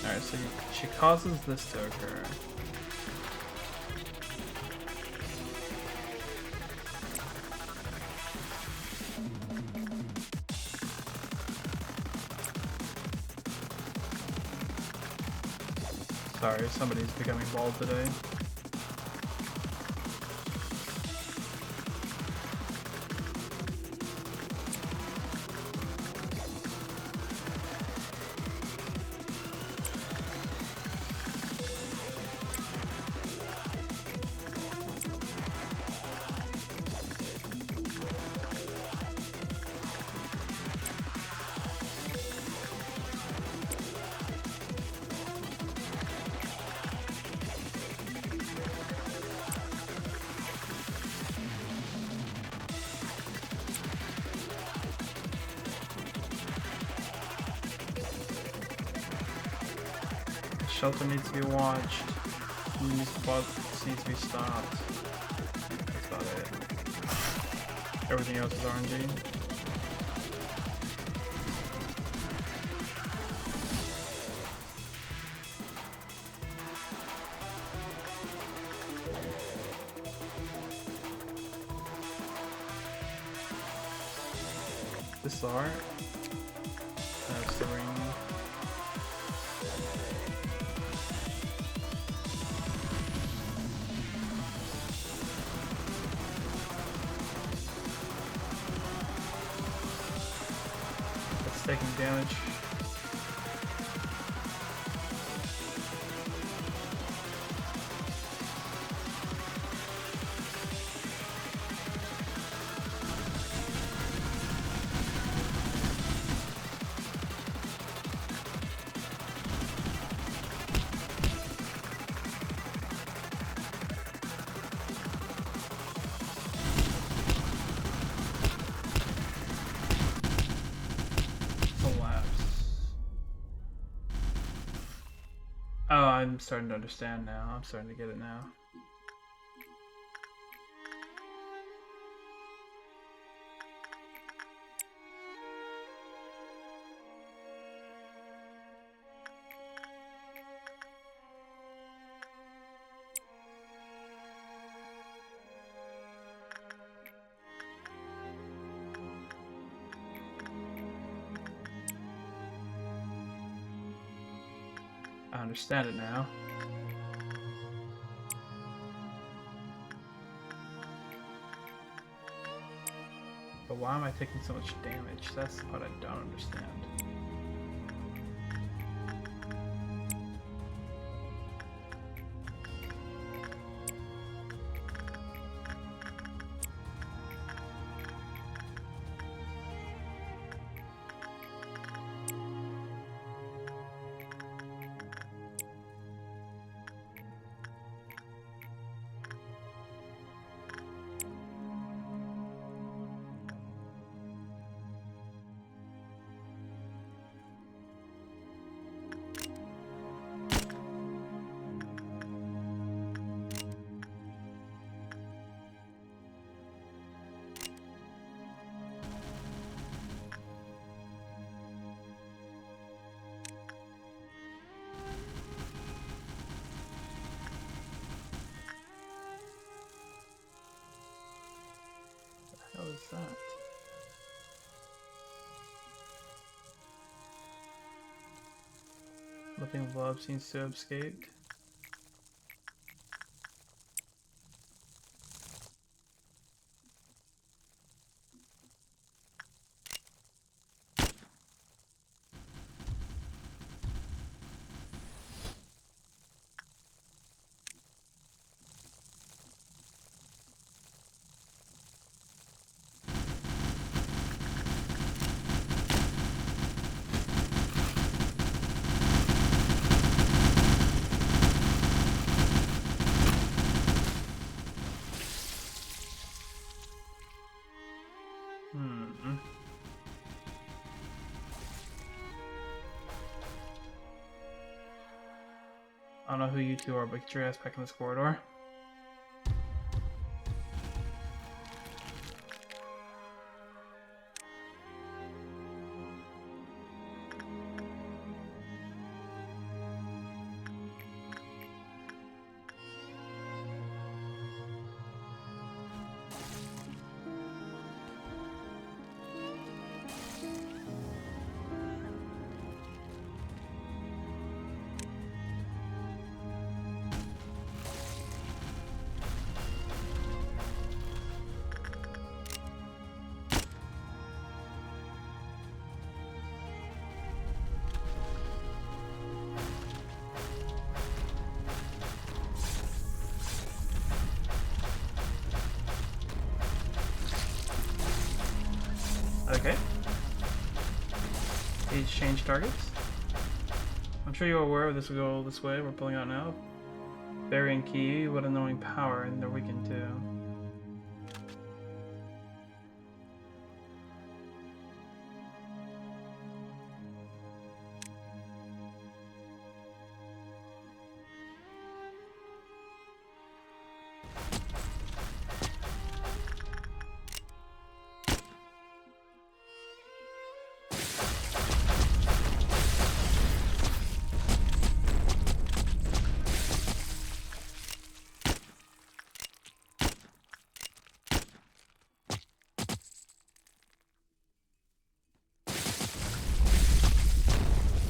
Alright, so she causes this to occur. Sorry, somebody's becoming bald today. Shelter needs to be watched. These bugs needs to be stopped. That's about it. Everything else is RNG. This is art. That's the ring. Taking damage. Oh, I'm starting to understand now. I'm starting to get it now. I understand it now. But why am I taking so much damage? That's the part I don't understand. What the hell is that? Nothing of love seems to have escaped. I don't know who you two are, but get your ass back in this corridor. Okay. These change targets. I'm sure you're aware of this will go this way. We're pulling out now. Burying key, what annoying power, and they're weakened too.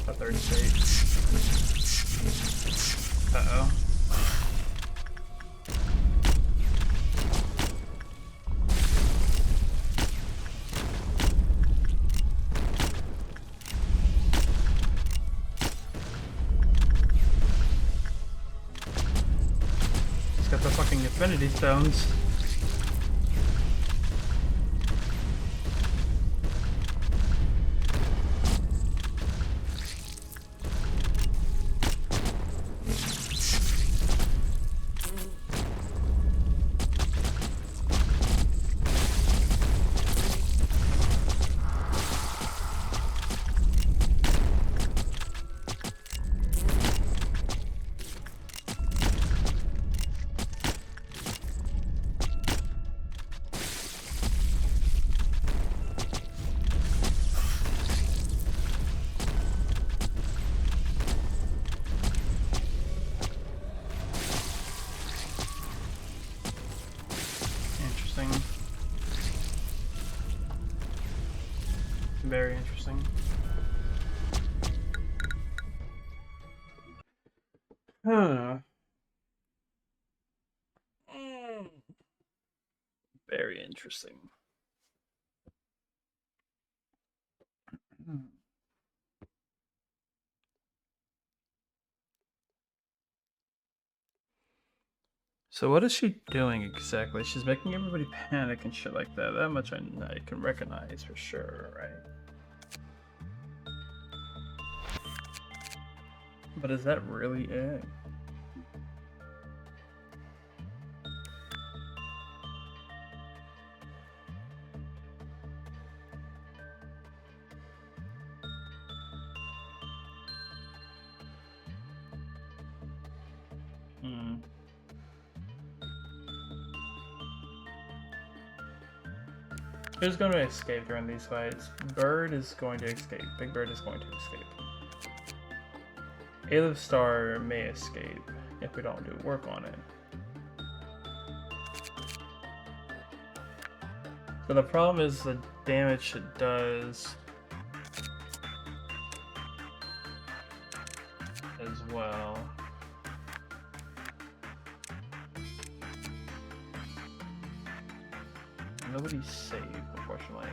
A third state. Uh-oh. He's got the fucking Infinity Stones. Very interesting. Huh. Very interesting. So what is she doing exactly? She's making everybody panic and shit like that. That much I can recognize for sure, right? But is that really it? Who's going to escape during these fights? Bird is going to escape. Big Bird is going to escape. Aleph Star may escape if we don't do work on it. So the problem is the damage it does as well. Nobody's safe, unfortunately.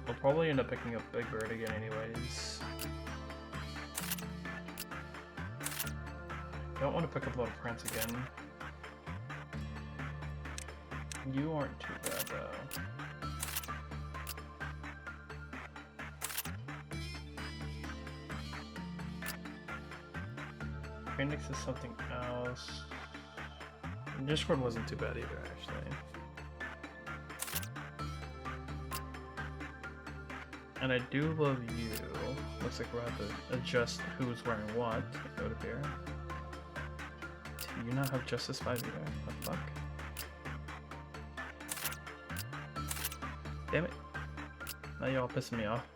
We'll probably end up picking up Big Bird again anyways. Don't want to pick up Little Prince again. You aren't too bad though. Phoenix is something else. Discord wasn't too bad either, actually. And I do love you. Looks like we'll have to adjust who's wearing what, it would appear. Do you not have Justice 5 either? What the fuck? Damn it. Now y'all pissing me off.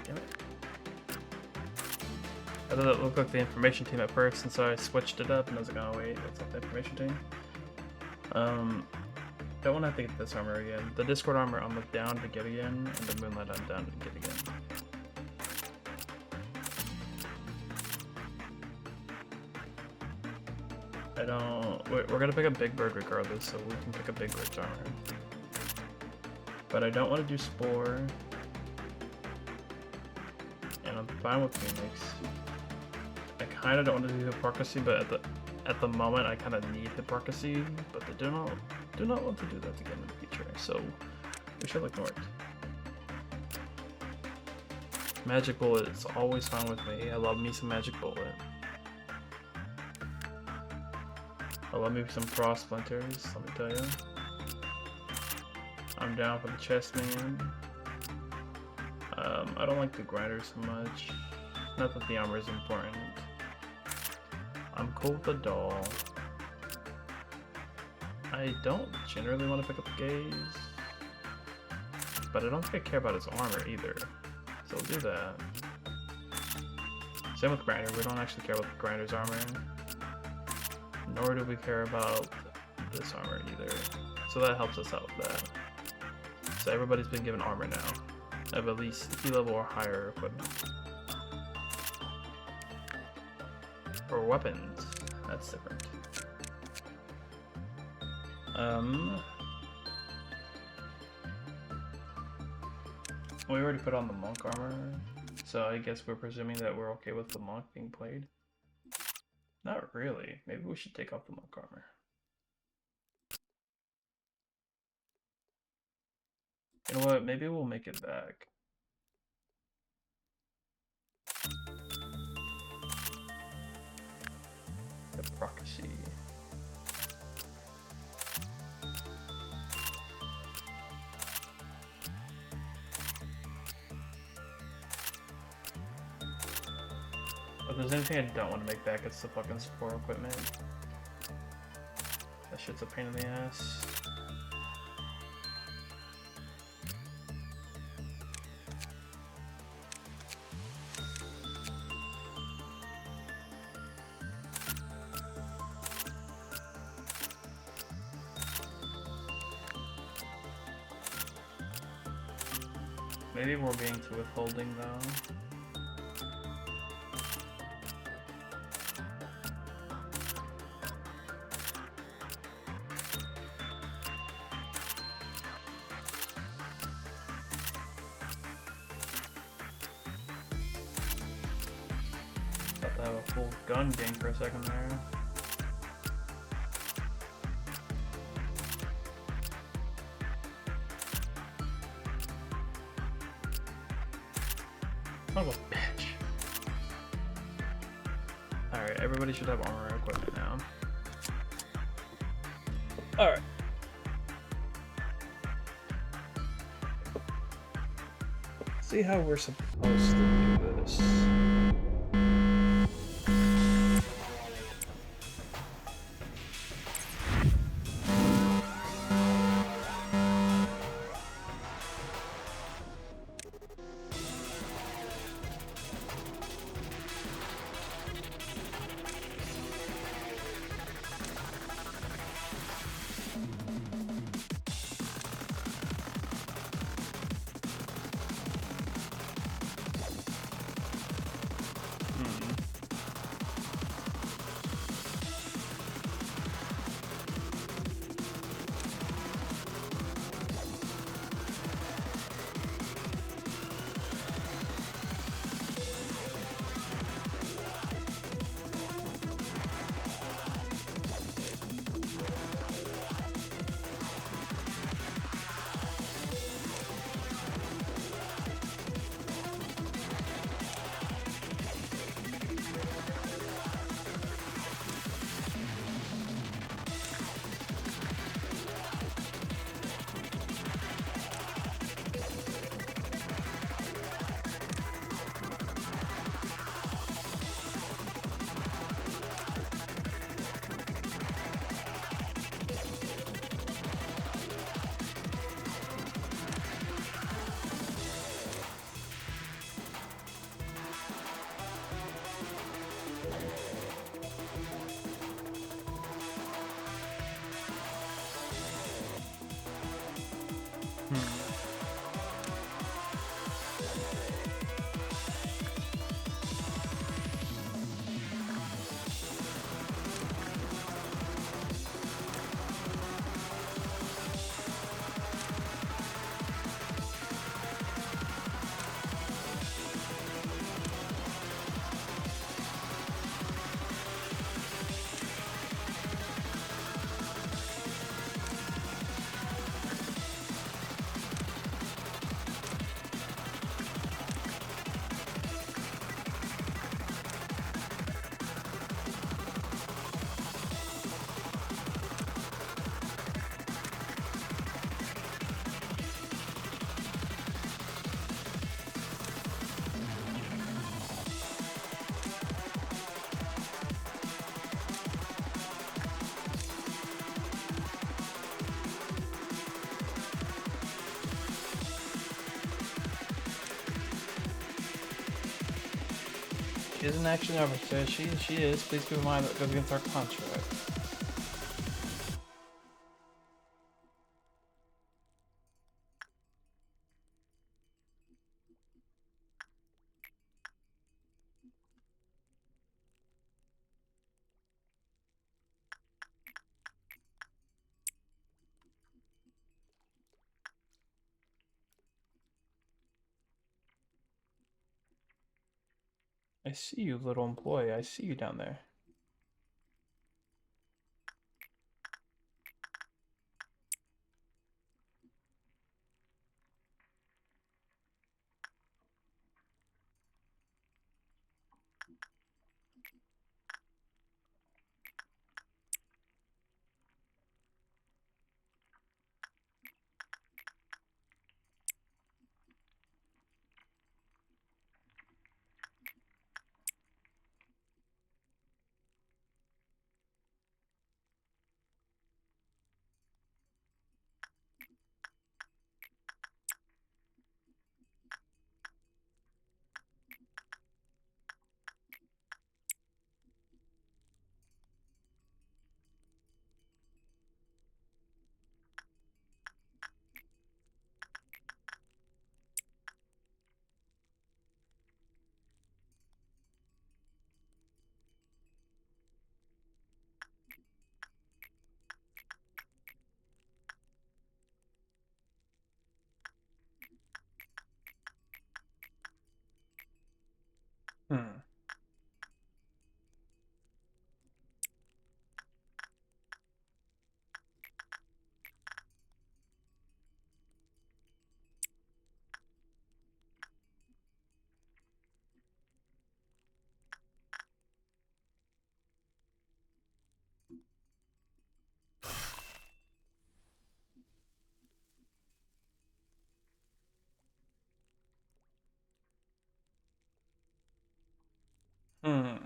Damn it. I thought it looked like the information team at first, and so I switched it up and I was like, oh wait, that's not the information team. Don't want to have to get this armor again. The Discord armor I'm down to get again, and the Moonlight I'm down to get again. I don't... We're gonna pick a Big Bird regardless, so we can pick a Big Bird's armor. But I don't want to do Spore. And I'm fine with Phoenix. I kind of don't want to do Hypocrisy, but at the moment I kind of need Hypocrisy, but I do not want to do that again in the future, so we should ignore it. Magic Bullet is always fine with me. I love me some Magic Bullet. I love me some Frost Splinters, let me tell you. I'm down for the Chessman. I don't like the Grinder so much. Not that the armor is important. I'm cool with the Doll. I don't generally want to pick up the Gaze, but I don't think I care about his armor either, so we'll do that. Same with Grinder, we don't actually care about the Grinder's armor, nor do we care about this armor either, so that helps us out with that. So everybody's been given armor now, of at least E level or higher equipment. For weapons, that's different. We already put on the monk armor, so I guess we're presuming that we're okay with the monk being played. Not really. Maybe we should take off the monk armor. You know what? Maybe we'll make it back. Hypocrisy. If there's anything I don't want to make back, it's the fucking support equipment. That shit's a pain in the ass. Maybe we're being too withholding though. About to have a full gun game for a second there. Son of a bitch. Alright, everybody should have armor equipment now. Alright. See how we're supposed to do this. is an action officer. She is. Please keep in mind that goes against our contract. I see you, little employee. I see you down there. Hmm. Hmm.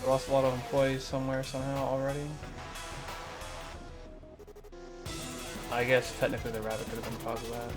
We lost a lot of employees somewhere, somehow already. I guess technically the rabbit could have been the cause of that.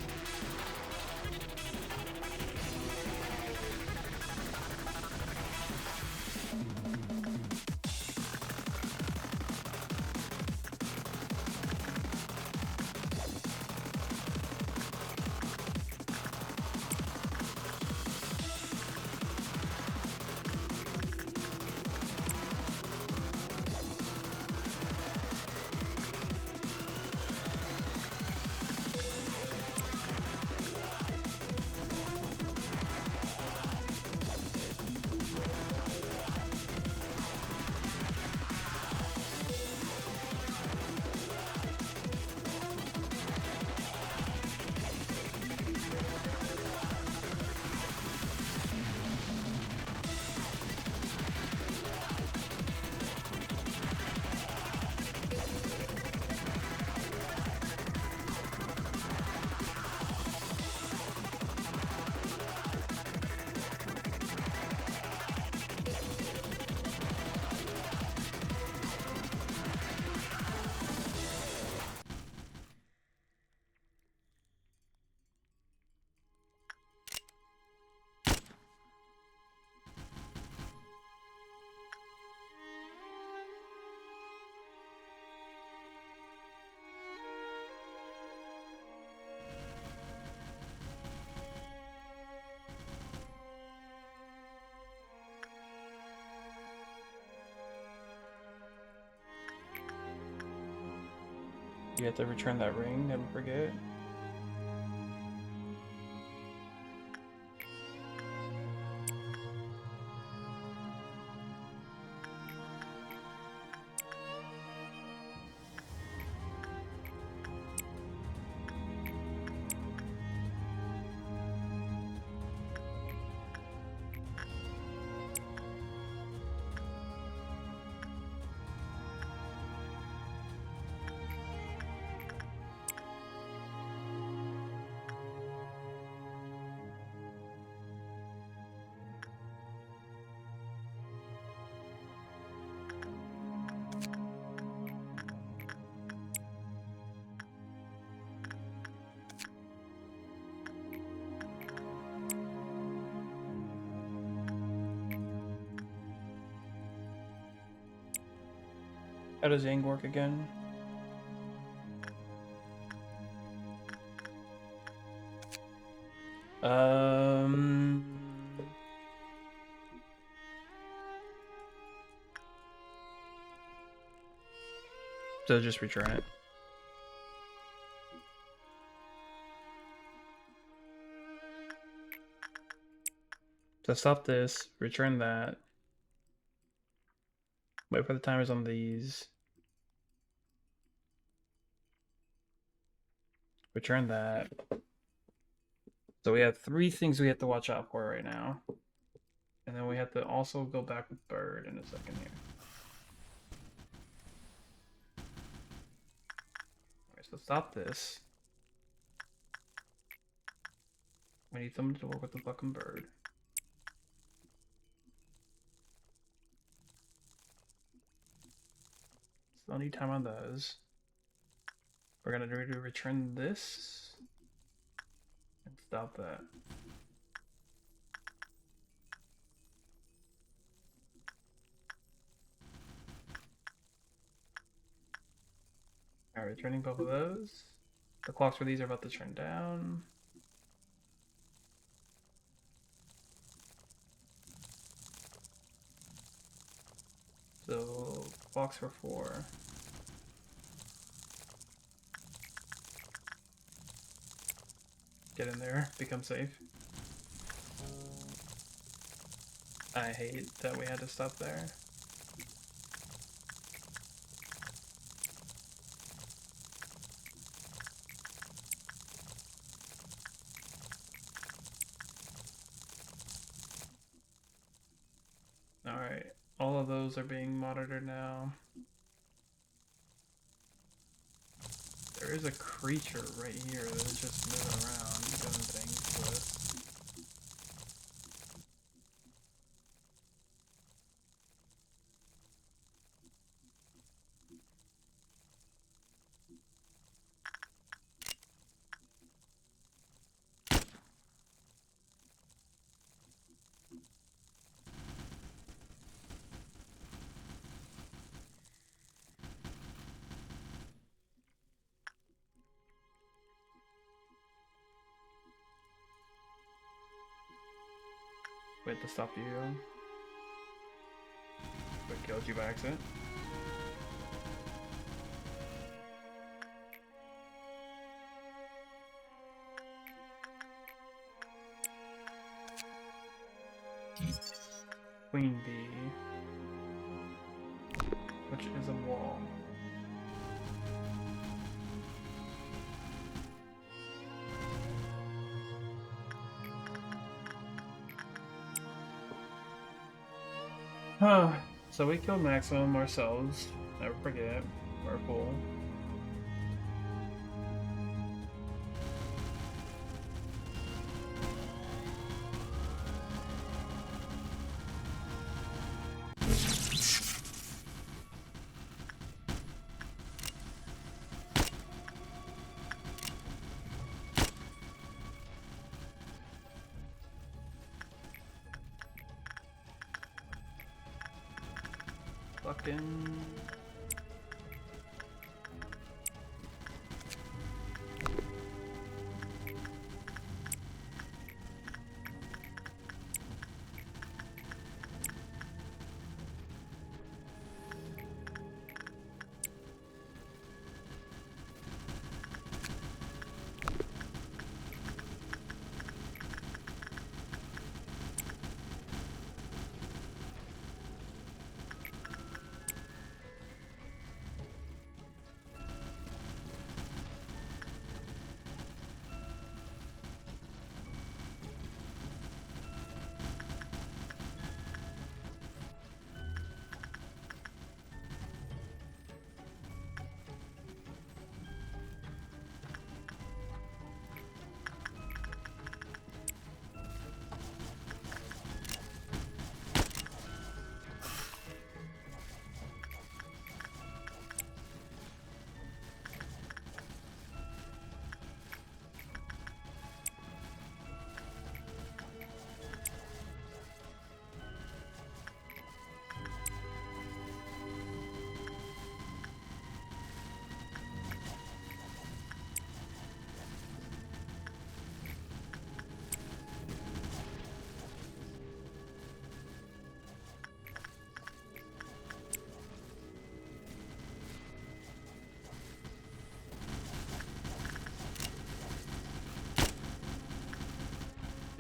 You have to return that ring, never forget. How does Yang work again? Um. So just return it. So stop this, return that. Wait for the timers on these. Return that. So we have 3 things we have to watch out for right now. And then we have to also go back with bird in a second here. Alright, so stop this. We need someone to work with the fucking bird. Still need time on those. We're gonna do to return this and stop that. Alright, returning both of those. The clocks for these are about to turn down. So, clocks for 4. Get in there, become safe. I hate that we had to stop there. Alright, all of those are being monitored now. There is a creature right here that is just moving around, doing things to us. Wait to stop you. What killed you by accident? Queen bee. Which is a wall. So we killed Maximum ourselves. Never forget. We're cool. Fucking...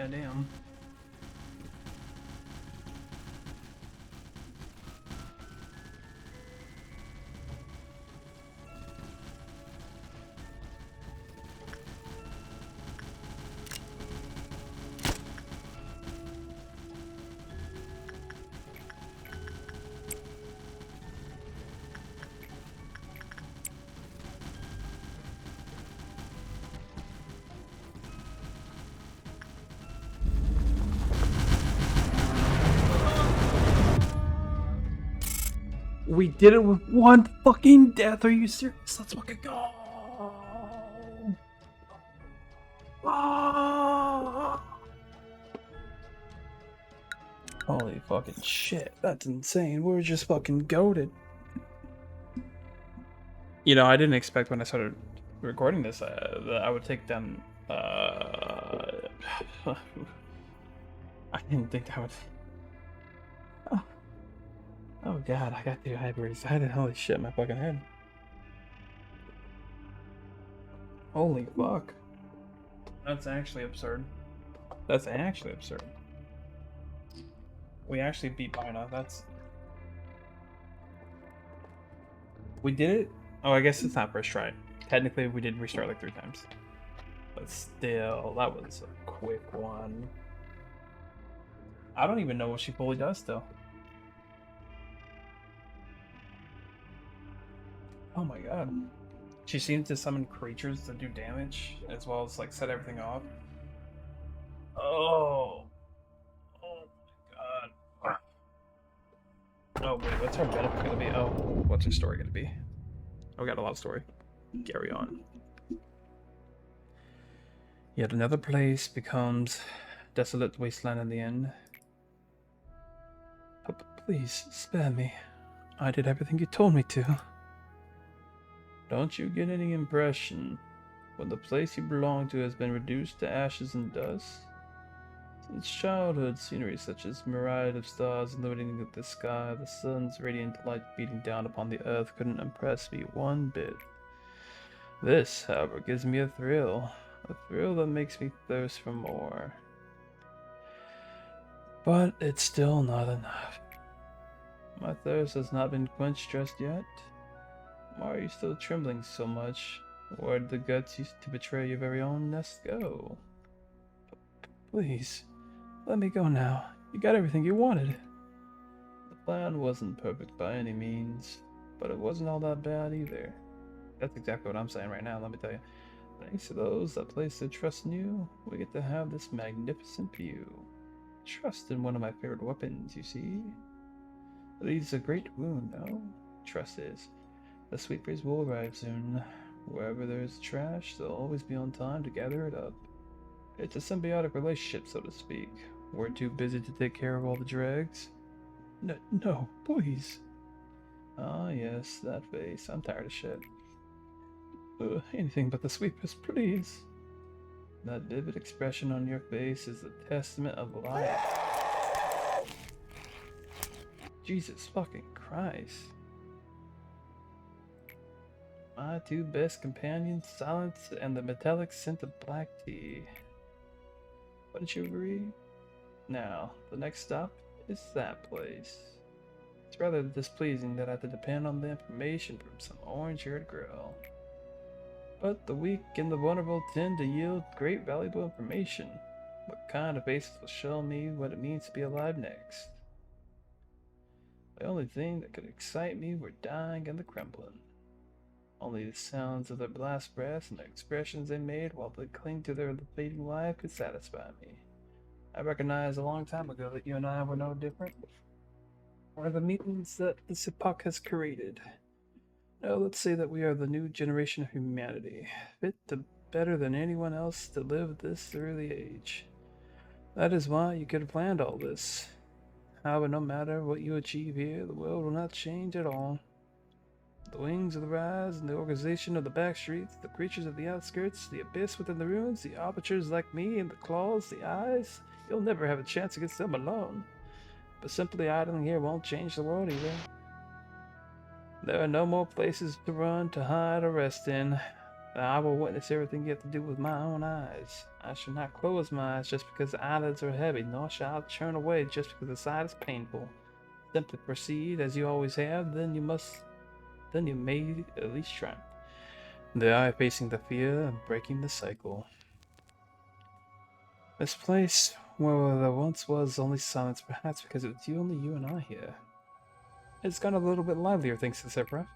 Goddamn. We did it with one fucking death. Are you serious? Let's fucking go. Ah! Holy fucking shit. That's insane. We're just fucking goated. You know, I didn't expect when I started recording this that I would take them. I didn't think I would. Oh god, I got too hyper excited. Holy shit, my fucking head. Holy fuck. That's actually absurd. That's actually absurd. We actually beat Binah. That's. We did it? Oh, I guess it's not first try. Technically, we did restart like 3 times. But still, that was a quick one. I don't even know what she fully does still. Oh my god. She seems to summon creatures that do damage, as well as like set everything off. Oh. Oh my god. Oh wait, what's her benefit gonna be? Oh, what's her story gonna be? Oh, we got a lot of story. Carry on. Yet another place becomes desolate wasteland in the end. Please, spare me. I did everything you told me to. Don't you get any impression when the place you belong to has been reduced to ashes and dust? Since childhood, scenery such as myriad of stars illuminating the sky, the sun's radiant light beating down upon the earth couldn't impress me one bit. This, however, gives me a thrill that makes me thirst for more. But it's still not enough. My thirst has not been quenched just yet. Why are you still trembling so much? Where'd the guts to betray your very own nest go? Please, let me go now. You got everything you wanted. The plan wasn't perfect by any means, but it wasn't all that bad either. That's exactly what I'm saying right now, let me tell you. Thanks to those that place their trust in you, we get to have this magnificent view. Trust in one of my favorite weapons, you see? It leaves a great wound, no? Trust is. The sweepers will arrive soon. Wherever there is trash, they'll always be on time to gather it up. It's a symbiotic relationship, so to speak. We're too busy to take care of all the dregs. No, please. Ah, yes, that face. I'm tired of shit. Anything but the sweepers, please. That vivid expression on your face is the testament of life. Jesus fucking Christ. My 2 best companions, silence and the metallic scent of black tea. Wouldn't you agree? Now, the next stop is that place. It's rather displeasing that I have to depend on the information from some orange-haired girl. But the weak and the vulnerable tend to yield great valuable information. What kind of faces will show me what it means to be alive next? The only thing that could excite me were dying and the Kremlin. Only the sounds of their blast breaths and the expressions they made while they cling to their fading life could satisfy me. I recognized a long time ago that you and I were no different. Or the mutants that this epoch has created. No, let's say that we are the new generation of humanity, fit to better than anyone else to live this early age. That is why you could have planned all this. However, no matter what you achieve here, the world will not change at all. The wings of the rise and the organization of the back streets, the creatures of the outskirts, the abyss within the ruins, the arbiters like me, and the claws, the eyes, you'll never have a chance against them alone. But simply idling here won't change the world either. There are no more places to run, to hide, or rest in. I will witness everything you have to do with my own eyes. I shall not close my eyes just because the eyelids are heavy, nor shall I turn away just because the sight is painful. Simply proceed as you always have, then you may at least try. The eye facing the fear and breaking the cycle. This place, where there once was only silence, perhaps because it was only you and I here. It's gotten a little bit livelier thanks to Sephiroth.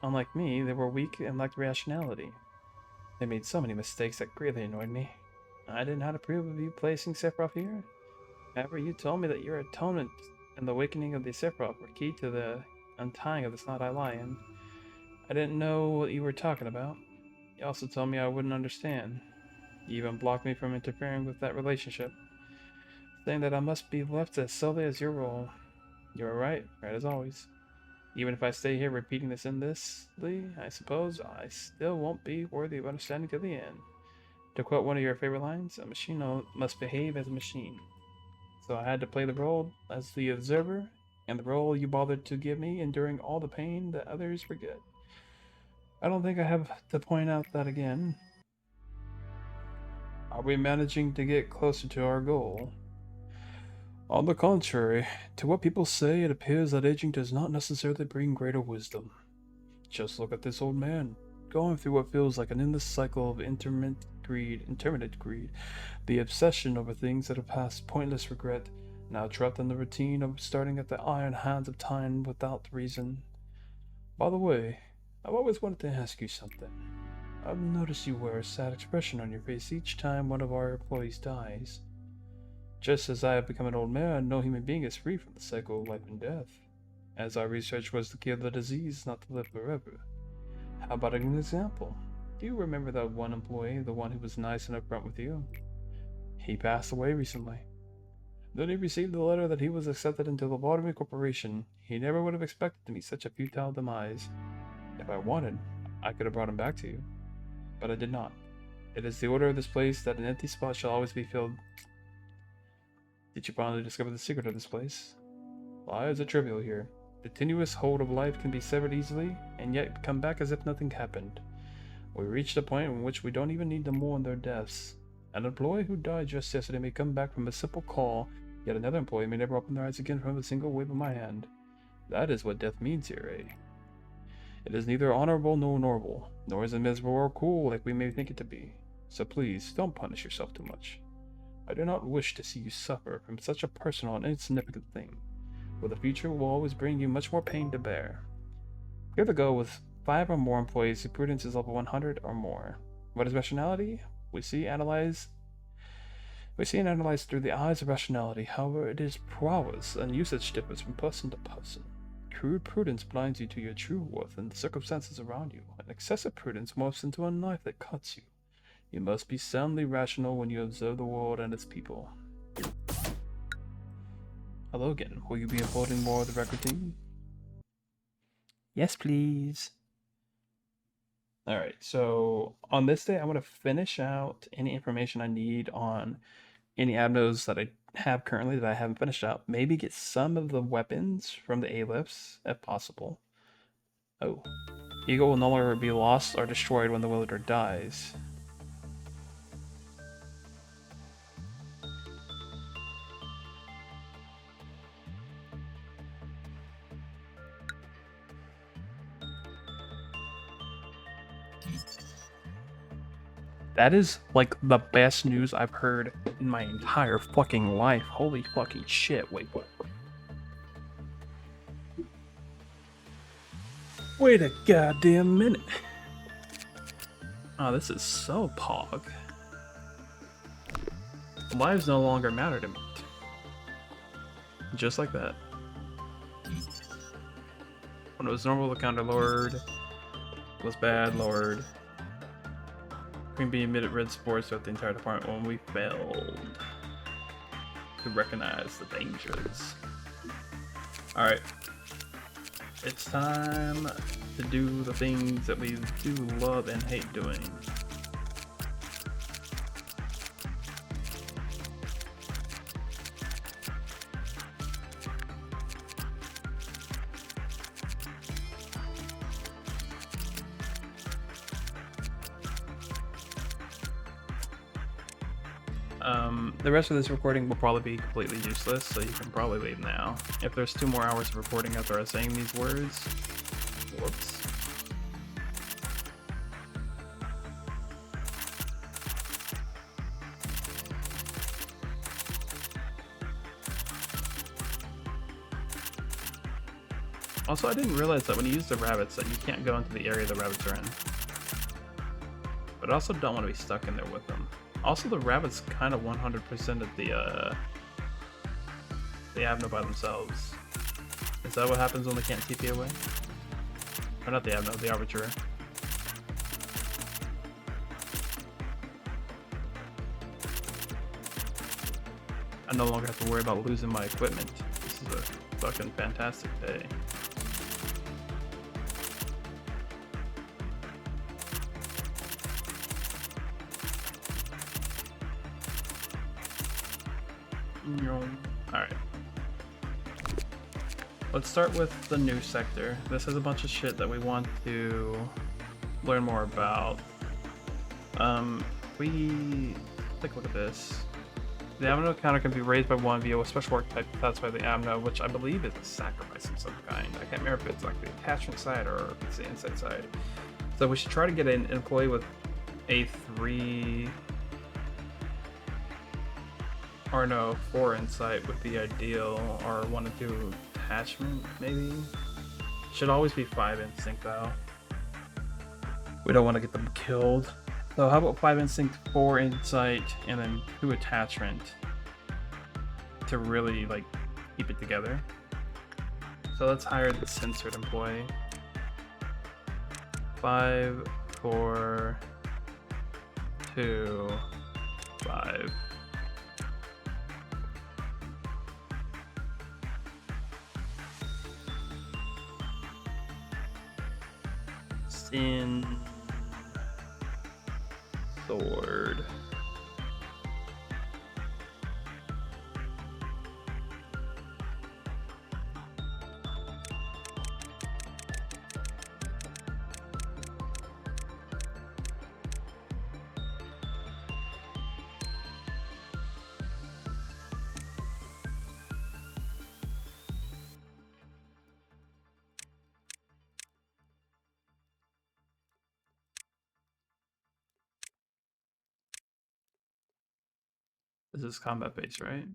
Unlike me, they were weak and lacked rationality. They made so many mistakes that greatly annoyed me. I didn't know how to approve of you placing Sephiroth here. However, you told me that your atonement and the awakening of the Sephiroth were key to the untying of the snot-eyed lion. I didn't know what you were talking about. You also told me I wouldn't understand. You even blocked me from interfering with that relationship, saying that I must be left as solely as your role. You were right as always. Even if I stay here repeating this endlessly, I suppose I still won't be worthy of understanding to the end. To quote one of your favorite lines, a machine must behave as a machine. So I had to play the role as the observer, and the role you bothered to give me, enduring all the pain that others forget. I don't think I have to point out that again. Are we managing to get closer to our goal? On the contrary, to what people say, it appears that aging does not necessarily bring greater wisdom. Just look at this old man, going through what feels like an endless cycle of intermittent greed, the obsession over things that have passed, pointless regret, now trapped in the routine of starting at the iron hands of time without reason. By the way, I've always wanted to ask you something. I've noticed you wear a sad expression on your face each time one of our employees dies. Just as I have become an old man, no human being is free from the cycle of life and death, as our research was to cure the disease, not to live forever. How about an example? Do you remember that one employee, the one who was nice and upfront with you? He passed away recently. Then he received the letter that he was accepted into the Lobotomy Corporation. He never would have expected to meet such a futile demise. If I wanted, I could have brought him back to you, but I did not. It is the order of this place that an empty spot shall always be filled. Did you finally discover the secret of this place? Lives are trivial here. The tenuous hold of life can be severed easily, and yet come back as if nothing happened. We reached a point in which we don't even need to mourn their deaths. An employee who died just yesterday may come back from a simple call, yet another employee may never open their eyes again from a single wave of my hand. That is what death means here, eh? It is neither honorable nor noble, nor is it miserable or cool like we may think it to be. So please, don't punish yourself too much. I do not wish to see you suffer from such a personal and insignificant thing, for the future will always bring you much more pain to bear. Here to go with 5 or more employees whose prudence is level 100 or more. What is rationality? We see and analyze through the eyes of rationality. However, it is prowess, and usage differs from person to person. Crude prudence blinds you to your true worth and the circumstances around you, and excessive prudence morphs into a knife that cuts you. You must be soundly rational when you observe the world and its people. Hello again. Will you be uploading more of the record team? Yes, please. Alright, so on this day, I want to finish out any information I need on any abnos that I have currently that I haven't finished out. Maybe get some of the weapons from the A-lifts, if possible. Oh. Eagle will no longer be lost or destroyed when the wielder dies. That is, like, the best news I've heard in my entire fucking life. Holy fucking shit. Wait, what? Wait a goddamn minute. Oh, this is so pog. Lives no longer matter to me. Just like that. When it was normal, the counter lowered. Was bad, lowered. Green bean emitted red spores throughout the entire department when we failed to recognize the dangers. Alright. It's time to do the things that we do love and hate doing. The rest of this recording will probably be completely useless, so you can probably leave now. If there's 2 more hours of recording after us saying these words, whoops. Also, I didn't realize that when you use the rabbits that you can't go into the area the rabbits are in. But I also don't want to be stuck in there with them. Also, the rabbits kind of 100% of the Avno by themselves. Is that what happens when they can't TP away? Or not the Avno, the Arbiter. I no longer have to worry about losing my equipment. This is a fucking fantastic day. Alright. Let's start with the new sector. This has a bunch of shit that we want to learn more about. We take a look at this. The Avno counter can be raised by 1 via a special work type that's by the Avno, which I believe is a sacrifice of some kind. I can't remember if it's like the attachment side or if it's the inside side. So we should try to get an employee with A3 or no, 4 insight would be ideal, or 1 and 2 attachment, maybe? Should always be 5 instinct though. We don't want to get them killed. So how about 5 instinct, 4 insight, and then 2 attachment to really like keep it together. So let's hire the censored employee. 5, 4, 2, 5. In sword. This is combat based, right?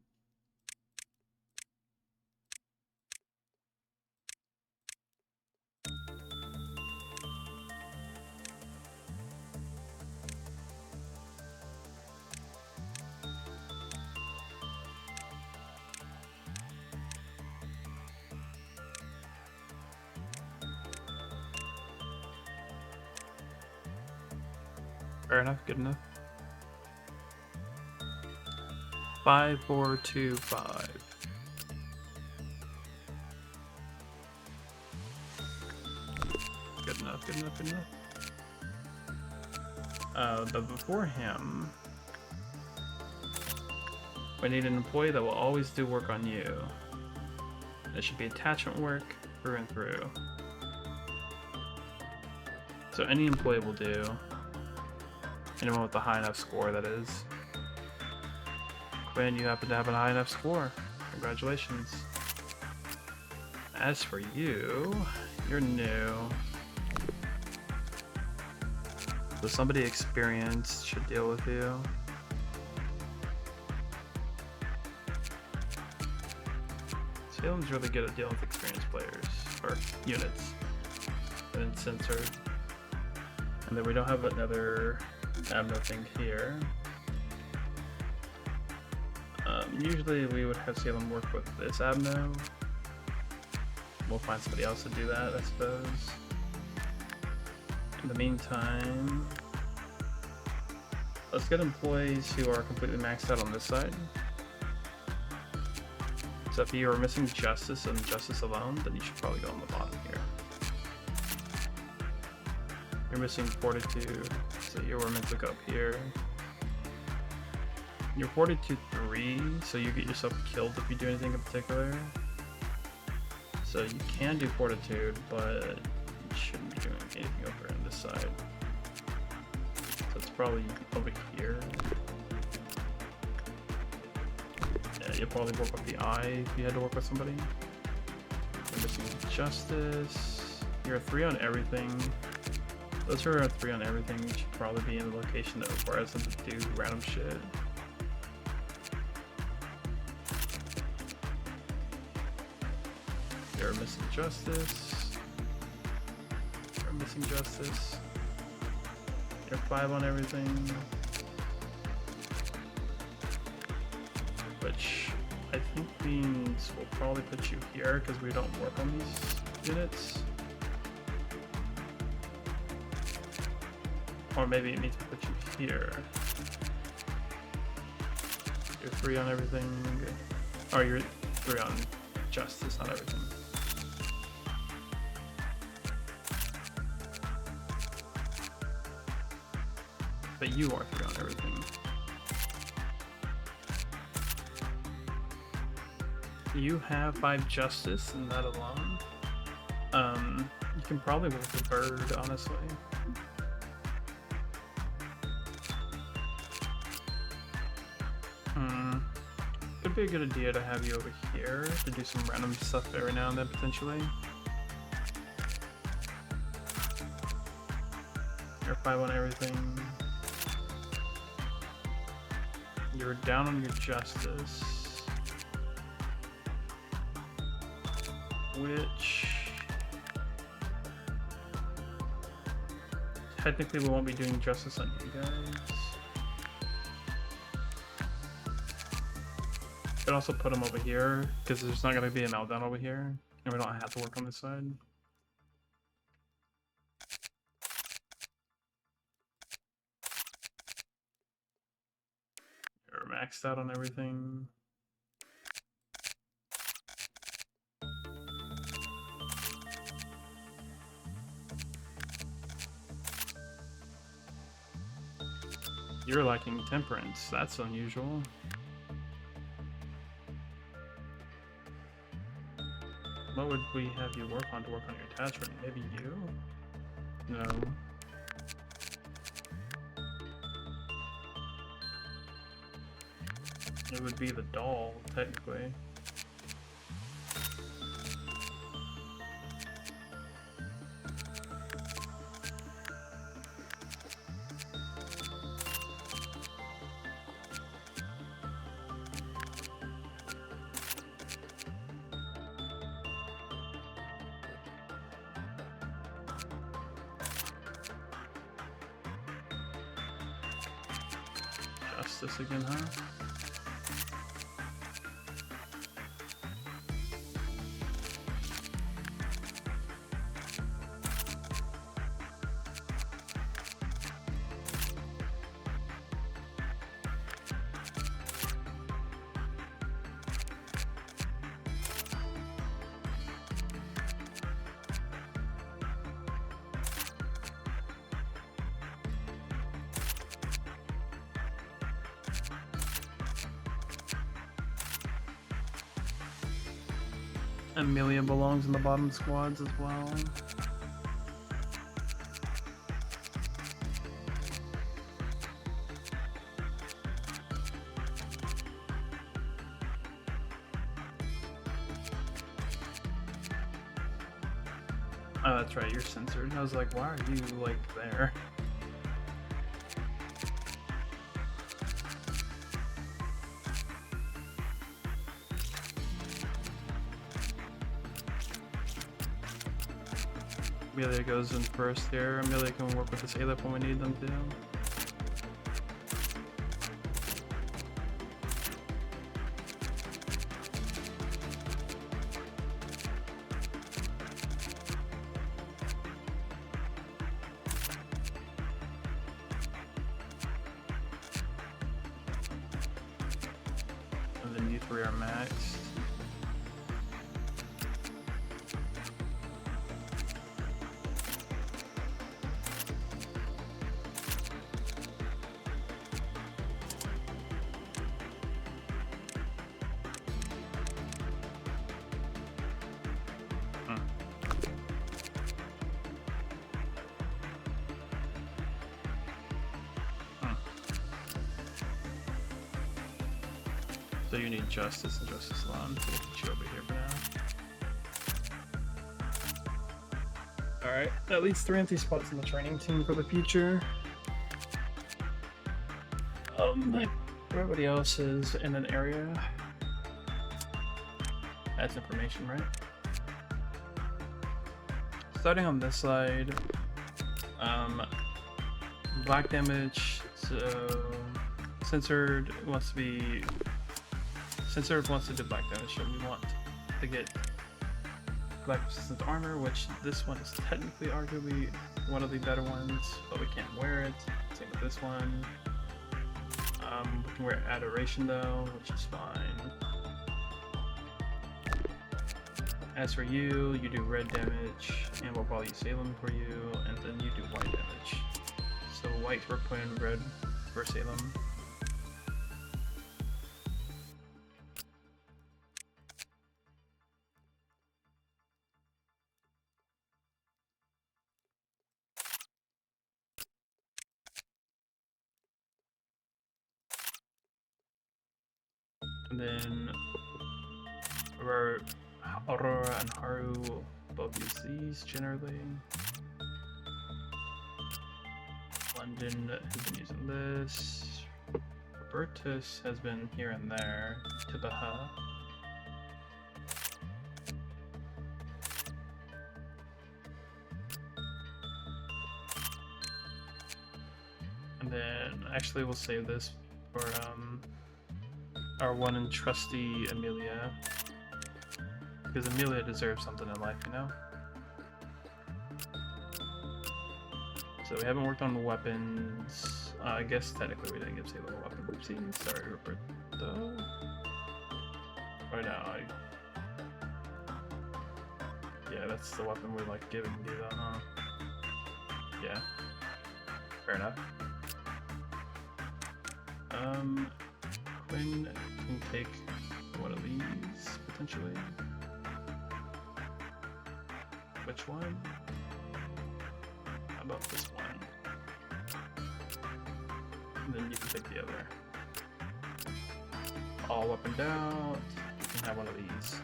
Fair enough, good enough. 5, 4, 2, 5. Good enough, good enough, good enough. But before him, we need an employee that will always do work on you. It should be attachment work through and through. So any employee will do. Anyone with a high enough score, that is. Quinn, you happen to have a high enough score. Congratulations. As for you, you're new. So somebody experienced should deal with you. Salem's really good at dealing with experienced players, or units. And then censored. And then we don't have another Avno thing here. Usually we would have Salem work with this Avno. We'll find somebody else to do that, I suppose. In the meantime, let's get employees who are completely maxed out on this side. So if you are missing Justice and Justice alone, then you should probably go on the bottom here. You're missing Fortitude, so you were meant to go up here. You're Fortitude 3, so you get yourself killed if you do anything in particular. So you can do Fortitude, but you shouldn't be doing anything over on this side. So it's probably over here. you'll probably work with the eye if you had to work with somebody. You're missing justice. You're a 3 on everything. Those who are a 3 on everything should probably be in the location that requires them to do random shit. You're missing justice. You're missing justice. You're 5 on everything. Which I think means we'll probably put you here because we don't work on these units. Or maybe it means we put you here. You're 3 on everything. Or you're 3 on justice, not everything. But you are 3 on everything. You have 5 justice and that alone. You can probably work the bird, honestly. Could be a good idea to have you over here to do some random stuff every now and then, potentially. You're 5 on everything. You're down on your justice. Which technically we won't be doing justice on you guys. Could also put them over here because there's not going to be a meltdown over here, and we don't have to work on this side. You're maxed out on everything. You're lacking temperance. That's unusual. What would we have you work on to work on your attachment? Maybe you? No. It would be the doll, technically. Justice again, huh? Amelia belongs in the bottom squads as well. Oh, that's right, you're censored. I was like, why are you, like, there? Amelia goes in first here. Amelia can work with this Aleph when we need them to. And then you 3 are maxed. So you need justice and justice alone. So we'll put you over here for now. Alright, at least 3 empty spots in the training team for the future. Everybody else is in an area. That's information, right? Starting on this side, black damage, so censored wants to do black damage, so we want to get black resistant armor, which this one is technically arguably one of the better ones, but we can't wear it. Same with this one. We can wear adoration though, which is fine. As for you, you do red damage, and we'll probably use Salem for you, and then you do white damage. So white for Quinn, red for Salem. And then Aurora and Haru both use these generally. London has been using this. Robertus has been here and there. Tibaha. And then actually we'll save this for our one and trusty Amelia. Because Amelia deserves something in life, you know? So we haven't worked on the weapons. I guess technically we didn't give Salem a weapon. Oopsie, sorry, Roberto. Right now, yeah, that's the weapon we're like giving you, though, huh? Yeah. Fair enough. Quinn can take one of these, potentially. Which one? How about this one? And then you can take the other. All weaponed out. You can have one of these.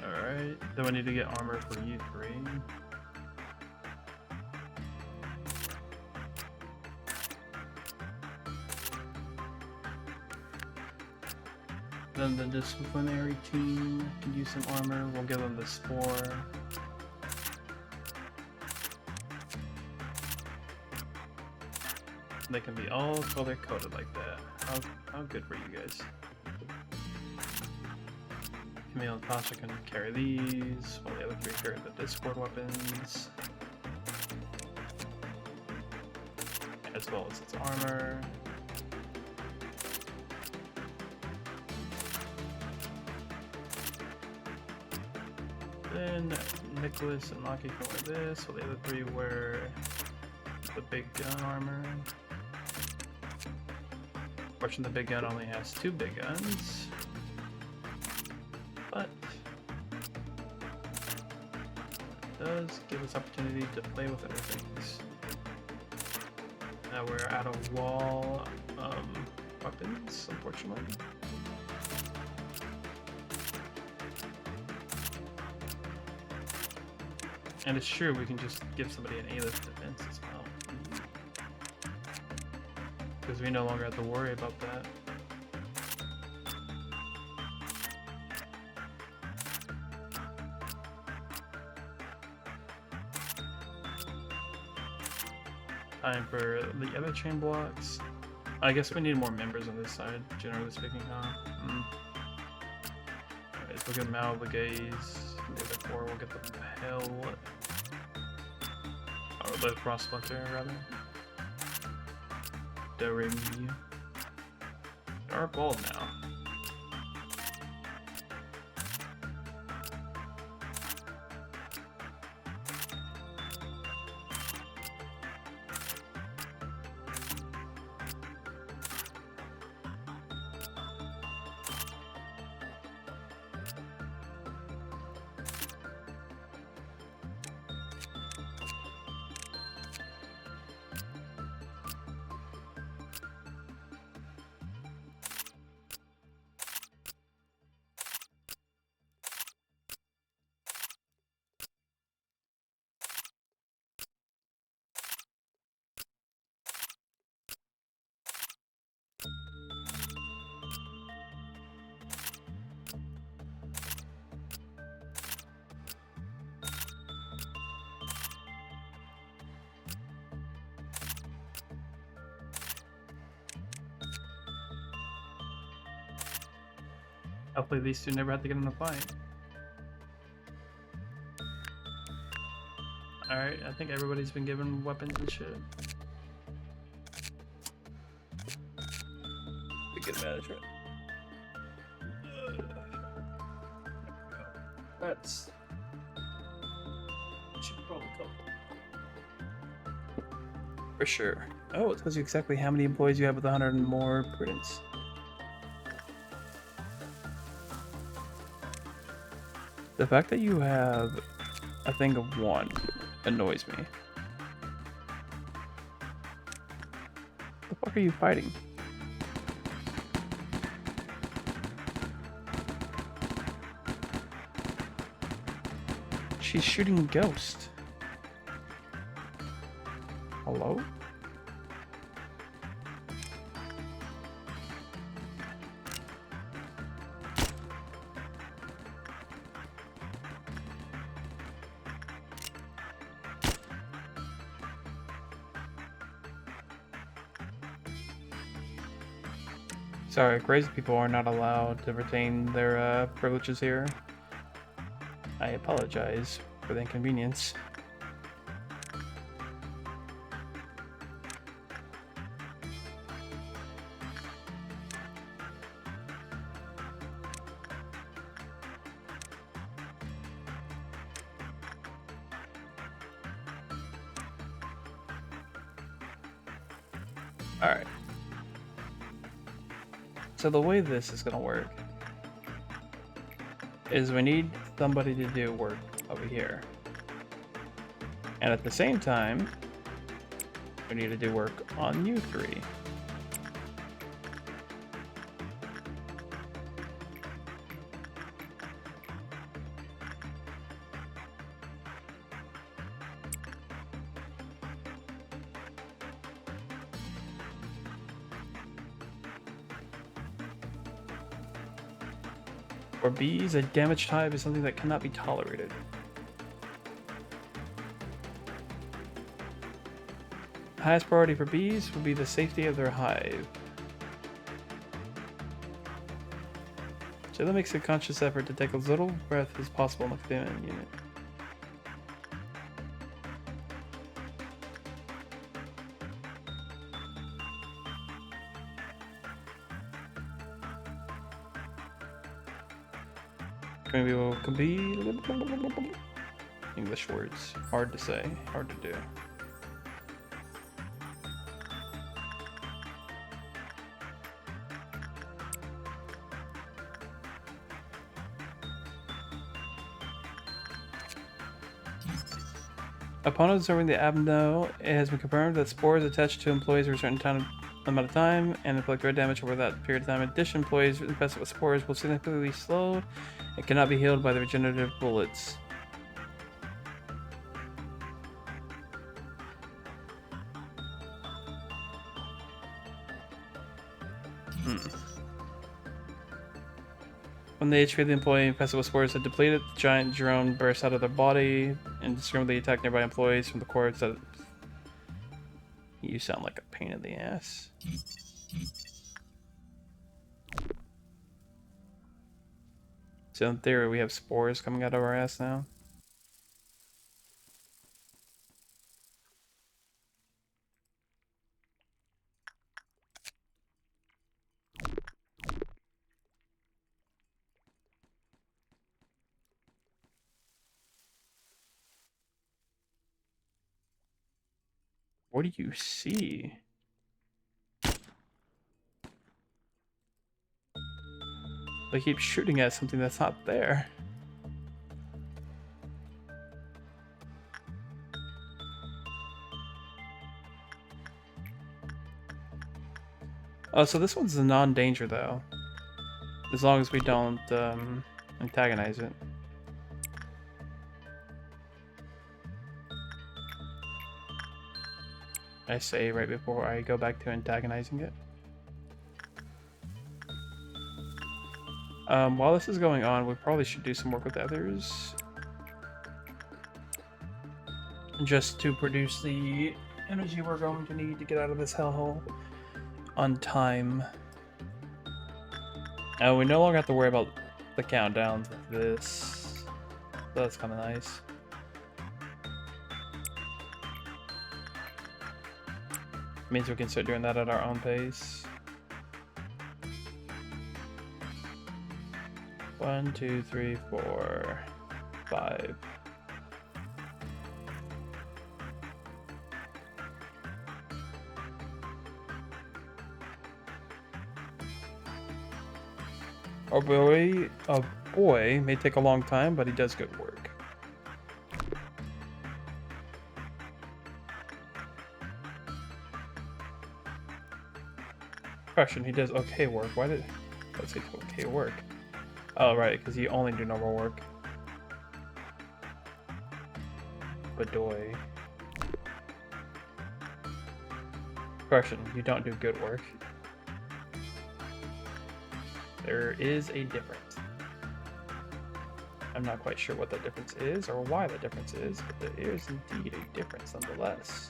Alright, then we need to get armor for you three. Then the disciplinary team can use some armor. We'll give them the spore. They can be all color coded like that. How good for you guys? Camille and Tasha can carry these, while the other three carry the Discord weapons, as well as its armor. Then Nicholas and Maki can wear this, while the other three wear the big gun armor. Fortunately, the big gun only has 2 big guns, but it does give us opportunity to play with other things. Now we're out of wall weapons, unfortunately. And it's true, we can just give somebody an A-list defense as well. Because we no longer have to worry about that. Time for the other chain blocks. I guess we need more members on this side, generally speaking, huh? Alright, so we'll get Mal the Gaze. The other 4 we'll get the Hell. Or the Cross Splinter, rather. Do-Re-Mi. They are bald now. Hopefully these two never have to get in a fight. Alright, I think everybody's been given weapons and shit. Good management. That's. Should probably come. For sure. Oh, it tells you exactly how many employees you have with 100 and more prudence. The fact that you have a thing of 1 annoys me. The fuck are you fighting? She's shooting Ghost. Hello? Sorry, crazy people are not allowed to retain their privileges here. I apologize for the inconvenience. Alright. So the way this is gonna work is we need somebody to do work over here. And at the same time, we need to do work on you 3. For bees, a damage type is something that cannot be tolerated. Highest priority for bees would be the safety of their hive. So that makes a conscious effort to take as little breath as possible in the containment unit. Maybe we'll compete. English words. Hard to say, hard to do. Upon observing the abno, it has been confirmed that spores attached to employees for a certain amount of time and inflict red damage over that period of time. In addition, employees infested with spores will significantly slow and cannot be healed by the regenerative bullets. When the HP of the employee infested with spores had depleted, the giant drone bursts out of their body and indiscriminately attack nearby employees from the cords that... You sound like a pain in the ass. So in theory, we have spores coming out of our ass now. What do you see? They keep shooting at something that's not there. Oh, so this one's a non-danger though. As long as we don't antagonize it. I say right before I go back to antagonizing it. While this is going on, we probably should do some work with others. Just to produce the energy we're going to need to get out of this hellhole on time. We no longer have to worry about the countdown to this. So that's kind of nice. Means we can start doing that at our own pace. 1, 2, 3, 4, 5. A boy may take a long time, but he does good work. Question, he does okay work. Why did... Let's say okay work. Oh, right, because you only do normal work. Badoy. Question, you don't do good work. There is a difference. I'm not quite sure what that difference is or why that difference is, but there is indeed a difference nonetheless.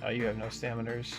Oh, you have no staminers.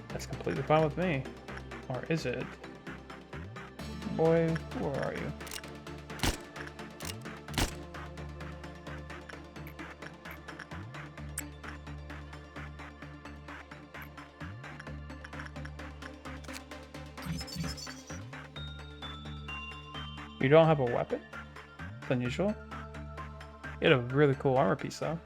That's completely fine with me. Or is it? Boy, where are you? You don't have a weapon? It's unusual. You had a really cool armor piece though.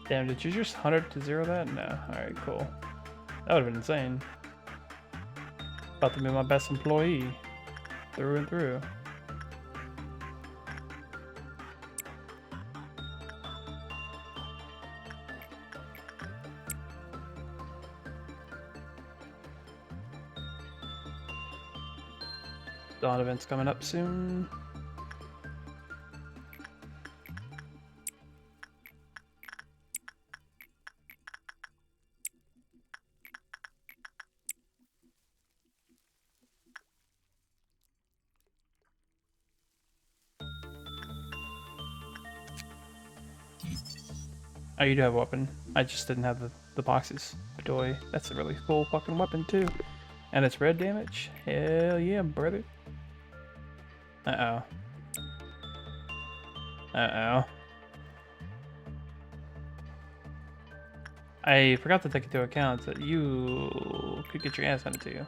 Damn, did you just 100 to 0 that? No. Alright, cool. That would have been insane. About to be my best employee. Through and through. Dawn event's coming up soon. Oh, you do have a weapon. I just didn't have the boxes. Badoy. That's a really cool fucking weapon too. And it's red damage? Hell yeah, brother. Uh-oh. Uh-oh. I forgot to take into account that you could get your ass handed to you.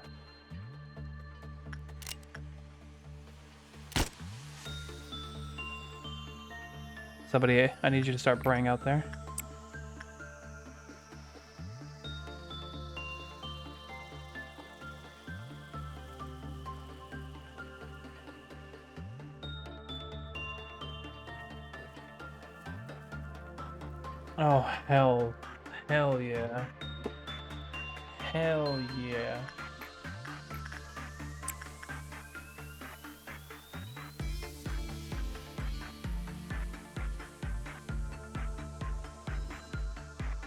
Somebody, I need you to start praying out there. Oh, hell yeah. Hell yeah.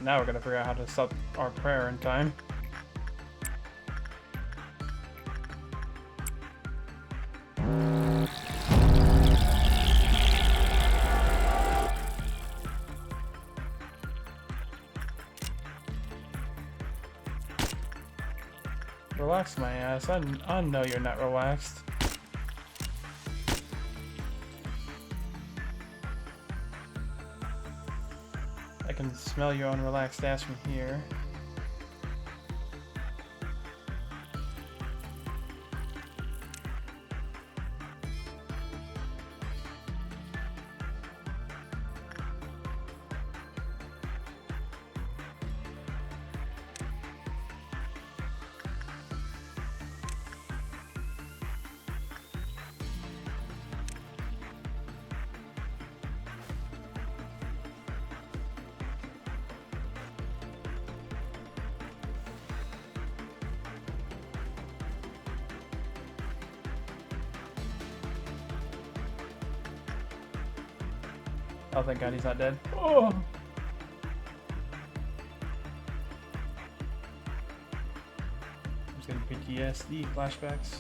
Now we're gonna figure out how to stop our prayer in time. Relax my ass. I know you're not relaxed. I can smell your unrelaxed ass from here. Oh, thank God he's not dead. Oh! I'm just getting PTSD flashbacks.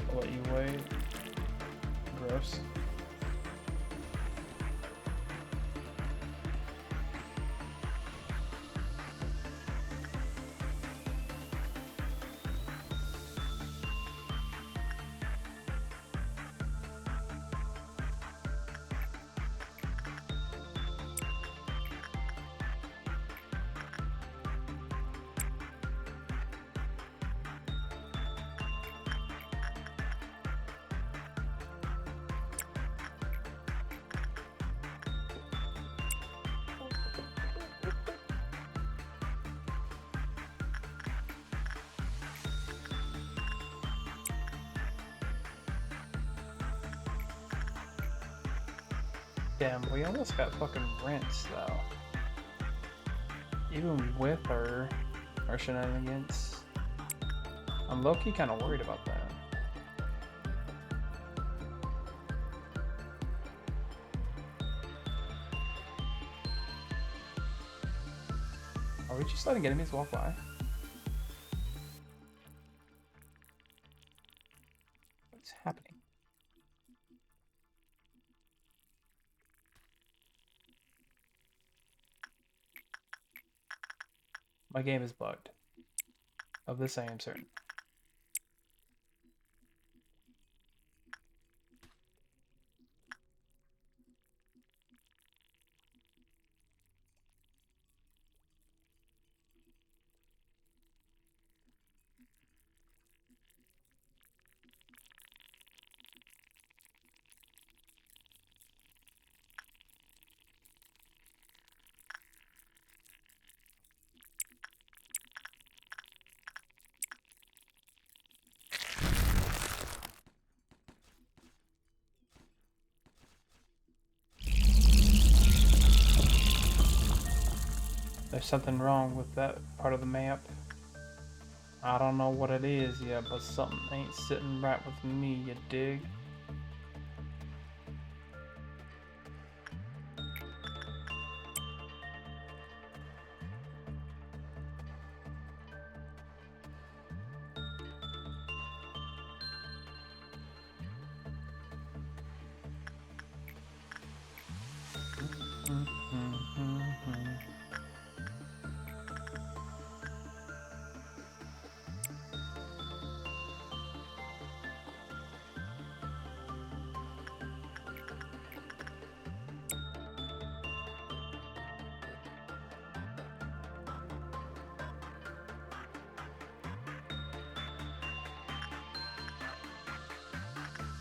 I'll let you wait. Gross. Damn, we almost got fucking rinsed though. Even with our shenanigans. I'm low-key kind of worried about that. Are we just letting enemies walk by? What's happening? My game is bugged. Of this I am certain. There's something wrong with that part of the map. I don't know what it is yet, but something ain't sitting right with me, you dig?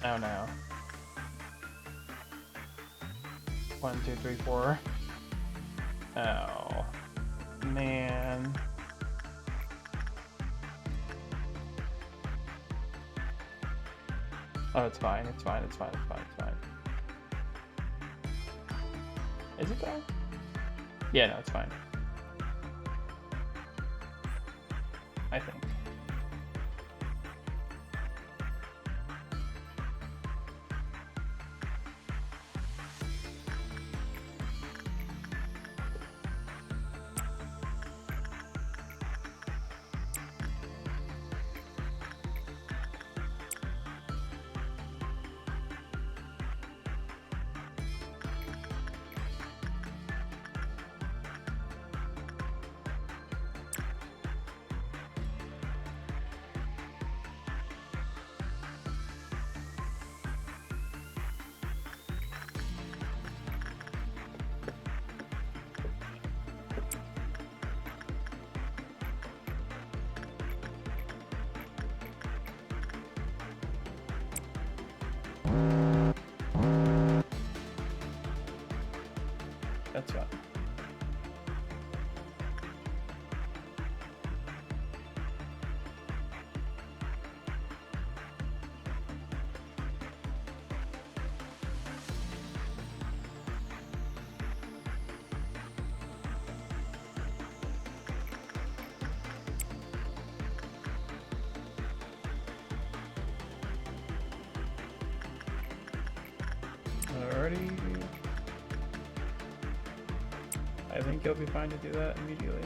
Oh no. 1, 2, 3, 4. Oh, man. Oh, it's fine, it's fine, it's fine, it's fine, it's fine. Is it fine? Yeah, no, it's fine. I think. That's fine. already? I think you'll be fine to do that immediately.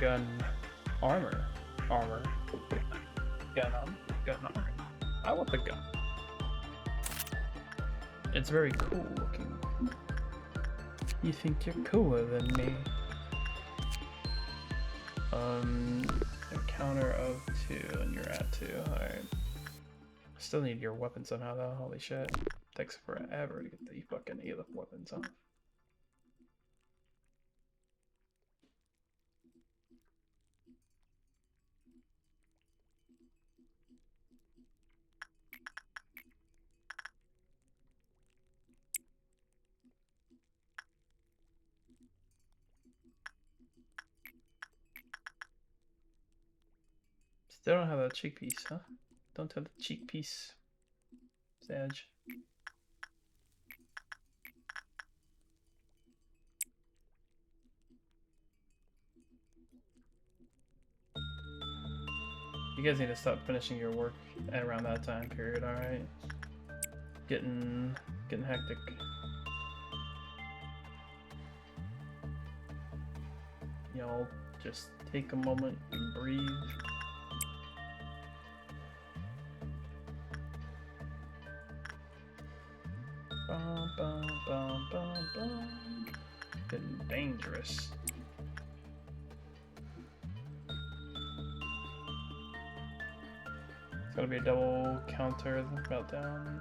Gun armor. Gun armor. I want the gun. It's very cool looking. You think you're cooler than me? A counter of 2 and you're at 2. Alright. Still need your weapon somehow though, holy shit. Takes forever to get the fucking Aleph weapons off. Still don't have that cheek piece, huh? Don't have the cheek piece. Sage. You guys need to stop finishing your work at around that time period, alright? Getting hectic. Y'all just take a moment and breathe. Bum, bum, bum, bum, bum. Getting dangerous. It's gotta be a double counter meltdown.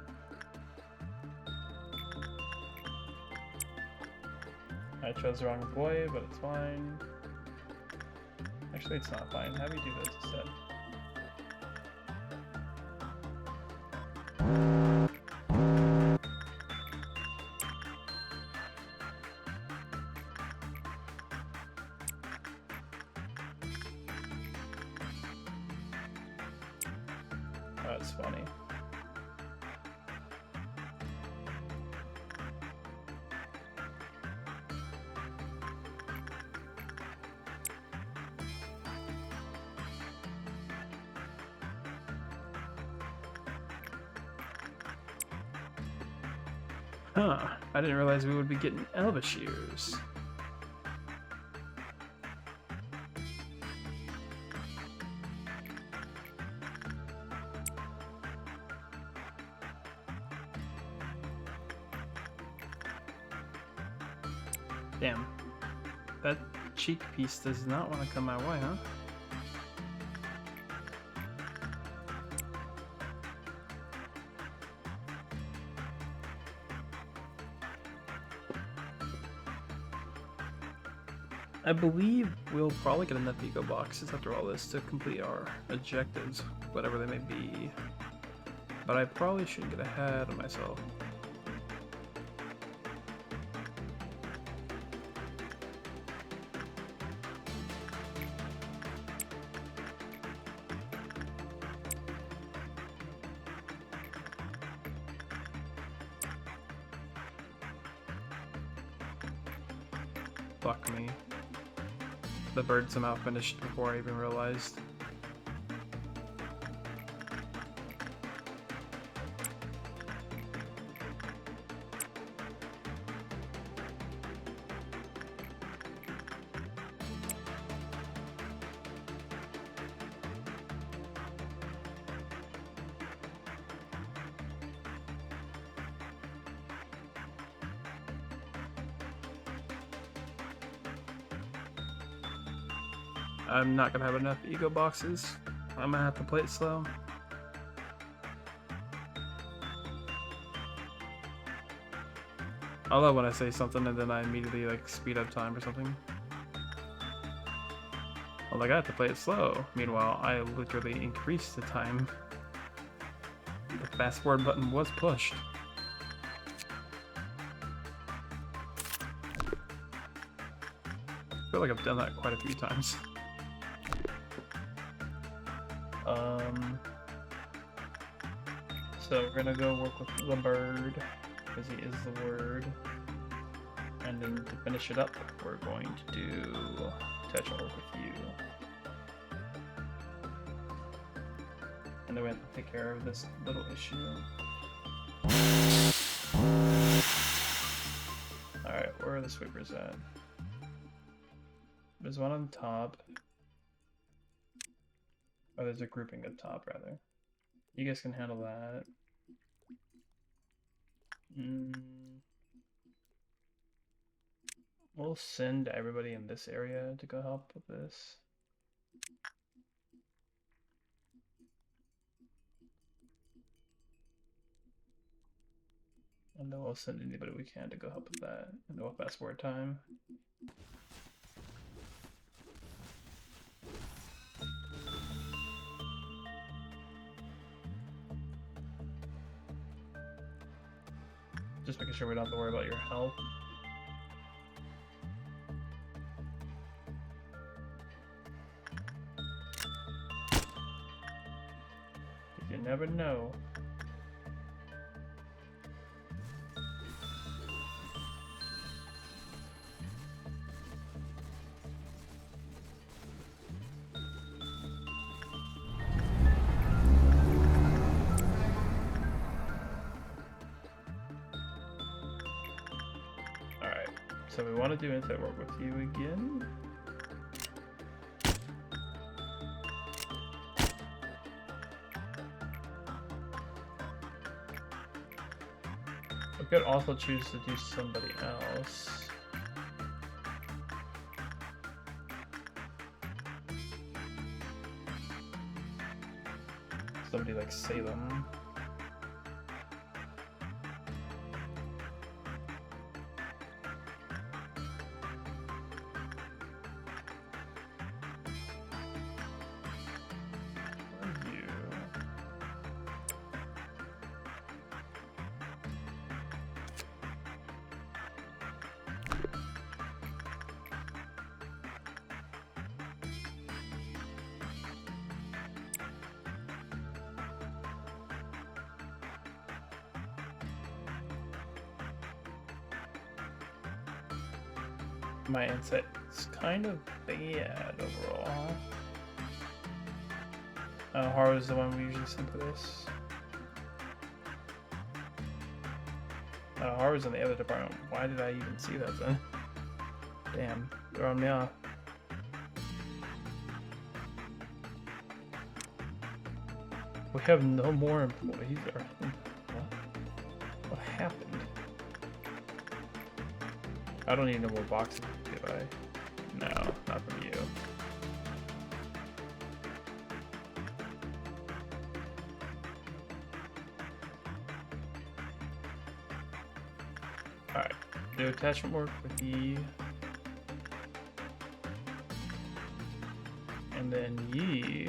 I chose the wrong boy, but it's fine. Actually, it's not fine. Have you do this instead? That's funny. Huh, I didn't realize we would be getting Elvis shears. Damn. That cheek piece does not want to come my way, huh? I believe we'll probably get enough eco boxes after all this to complete our objectives, whatever they may be. But I probably shouldn't get ahead of myself. Fuck me. The bird somehow finished before I even realized. I'm not gonna have enough ego boxes. I'm gonna have to play it slow. I love when I say something and then I immediately like speed up time or something. Well, I got to play it slow. Meanwhile, I literally increased the time. The fast forward button was pushed. I feel like I've done that quite a few times. So we're gonna go work with the bird, because he is the word. And then to finish it up, we're going to do attachment work with you. And then we have to take care of this little issue. Alright, where are the sweepers at? There's one on top. Oh, there's a grouping up top, rather. You guys can handle that. We'll send everybody in this area to go help with this. And then we'll send anybody we can to go help with that. And then we'll fast forward time. Just making sure we don't have to worry about your health. You never know. Alright, so we want to do insight work with you again. We could also choose to do somebody else. Somebody like Salem. Where are you? My insight's kind of bad overall. Haru is the one we usually send to this. Haru's in the other department. Why did I even see that then? Damn, throwing me off. We have no more employees. What happened? I don't need no more boxes, do I? No, not from you. Alright, do attachment work with ye. And then ye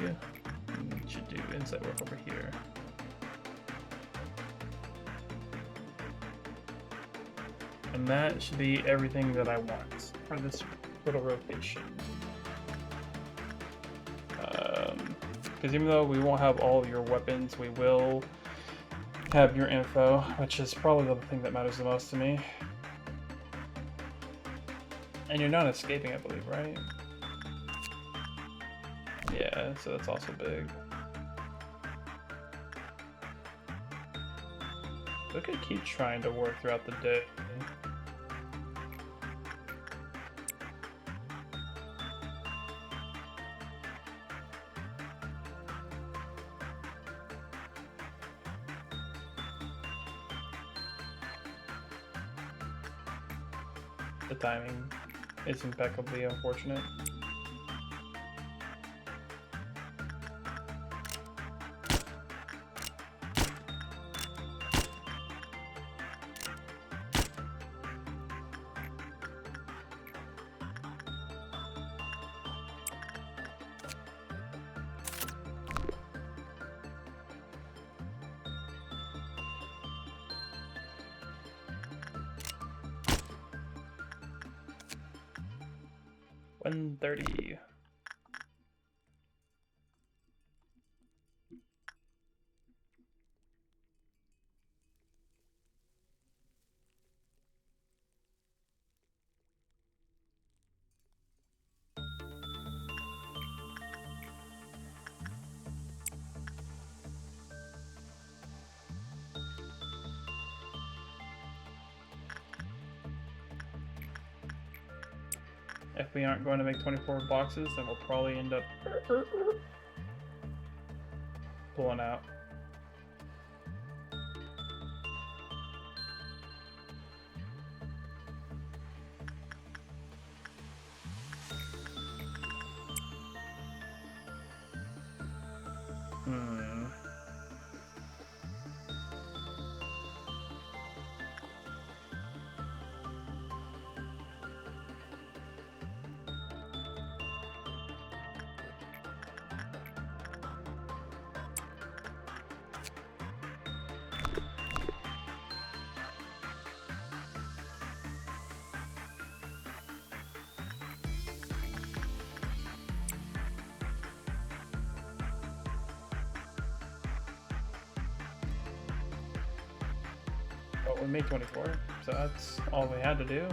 should do insight work over here. And that should be everything that I want for this little rotation. Because even though we won't have all your weapons, we will have your info, which is probably the thing that matters the most to me. And you're not escaping, I believe, right? Yeah, so that's also big. We could keep trying to work throughout the day. The timing is impeccably unfortunate. 130. If we aren't going to make 24 boxes, then we'll probably end up pulling out. But we made 24, so that's all we had to do.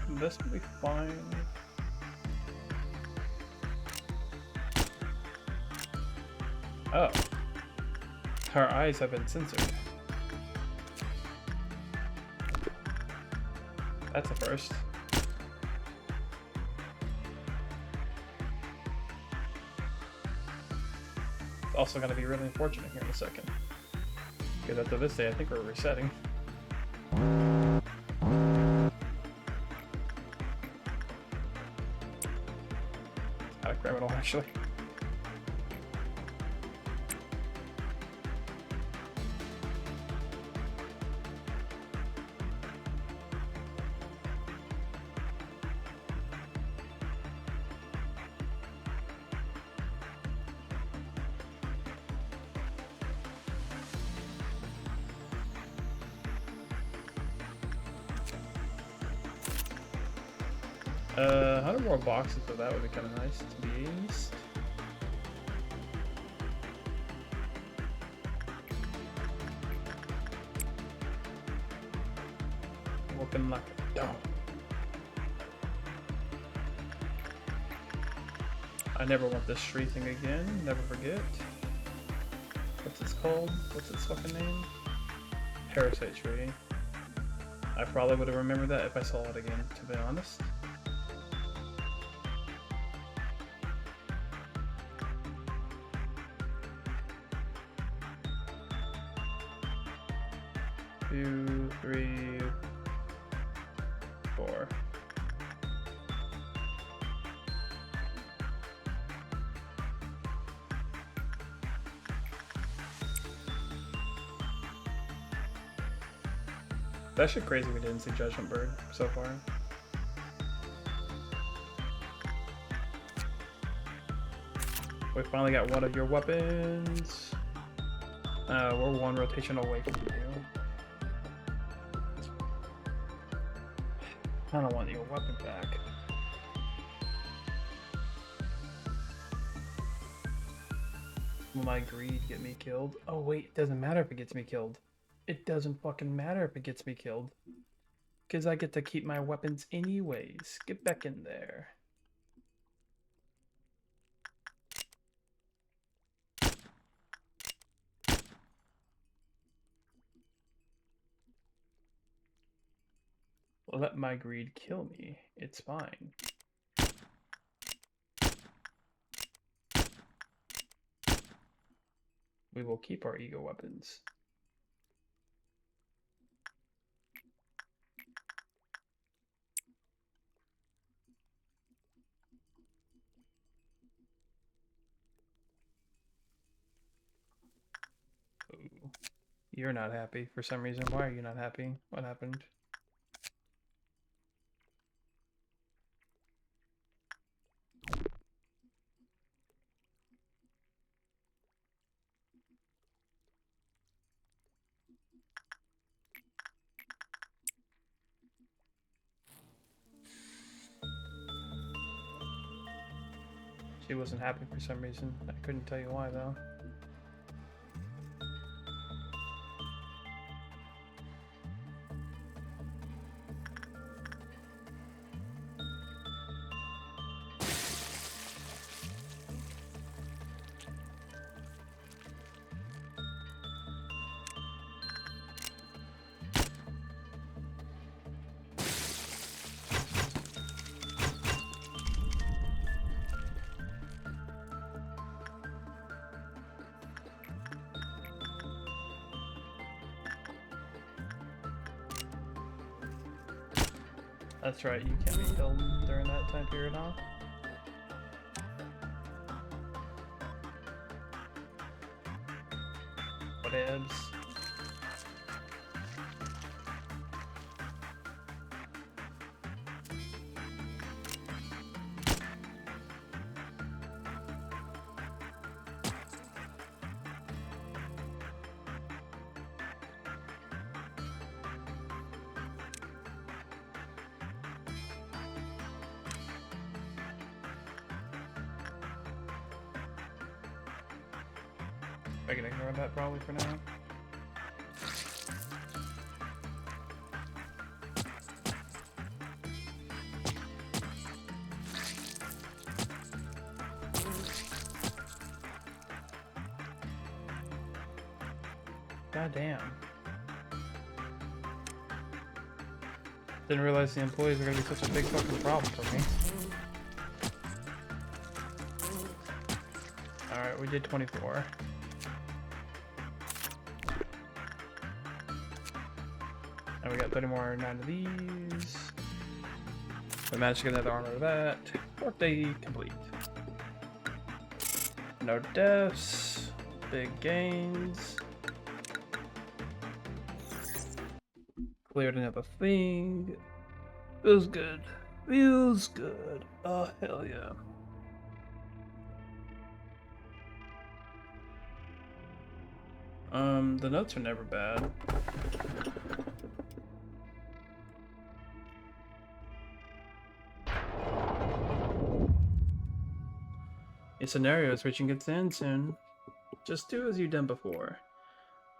This will be fine. Oh. Her eyes have been censored. That's a first. It's also going to be really unfortunate here in a second. Because after this day, I think we're resetting. Not a criminal, actually. How many more boxes of that would be kind of nice to be east. Looking like a dog. I never want this tree thing again. Never forget. What's it called? What's its fucking name? Parasite tree. I probably would have remembered that if I saw it again, to be honest. Two, three, four. That shit crazy we didn't see Judgment Bird so far. We finally got one of your weapons. We're one rotation away from you. I don't want your weapon back. Will my greed get me killed? Oh wait, it doesn't matter if it gets me killed. It doesn't fucking matter if it gets me killed. Because I get to keep my weapons anyways. Get back in there. Let my greed kill me. It's fine. We will keep our ego weapons. Ooh. You're not happy for some reason. Why are you not happy? What happened? She wasn't happy for some reason. I couldn't tell you why though. That's right, you can't be killed during that time period, huh? Whatevs. I can ignore that probably for now. God damn. Didn't realize the employees were gonna be such a big fucking problem for me. Alright, we did 24. And we got 30 more 9 of these. We managed to get another armor of that. Workday complete. No deaths. Big gains. Cleared another thing. Feels good. Feels good. Oh, hell yeah. The notes are never bad. A scenario is reaching its end soon. Just do as you've done before.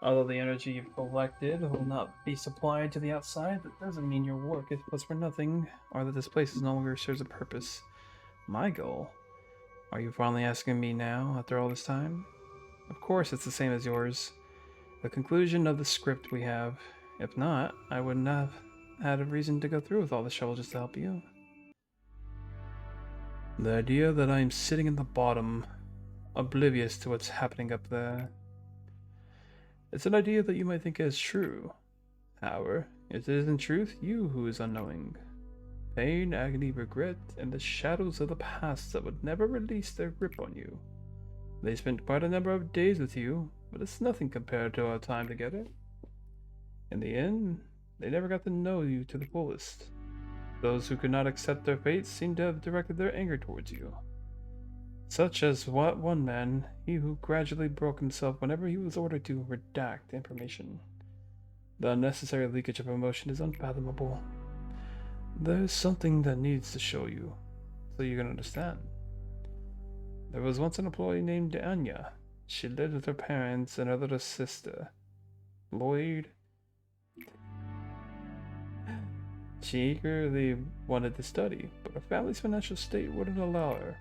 Although the energy you've collected will not be supplied to the outside, that doesn't mean your work was for nothing, or that this place no longer serves a purpose. My goal? Are you finally asking me now, after all this time? Of course it's the same as yours. The conclusion of the script we have. If not, I wouldn't have had a reason to go through with all this trouble just to help you. The idea that I'm sitting in the bottom, oblivious to what's happening up there. It's an idea that you might think is true. However, it is in truth you who is unknowing. Pain, agony, regret, and the shadows of the past that would never release their grip on you. They spent quite a number of days with you, but it's nothing compared to our time together. In the end, they never got to know you to the fullest. Those who could not accept their fate seem to have directed their anger towards you. Such as one man, he who gradually broke himself whenever he was ordered to redact information. The unnecessary leakage of emotion is unfathomable. There's something that needs to show you, so you can understand. There was once an employee named Anya. She lived with her parents and her little sister, Lloyd. She eagerly wanted to study, but her family's financial state wouldn't allow her.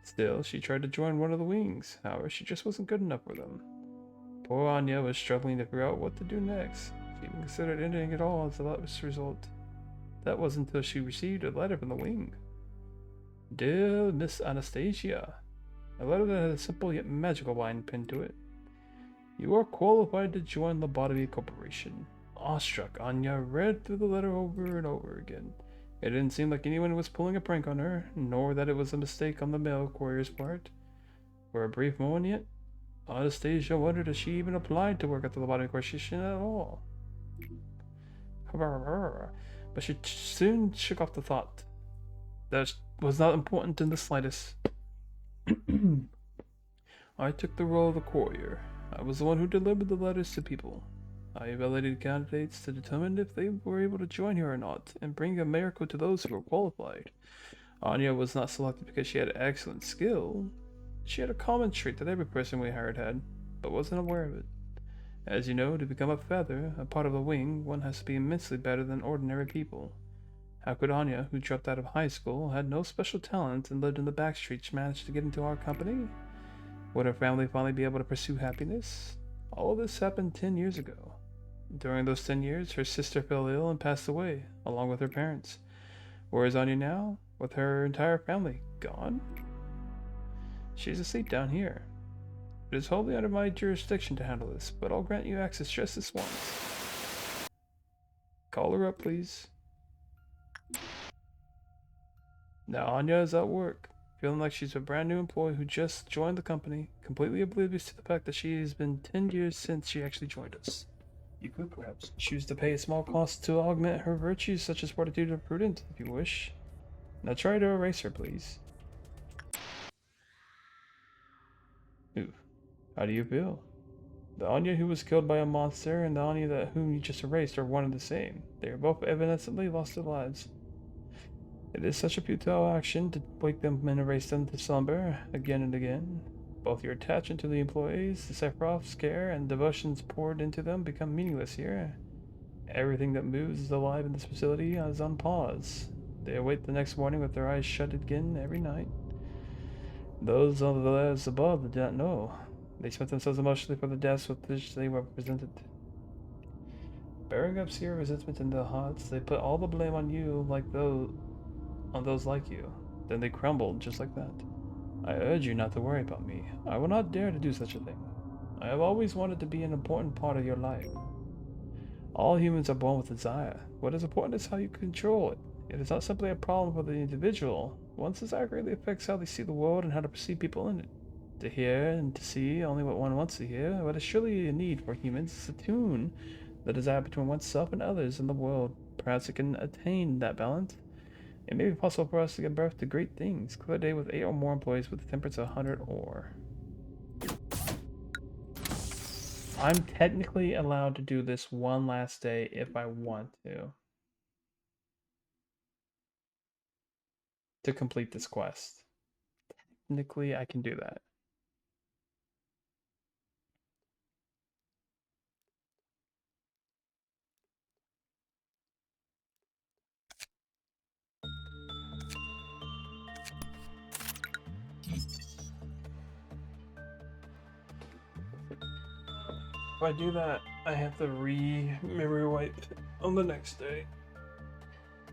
Still, she tried to join one of the wings. However, she just wasn't good enough for them. Poor Anya was struggling to figure out what to do next. She even considered ending it all as a last result. That wasn't until she received a letter from the wing. Dear Miss Anastasia, a letter that had a simple yet magical line pinned to it. You are qualified to join Lobotomy Corporation. Awestruck, Anya read through the letter over and over again. It didn't seem like anyone was pulling a prank on her, nor that it was a mistake on the mail courier's part. For a brief moment yet, Anastasia wondered if she even applied to work at the lobotomy station at all. But she soon shook off the thought. That was not important in the slightest. I took the role of the courier. I was the one who delivered the letters to people. I evaluated candidates to determine if they were able to join here or not, and bring a miracle to those who were qualified. Anya was not selected because she had excellent skill. She had a common trait that every person we hired had, but wasn't aware of it. As you know, to become a feather, a part of the wing, one has to be immensely better than ordinary people. How could Anya, who dropped out of high school, had no special talent, and lived in the back streets, manage to get into our company? Would her family finally be able to pursue happiness? All of this happened 10 years ago. During those 10 years, her sister fell ill and passed away, along with her parents. Where is Anya now? With her entire family gone? She's asleep down here. It is wholly under my jurisdiction to handle this, but I'll grant you access just this once. Call her up, please. Now Anya is at work, feeling like she's a brand new employee who just joined the company, completely oblivious to the fact that she has been 10 years since she actually joined us. You could perhaps choose to pay a small cost to augment her virtues such as fortitude or prudence, if you wish. Now try to erase her, please. Ooh, how do you feel? The Anya who was killed by a monster and the Anya whom you just erased are one and the same. They are both evidently lost their lives. It is such a futile action to wake them and erase them to slumber again and again. Both your attachment to the employees, the Sephiroth's care, and devotions poured into them become meaningless here. Everything that moves is alive in this facility is on pause. They await the next morning with their eyes shut again every night. Those on the layers above do not know. They spent themselves emotionally for the deaths with which they were presented. Bearing up severe resentment in their hearts, they put all the blame on you on those like you. Then they crumbled just like that. I urge you not to worry about me. I will not dare to do such a thing. I have always wanted to be an important part of your life. All humans are born with desire. What is important is how you control it. It is not simply a problem for the individual. Once desire greatly affects how they see the world and how to perceive people in it. To hear and to see only what one wants to hear, what is surely a need for humans is to tune the desire between oneself and others in the world. Perhaps it can attain that balance. It may be possible for us to give birth to great things. Clear a day with 8 or more employees with a temperance of 100 or. I'm technically allowed to do this one last day if I want to complete this quest. Technically, I can do that. If I do that, I have to memory wipe on the next day.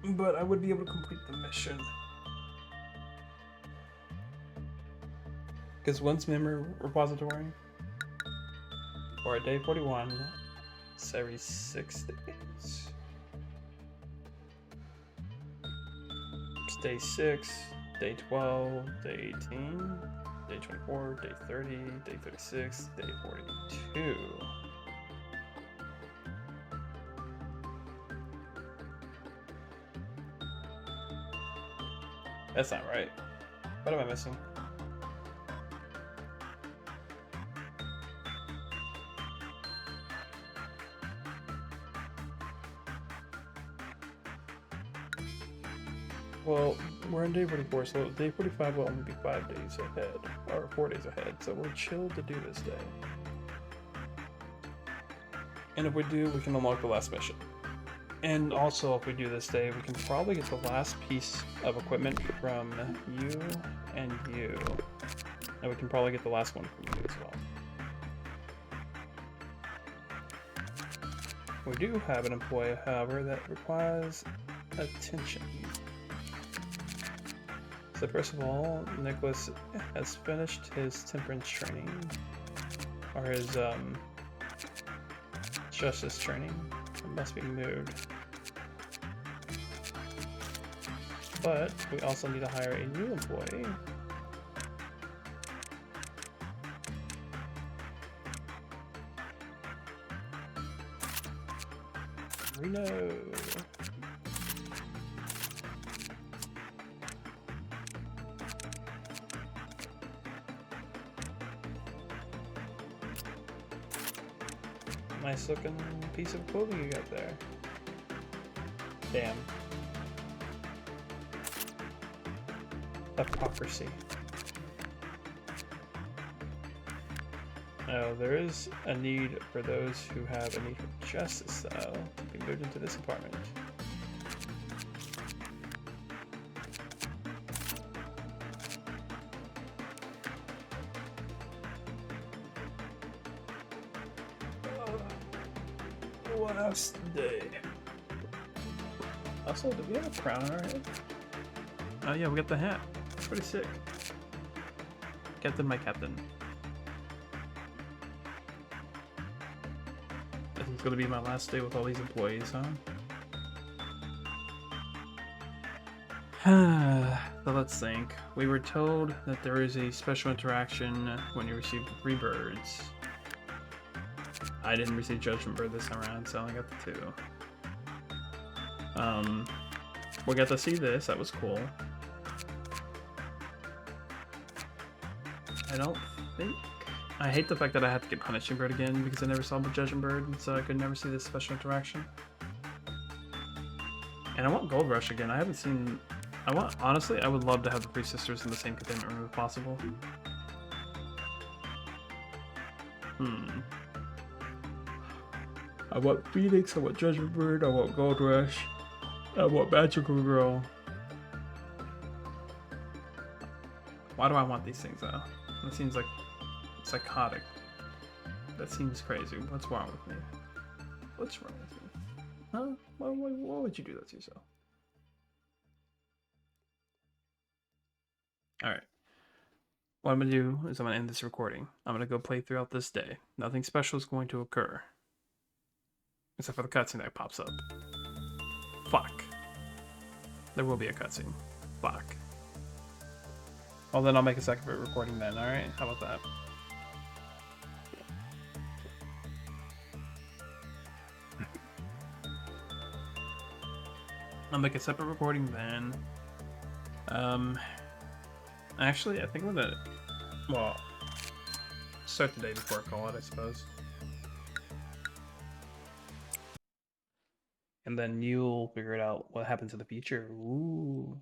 But I would be able to complete the mission. Because once memory repository, or at day 41, it's every 6 days. It's day 6, day 12, day 18, day 24, day 30, day 36, day 42. That's not right. What am I missing? Well, we're on day 44, so day 45 will only be 5 days ahead, or 4 days ahead, so we're chill to do this day. And if we do, we can unlock the last mission. And also, if we do this day, we can probably get the last piece of equipment from you and you. And we can probably get the last one from you as well. We do have an employee, however, that requires attention. So first of all, Nicholas has finished his temperance training, or his justice training. It must be moved. But we also need to hire a new employee. Reno. Nice looking piece of clothing you got there. Damn. Hypocrisy. Oh, there is a need for those who have a need for justice, though, to be moved into this apartment. Last day. Also, do we have a crown on our head? Oh yeah, we got the hat. It's pretty sick. Captain, my captain. This is gonna be my last day with all these employees, huh? So let's think. We were told that there is a special interaction when you receive 3 birds. I didn't receive Judgment Bird this time around, so I only got the 2. We got to see this, that was cool. I don't think... I hate the fact that I had to get Punishing Bird again because I never saw the Judgment Bird, so I could never see this special interaction. And I want Gold Rush again. I haven't seen... honestly, I would love to have the 3 sisters in the same containment room if possible. I want Phoenix, I want Judgment Bird, I want Gold Rush, I want Magical Girl. Why do I want these things though? That seems like psychotic. That seems crazy. What's wrong with me? What's wrong with me? Huh? Why would you do that to yourself? Alright. What I'm going to do is I'm going to end this recording. I'm going to go play throughout this day. Nothing special is going to occur. Except for the cutscene that pops up. Fuck. There will be a cutscene. Fuck. Well, then I'll make a second recording then, alright? How about that? I'll make a separate recording then. Actually, I think I'm gonna... Well, start the day before I call it, I suppose. And then you'll figure it out what happens in the future. Ooh.